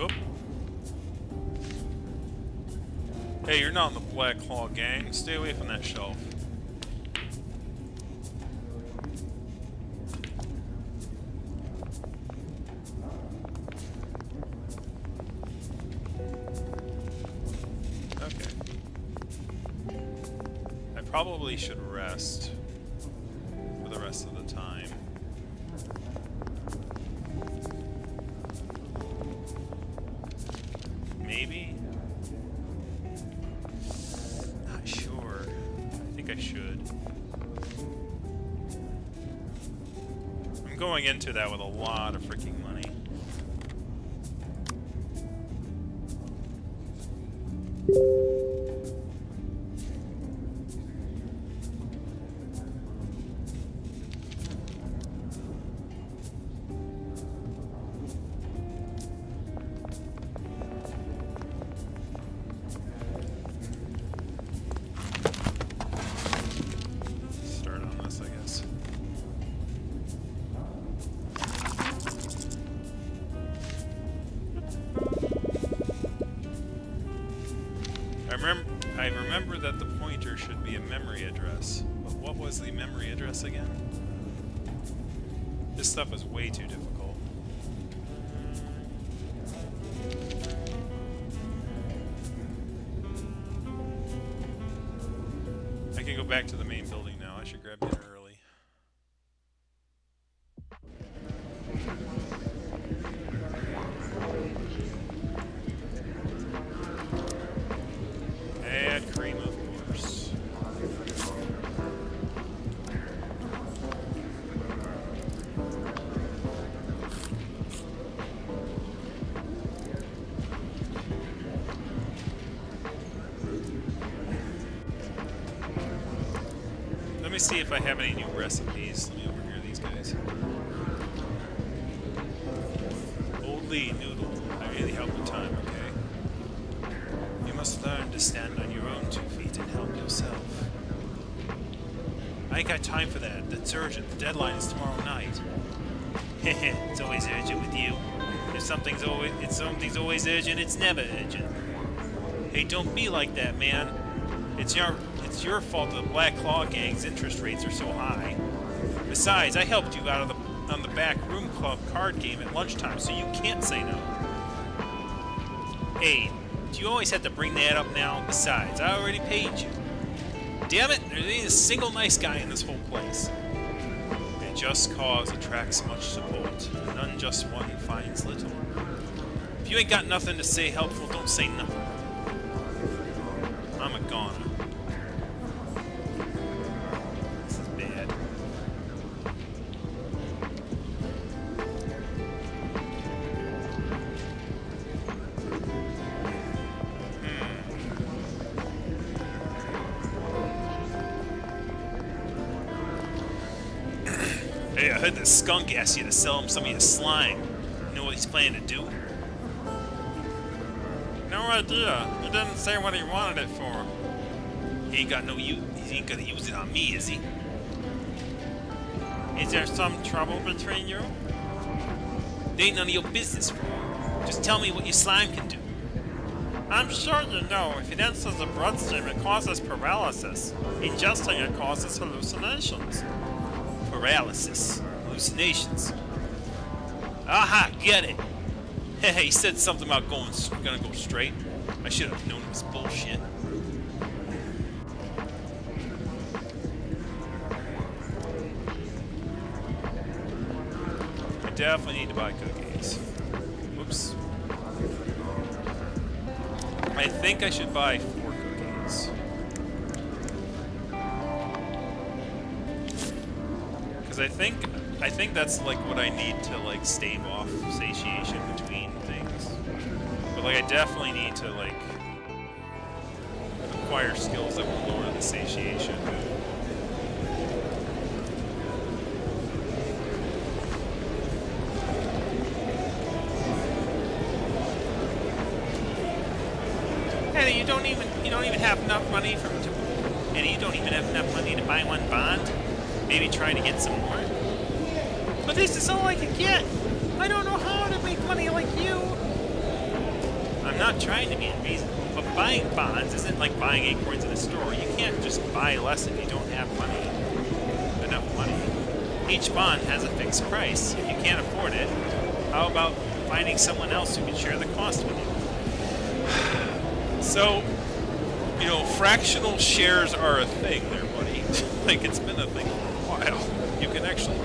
Oop. Hey, you're not in the Black Claw gang. Stay away from that shelf. Okay. I probably should rest for the rest of the time. Maybe? Not sure. I think I should. I'm going into that with a lot of freaking money. I remember that the pointer should be a memory address, but what was the memory address again? This stuff is way too difficult. I can go back to the main building now. I should grab dinner early. me see if I have any new recipes. Let me overhear these guys. Old Lee Noodle. I really help with time, okay? You must learn to stand on your own 2 feet and help yourself. I ain't got time for that. That's urgent. The deadline is tomorrow night. It's always urgent with you. If something's always urgent, it's never urgent. Hey, don't be like that, man. It's your fault the Black Claw Gang's interest rates are so high. Besides, I helped you out on the back room club card game at lunchtime, so you can't say no. Hey, do you always have to bring that up now? Besides, I already paid you. Damn it, there ain't a single nice guy in this whole place. A just cause attracts much support. An unjust one finds little. If you ain't got nothing to say helpful, don't say nothing. I'm a goner. This is bad. Hey, I heard that skunk asked you to sell him some of your slime. You know what he's planning to do? No idea. He didn't say what he wanted it for. He ain't gonna use it on me, is he? Is there some trouble between you? There ain't none of your business, bro. Just tell me what your slime can do. I'm sure you know, if it enters the bloodstream, it causes paralysis. Ingesting it causes hallucinations. Paralysis. Hallucinations. Aha, get it. Hey, he said something about gonna go straight. I should have known it was bullshit. I definitely need to buy cookies. Whoops. I think I should buy 4 cookies. Because I think that's like what I need to like stave off satiation between things. But like I definitely need to like acquire skills that will lower the satiation. Eddie, you don't even have enough money Eddie, you don't even have enough money to buy 1 bond? Maybe try to get some more? But this is all I can get! I don't know how to make money like you! I'm not trying to be unreasonable, but buying bonds isn't like buying acorns in a store. You can't just buy less if you don't have enough money. Each bond has a fixed price. If you can't afford it, how about finding someone else who can share the cost with you? So, you know, fractional shares are a thing there, buddy. Like, it's been a thing for a while. You can actually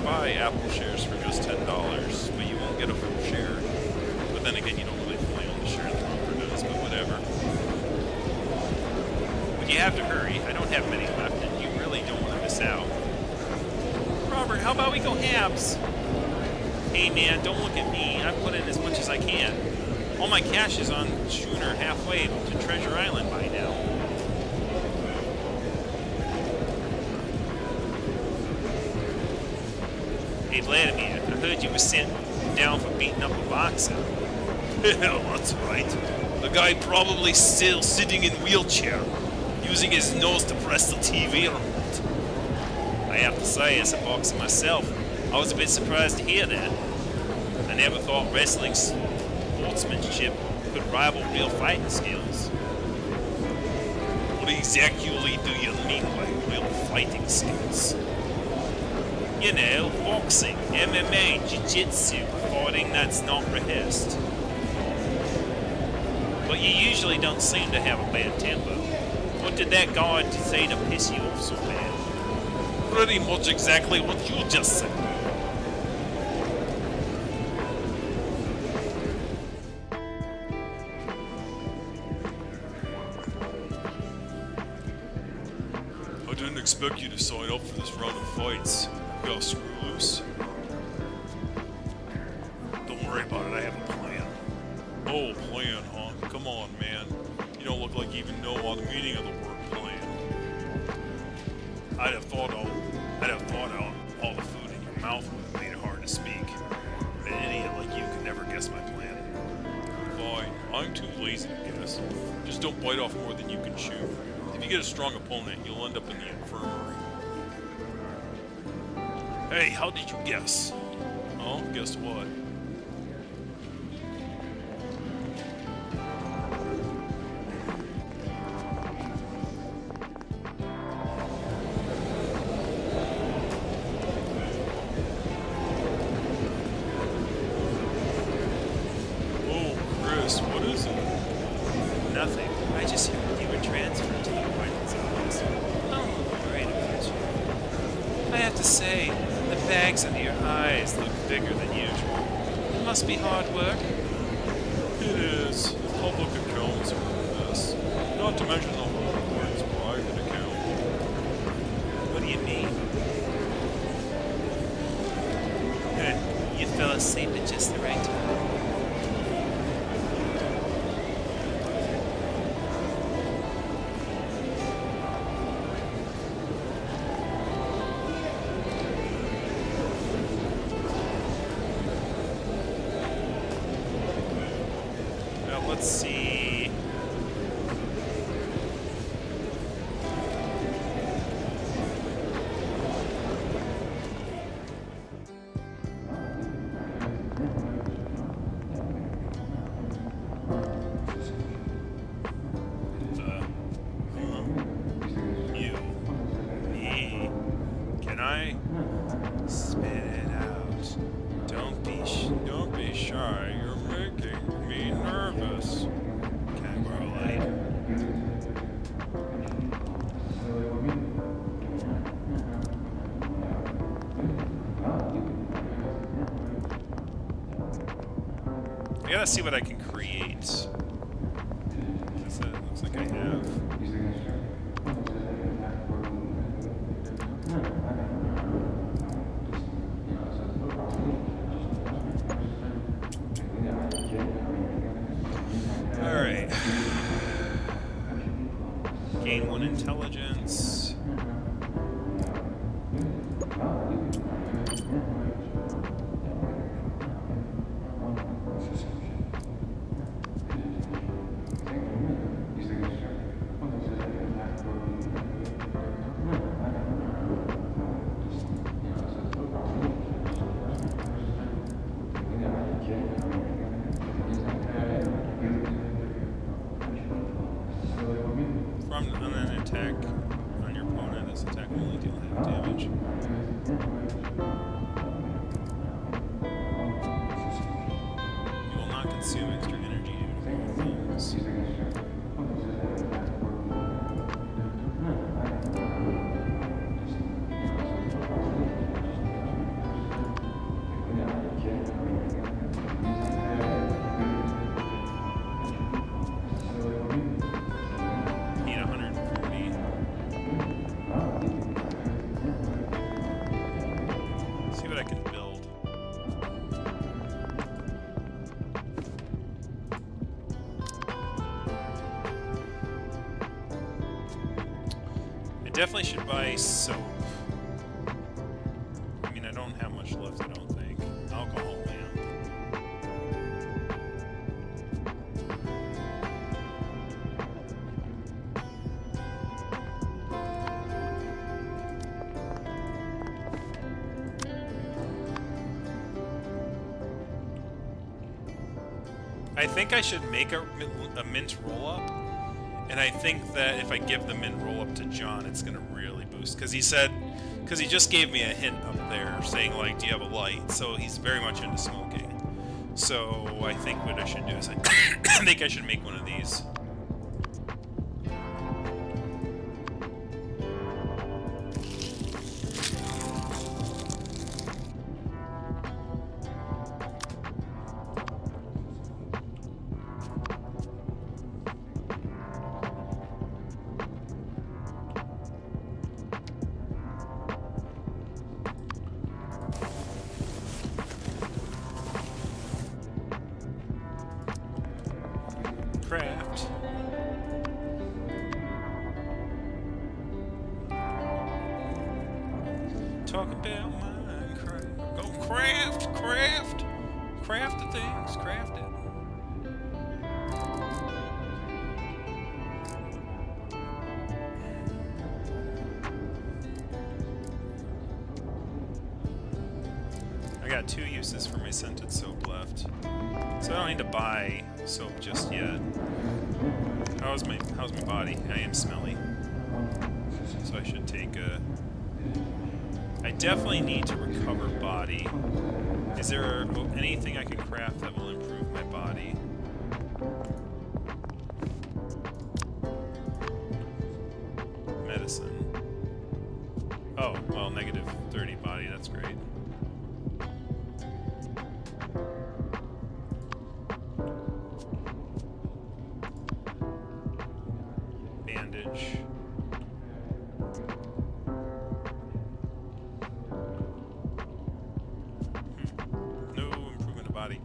buy Apple shares for just $10, but you won't get a full share. But then again, you don't really fully own the share the broker does, but whatever. But you have to hurry. I don't have many left, and you really don't want to miss out. Robert, how about we go halves? Hey man, don't look at me. I put in as much as I can. All my cash is on schooner halfway to Treasure Island by now. Hey Vladimir, I heard you were sent down for beating up a boxer. Yeah, that's right. The guy probably still sitting in wheelchair, using his nose to press the TV remote. I have to say, as a boxer myself, I was a bit surprised to hear that. I never thought wrestling's sportsmanship could rival real fighting skills. What exactly do you mean by real fighting skills? You know, boxing, MMA, jiu-jitsu, fighting that's not rehearsed. But you usually don't seem to have a bad temper. What did that guy say to piss you off so bad? Pretty much exactly what you just said. I didn't expect you to sign up for this round of fights. You gotta screw loose. Don't worry about it, I have a plan. Oh, plan, huh? Come on, man. You don't look like you even know all the meaning of the word plan. I'm too lazy to guess. Just don't bite off more than you can chew. If you get a strong opponent, you'll end up in the infirmary. Hey, how did you guess? Oh, guess what? What is it? Nothing. I just heard you were transferred to the appointments office. I'm worried about you. I have to say, the bags under your eyes look bigger than usual. It must be hard work. It is. Public accounts are a mess. Not to mention the whole board's private account. What do you mean? You fell asleep at just the right time. Let's see. You. Me. Can I? Spit it out. Don't be shy. You're making me nervous. Can I borrow a light? I gotta see what I can create. That looks like I have. Alright. Gain 1 intelligence. From an attack on your opponent, this attack will only deal half damage. You will not consume extra energy due to things. See what I can build. I definitely should buy soap. I mean, I don't have much left, I don't think. Alcohol lamp. I think I should make a mint roll-up, and I think that if I give the mint roll-up to John, it's gonna really boost, because he just gave me a hint up there, saying, like, do you have a light? So he's very much into smoking. So I think what I should do is I think I should make one of these. Craft. Talk about Minecraft. Go craft the things, craft it. got 2 uses for my scented soap left. So I don't need to buy soap just yet. How's my body? I am smelly. So I should take a... I definitely need to recover body. Is there anything I can craft that will improve my body? Medicine. Oh, well, negative 30 body, that's great. Bandage. No improvement of body.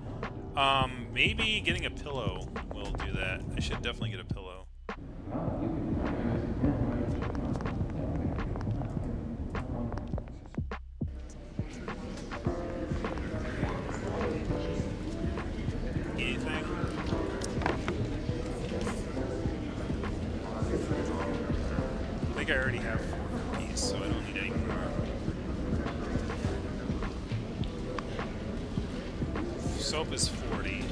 Maybe getting a pillow will do that. I should definitely get a pillow. Anything? I think I already have 4 cookies, so I don't need any more. Soap is 40.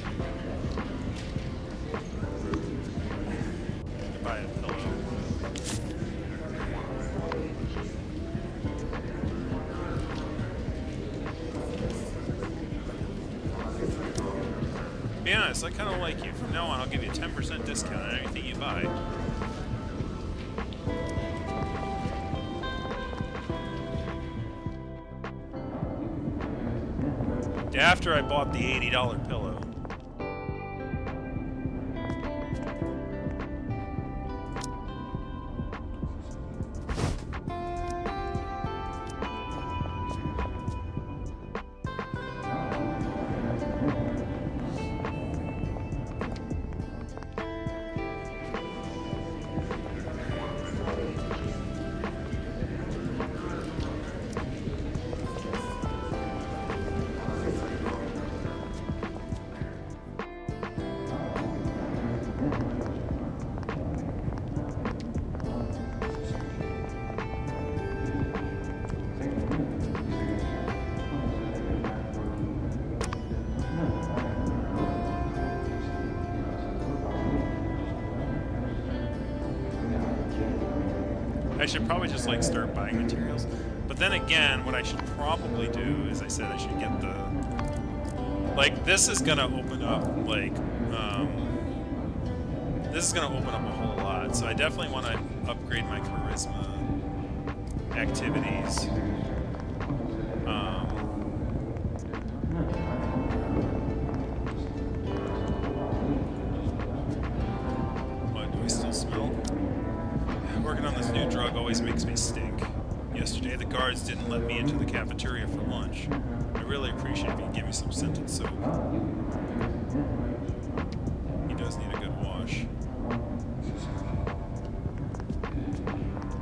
Buy a pillow. Be honest, I kind of like you. From now on, I'll give you a 10% discount on anything you buy. After I bought the $80 pillow. I should probably just like start buying materials. But then again, what I should probably do is, I said I should get the... Like, this is gonna open up, like, this is gonna open up a whole lot. So I definitely want to upgrade my charisma activities. What, do I still smell? Working on this new drug always makes me stink. Yesterday, the guards didn't let me into the cafeteria for lunch. I really appreciate if you give me some scented soap. He does need a good wash.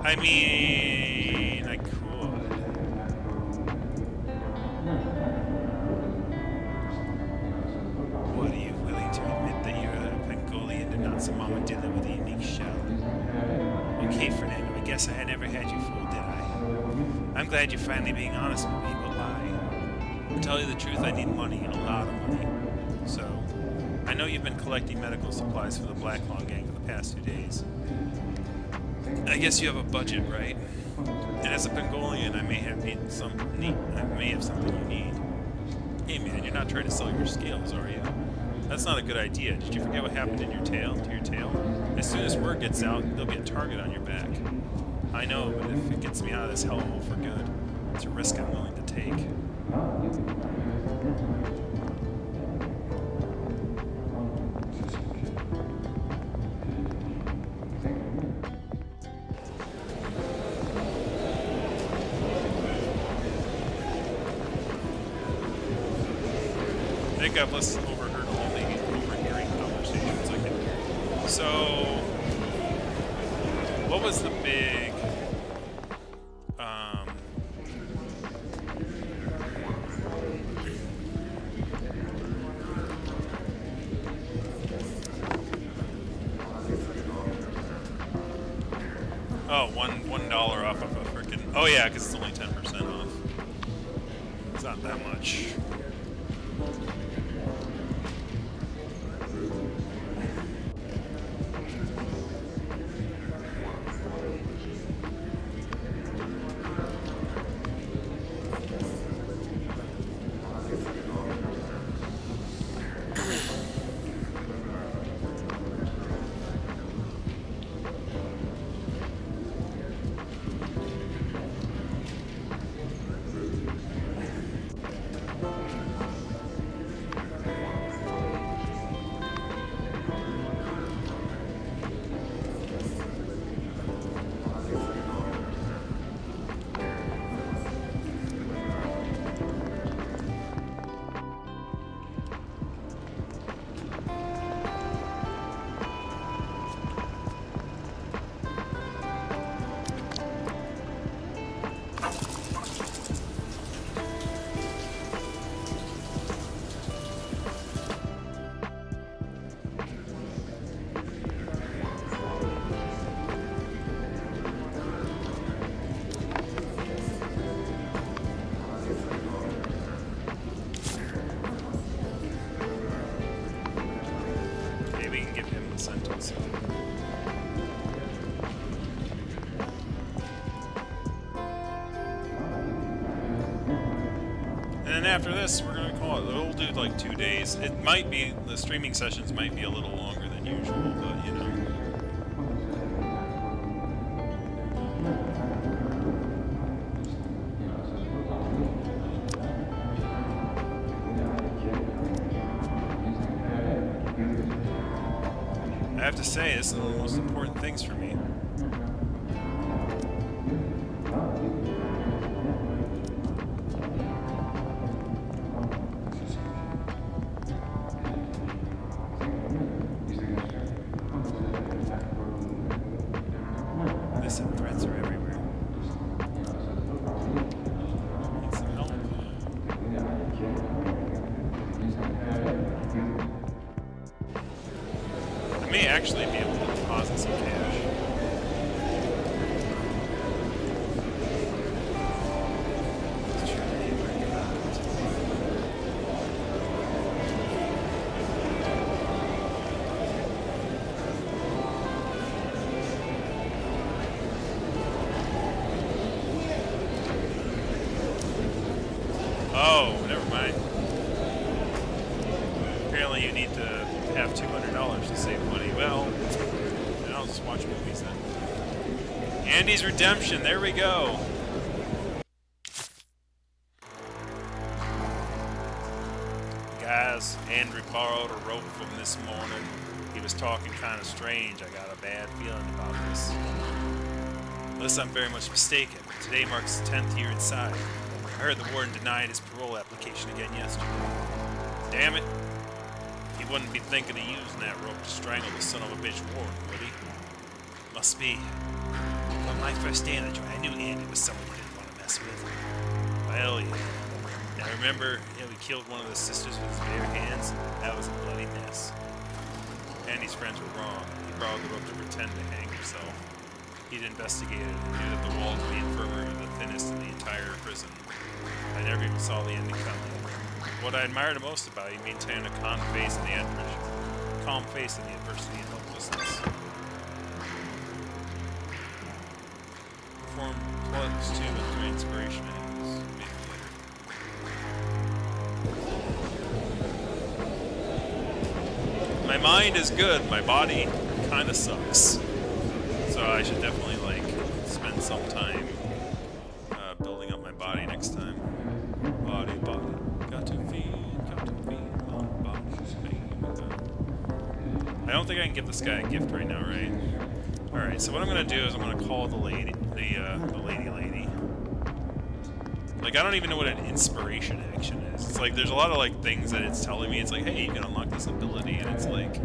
I mean, I could. What, are you willing to admit that you're a Pangolian and not some armadillo with a unique shell? Okay, Fernando, I guess I never had you fooled, did I? I'm glad you're finally being honest with me, but why? To tell you the truth, I need money, a lot of money. So, I know you've been collecting medical supplies for the Blacklaw gang for the past 2 days. I guess you have a budget, right? And as a Pangolian, I may have something you need. Hey man, you're not trying to sell your scales, are you? That's not a good idea. Did you forget what happened in your tail? As soon as word gets out, there'll be a target on your back. I know, but if it gets me out of this hellhole for good, it's a risk I'm willing to take. I think I've overheard all the overhearing conversations I can hear. So, what was the big, oh, $1 off of a frickin', oh yeah, because it's only 10% off. It's not not that much. And then after this, we're gonna call it. We'll do like 2 days. It might be, the streaming sessions might be a little longer than usual, but you know. I have to say, this is one of the most important things for me. Threats are everywhere. Need some help. I may actually be able to deposit some cash. Oh, never mind. Apparently you need to have $200 to save money. Well, then I'll just watch movies then. Andy's Redemption, there we go. Guys, Andrew borrowed a rope from this morning. He was talking kind of strange. I got a bad feeling about this. Unless I'm very much mistaken. Today marks the 10th year inside. I heard the warden denied his parole application again yesterday. Damn it. He wouldn't be thinking of using that rope to strangle the son of a bitch warden, would he? Must be. On my first day on the joint, I knew Andy was someone you didn't want to mess with. Well, yeah. Now remember, we killed one of the sisters with his bare hands? That was a bloody mess. Andy's friends were wrong. He borrowed the rope to pretend to hang himself. He'd investigated and knew that the walls of the infirmary were the thinnest in the entire prison. I never even saw the ending coming. What I admired most about it, he maintained a calm face in the adversity and hopelessness. Perform plugs 2 and 3 inspiration ends. My mind is good, my body kinda sucks. So I should definitely, like, spend some time building up my body next time. Body, got to feed, my body's I don't think I can give this guy a gift right now, right? Alright, so what I'm gonna do is I'm gonna call the lady. Like, I don't even know what an inspiration action is. It's like, there's a lot of, like, things that it's telling me. It's like, hey, you can unlock this ability, and it's like...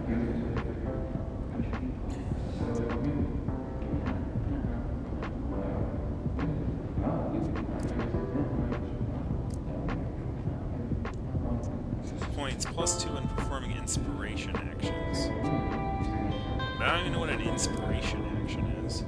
Points, +2 in performing inspiration actions. But I don't even know what an inspiration action is.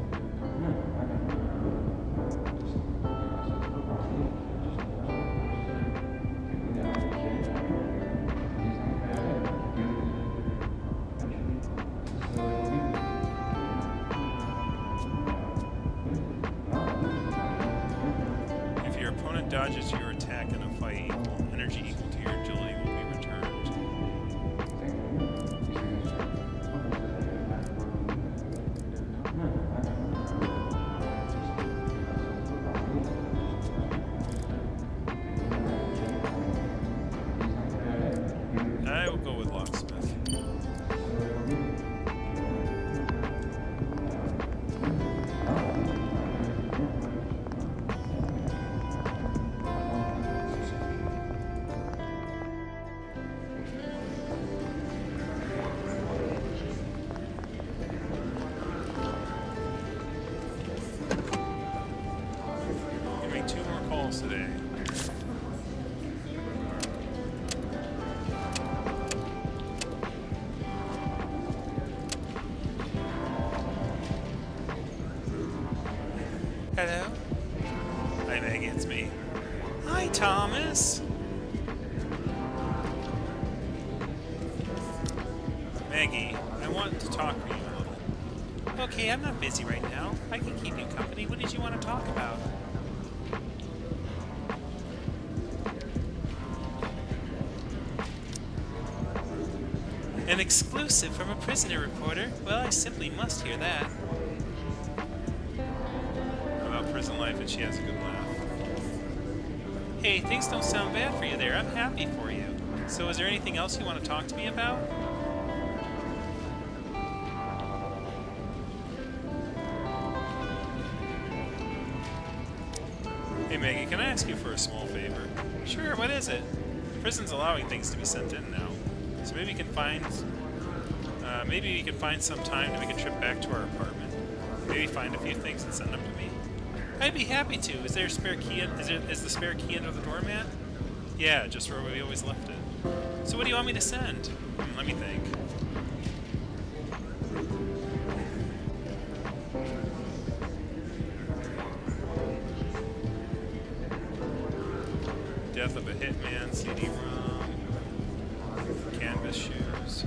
I'll go with locksmith. You make 2 more calls today. Hello? Hi, Maggie, it's me. Hi, Thomas! Maggie, I want to talk to you a little. Okay, I'm not busy right now. I can keep you company. What did you want to talk about? An exclusive from a prisoner reporter? Well, I simply must hear that. About prison life, and she has a good laugh. Hey, things don't sound bad for you there. I'm happy for you. So is there anything else you want to talk to me about? Hey Maggie, can I ask you for a small favor? Sure, what is it? Prison's allowing things to be sent in now. So maybe we can find some time to make a trip back to our apartment. Maybe find a few things and send them to me. I'd be happy to. Is there a spare key? Is the spare key under the doormat? Yeah, just where we always left it. So what do you want me to send? Let me think. Death of a Hitman, CD-ROM, canvas shoes.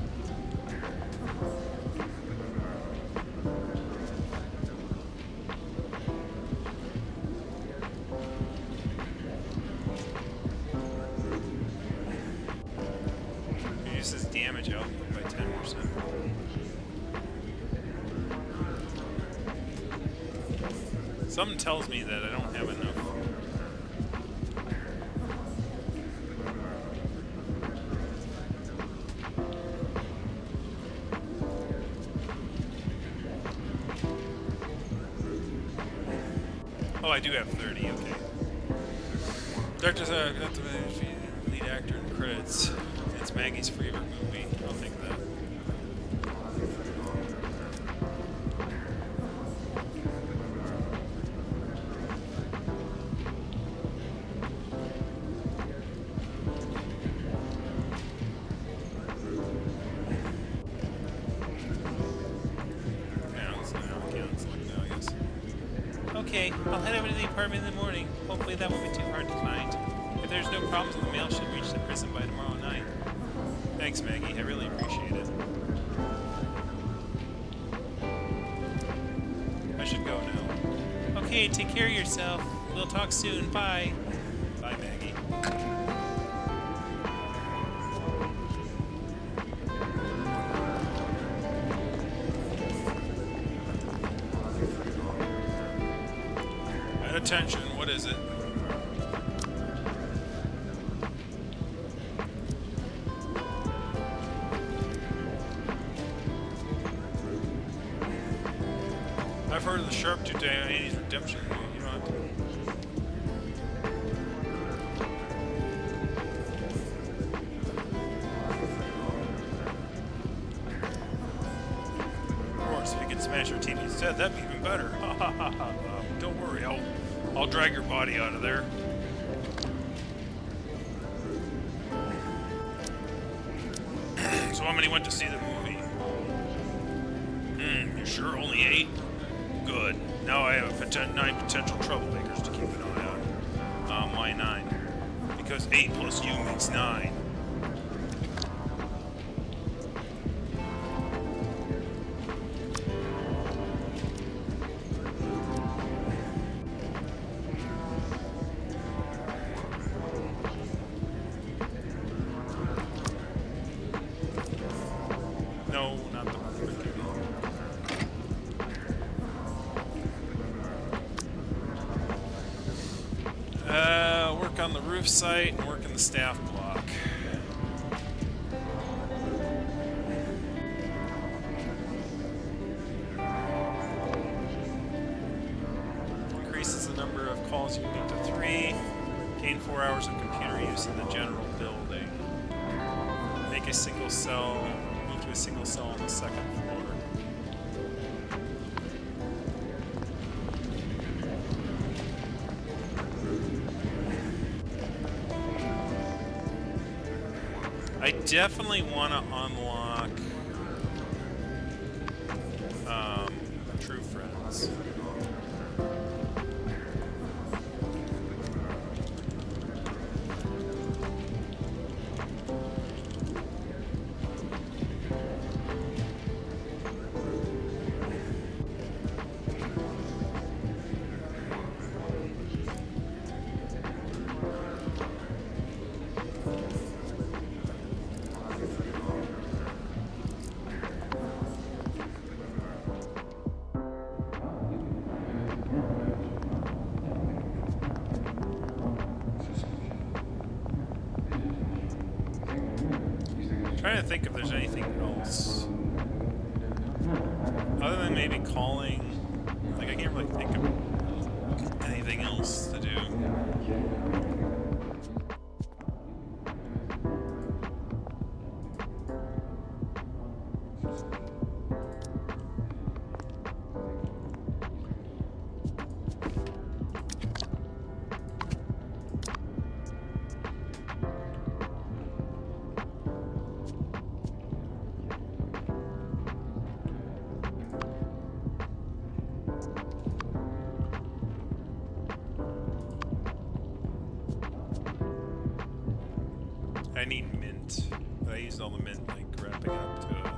Reduces damage output by 10%. Something tells me that I don't have enough. Oh, I do have 30, okay. Director's lead actor in credits. It's Maggie's favorite movie. I'll think of that. Okay, I'll head over to the apartment in the morning. Hopefully that won't be too hard to find. If there's no problems, the mail should reach the prison by tomorrow night. Thanks, Maggie. I really appreciate it. I should go now. Okay, take care of yourself. We'll talk soon. Bye. Bye, Maggie. Attention, what is it? I've heard of the Sharp today on Annie's Redemption. You don't have to. Of course, if you could smash your TV instead, that'd be even better. Ha ha ha ha. Don't worry, I'll drag your body out of there. So how many went to see the movie? You sure only 8? Good. Now I have 9 potential troublemakers to keep an eye on. Why 9? Because 8 plus you makes 9. No, not the work on the roof site and work in the staff block. single cell. Move to a single cell on the second floor. I definitely want to unlock True Friends. Trying to think if there's anything else other than maybe calling. Like, I can't really think of anything else to do. I need mint, but I used all the mint, like, wrapping it up to a...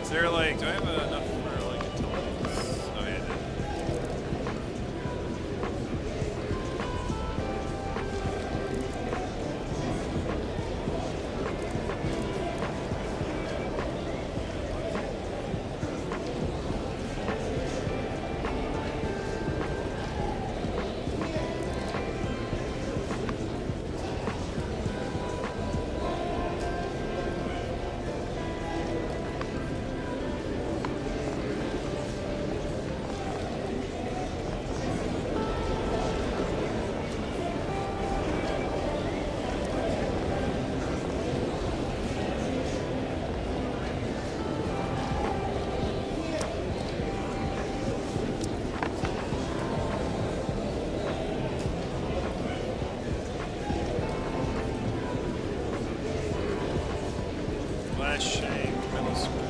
Is there, like, do I have enough for, like, intelligence? Oh, yeah, I did. Glass shank, metal screw.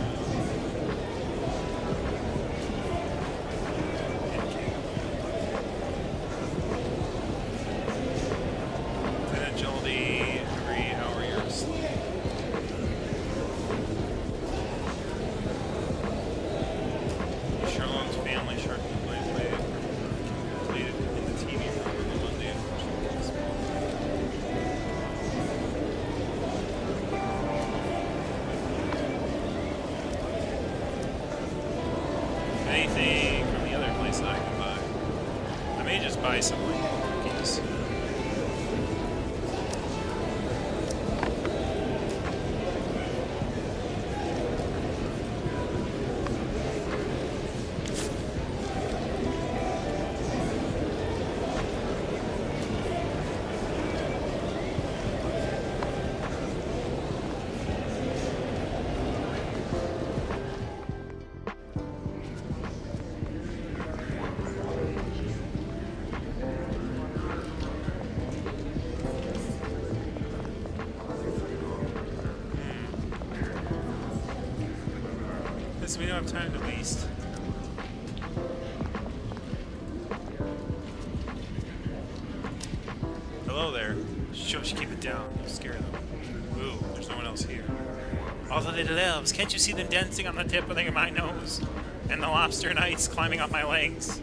And agility every hour you're asleep. Charlotte's family shark play completed in the TV room on Monday. Anything from the other place that I can buy. I may just buy some like cookies. We don't have time to waste. Hello there. Shush, keep it down. You'll scare them. Ooh, there's no one else here. All the little elves. Can't you see them dancing on the tip of my nose? And the lobster knights climbing up my legs?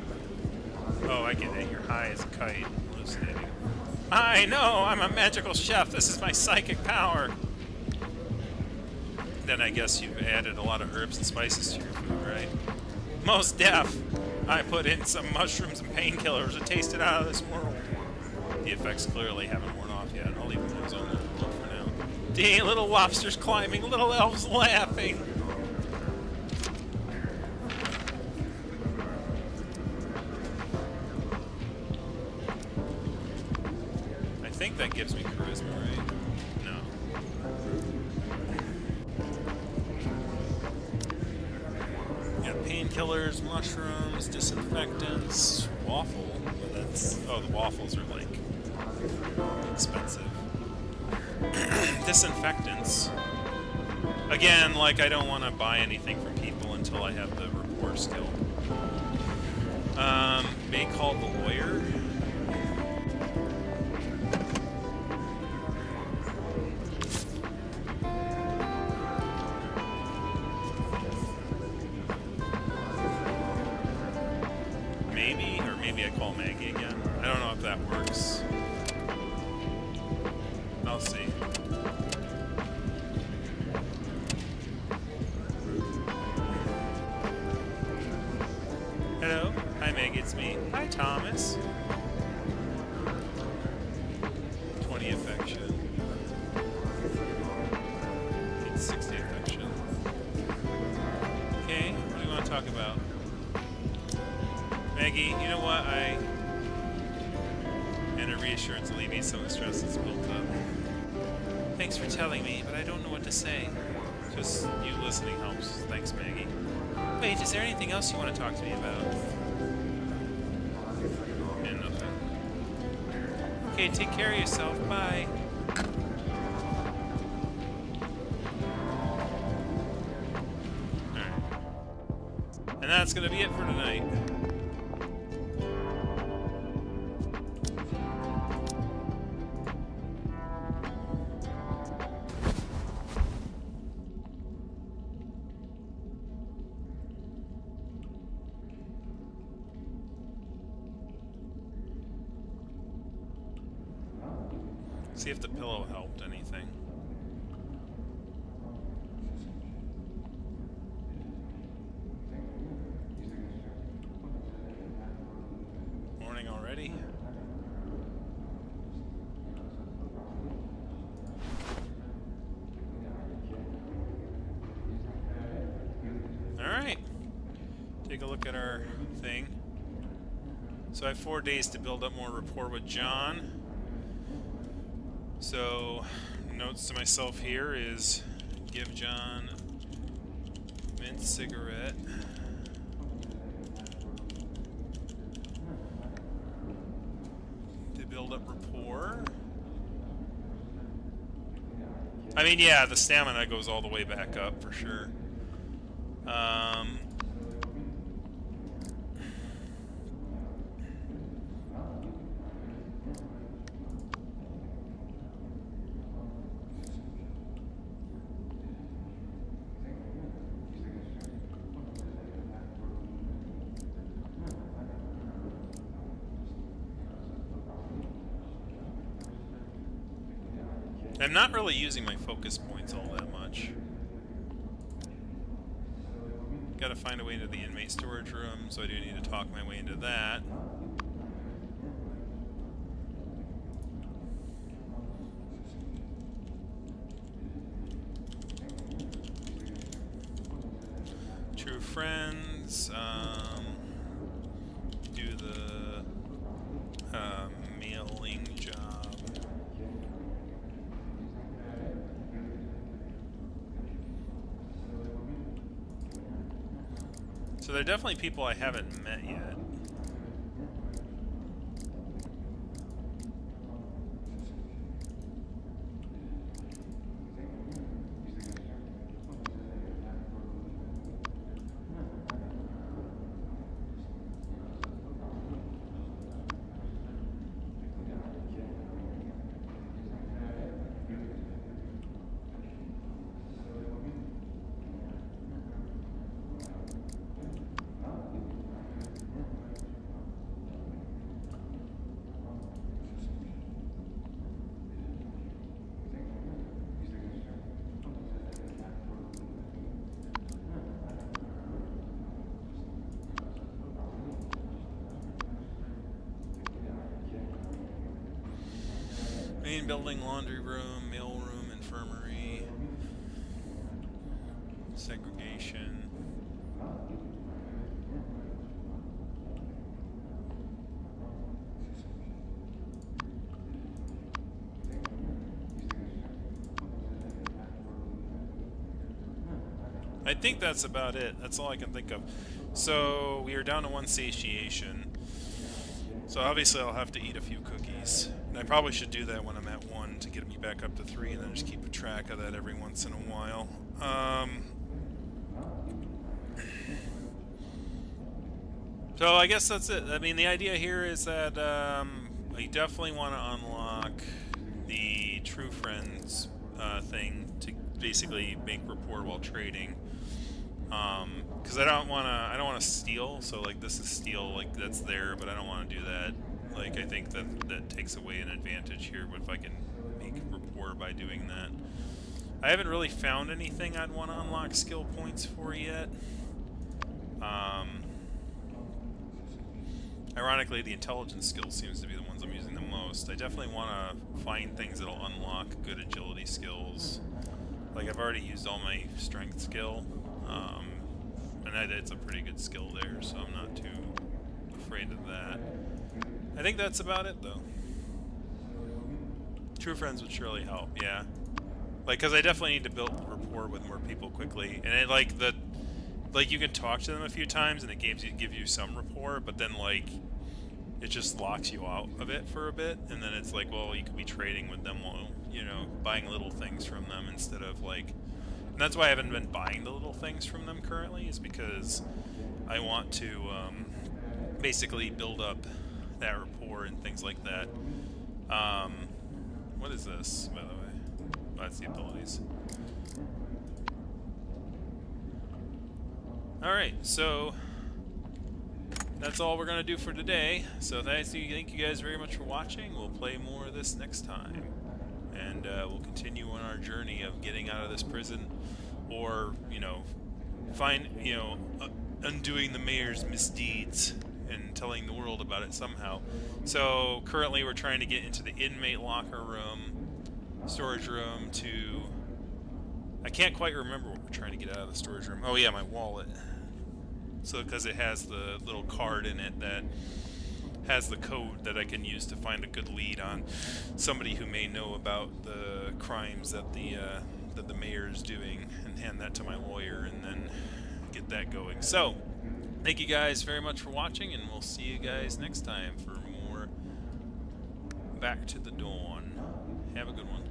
Oh, I get it. You're high as a kite. Hallucinating. I know! I'm a magical chef. This is my psychic power. then I guess you've added a lot of herbs and spices to your food, right? Most deaf. I put in some mushrooms and painkillers that tasted out of this world. The effects clearly haven't worn off yet. I'll leave those on the floor for now. Dang, little lobsters climbing, little elves laughing. I think that gives me charisma, right? No. Yeah, painkillers, mushrooms, disinfectants, waffle. Well, that's the waffles are like expensive. Disinfectants. Again, like I don't want to buy anything from people until I have the rapport skill. May call the lawyer. Maybe, or maybe I call Maggie again. I don't know if that works. I'll see. Hello. Hi, Maggie. It's me. Hi, Thomas. 20 affection. It's 60 affection. Okay. What do you want to talk about? Maggie, you know what? And a reassurance alleviates some of the stress that's built up. Thanks for telling me, but I don't know what to say. Just you listening helps. Thanks, Maggie. Wait, is there anything else you want to talk to me about? Yeah, nothing. Okay, take care of yourself. Bye. Alright. And that's gonna be it for tonight. See if the pillow helped anything. Morning already? Alright. Take a look at our thing. So I have 4 days to build up more rapport with John. So, notes to myself here is give John mint cigarette. To build up rapport. I mean, yeah, the stamina goes all the way back up for sure. I'm not really using my focus points all that much. Gotta find a way into the inmate storage room, so I do need to talk my way into that. True friends, do the mailing job. So there are definitely people I haven't met yet. building, laundry room, mail room, infirmary, segregation. I think that's about it. That's all I can think of. So we are down to 1 satiation. So obviously I'll have to eat a few cookies. And I probably should do that when I'm at 1 to get me back up to 3, and then just keep a track of that every once in a while. So I guess that's it. I mean, the idea here is that I definitely want to unlock the True Friends thing to basically make rapport while trading. Because I don't want to steal. So like this is steal, like that's there, but I don't want to do that. Like I think that takes away an advantage here. But if I can make rapport by doing that, I haven't really found anything I'd want to unlock skill points for yet. Ironically, the intelligence skill seems to be the ones I'm using the most. I definitely want to find things that'll unlock good agility skills. Like I've already used all my strength skill, and it's a pretty good skill there, so I'm not too afraid of that. I think that's about it, though. True Friends would surely help, yeah. Like, because I definitely need to build rapport with more people quickly, and it, like you can talk to them a few times, and it give you some rapport, but then like it just locks you out of it for a bit, and then it's like, well, you could be trading with them while, you know, buying little things from them instead of like. And that's why I haven't been buying the little things from them currently, is because I want to basically build up that rapport and things like that. What is this, by the way? Oh, that's the abilities. Alright, so that's all we're going to do for today. So thank you guys very much for watching. We'll play more of this next time. And we'll continue on our journey of getting out of this prison, or, you know, undoing the mayor's misdeeds and telling the world about it somehow. So currently we're trying to get into the inmate locker room, storage room, to... I can't quite remember what we're trying to get out of the storage room. Oh yeah, my wallet. So because it has the little card in it that has the code that I can use to find a good lead on somebody who may know about the crimes that the mayor is doing, and hand that to my lawyer and then get that going. So thank you guys very much for watching, and we'll see you guys next time for more Back to the Dawn. Have a good one.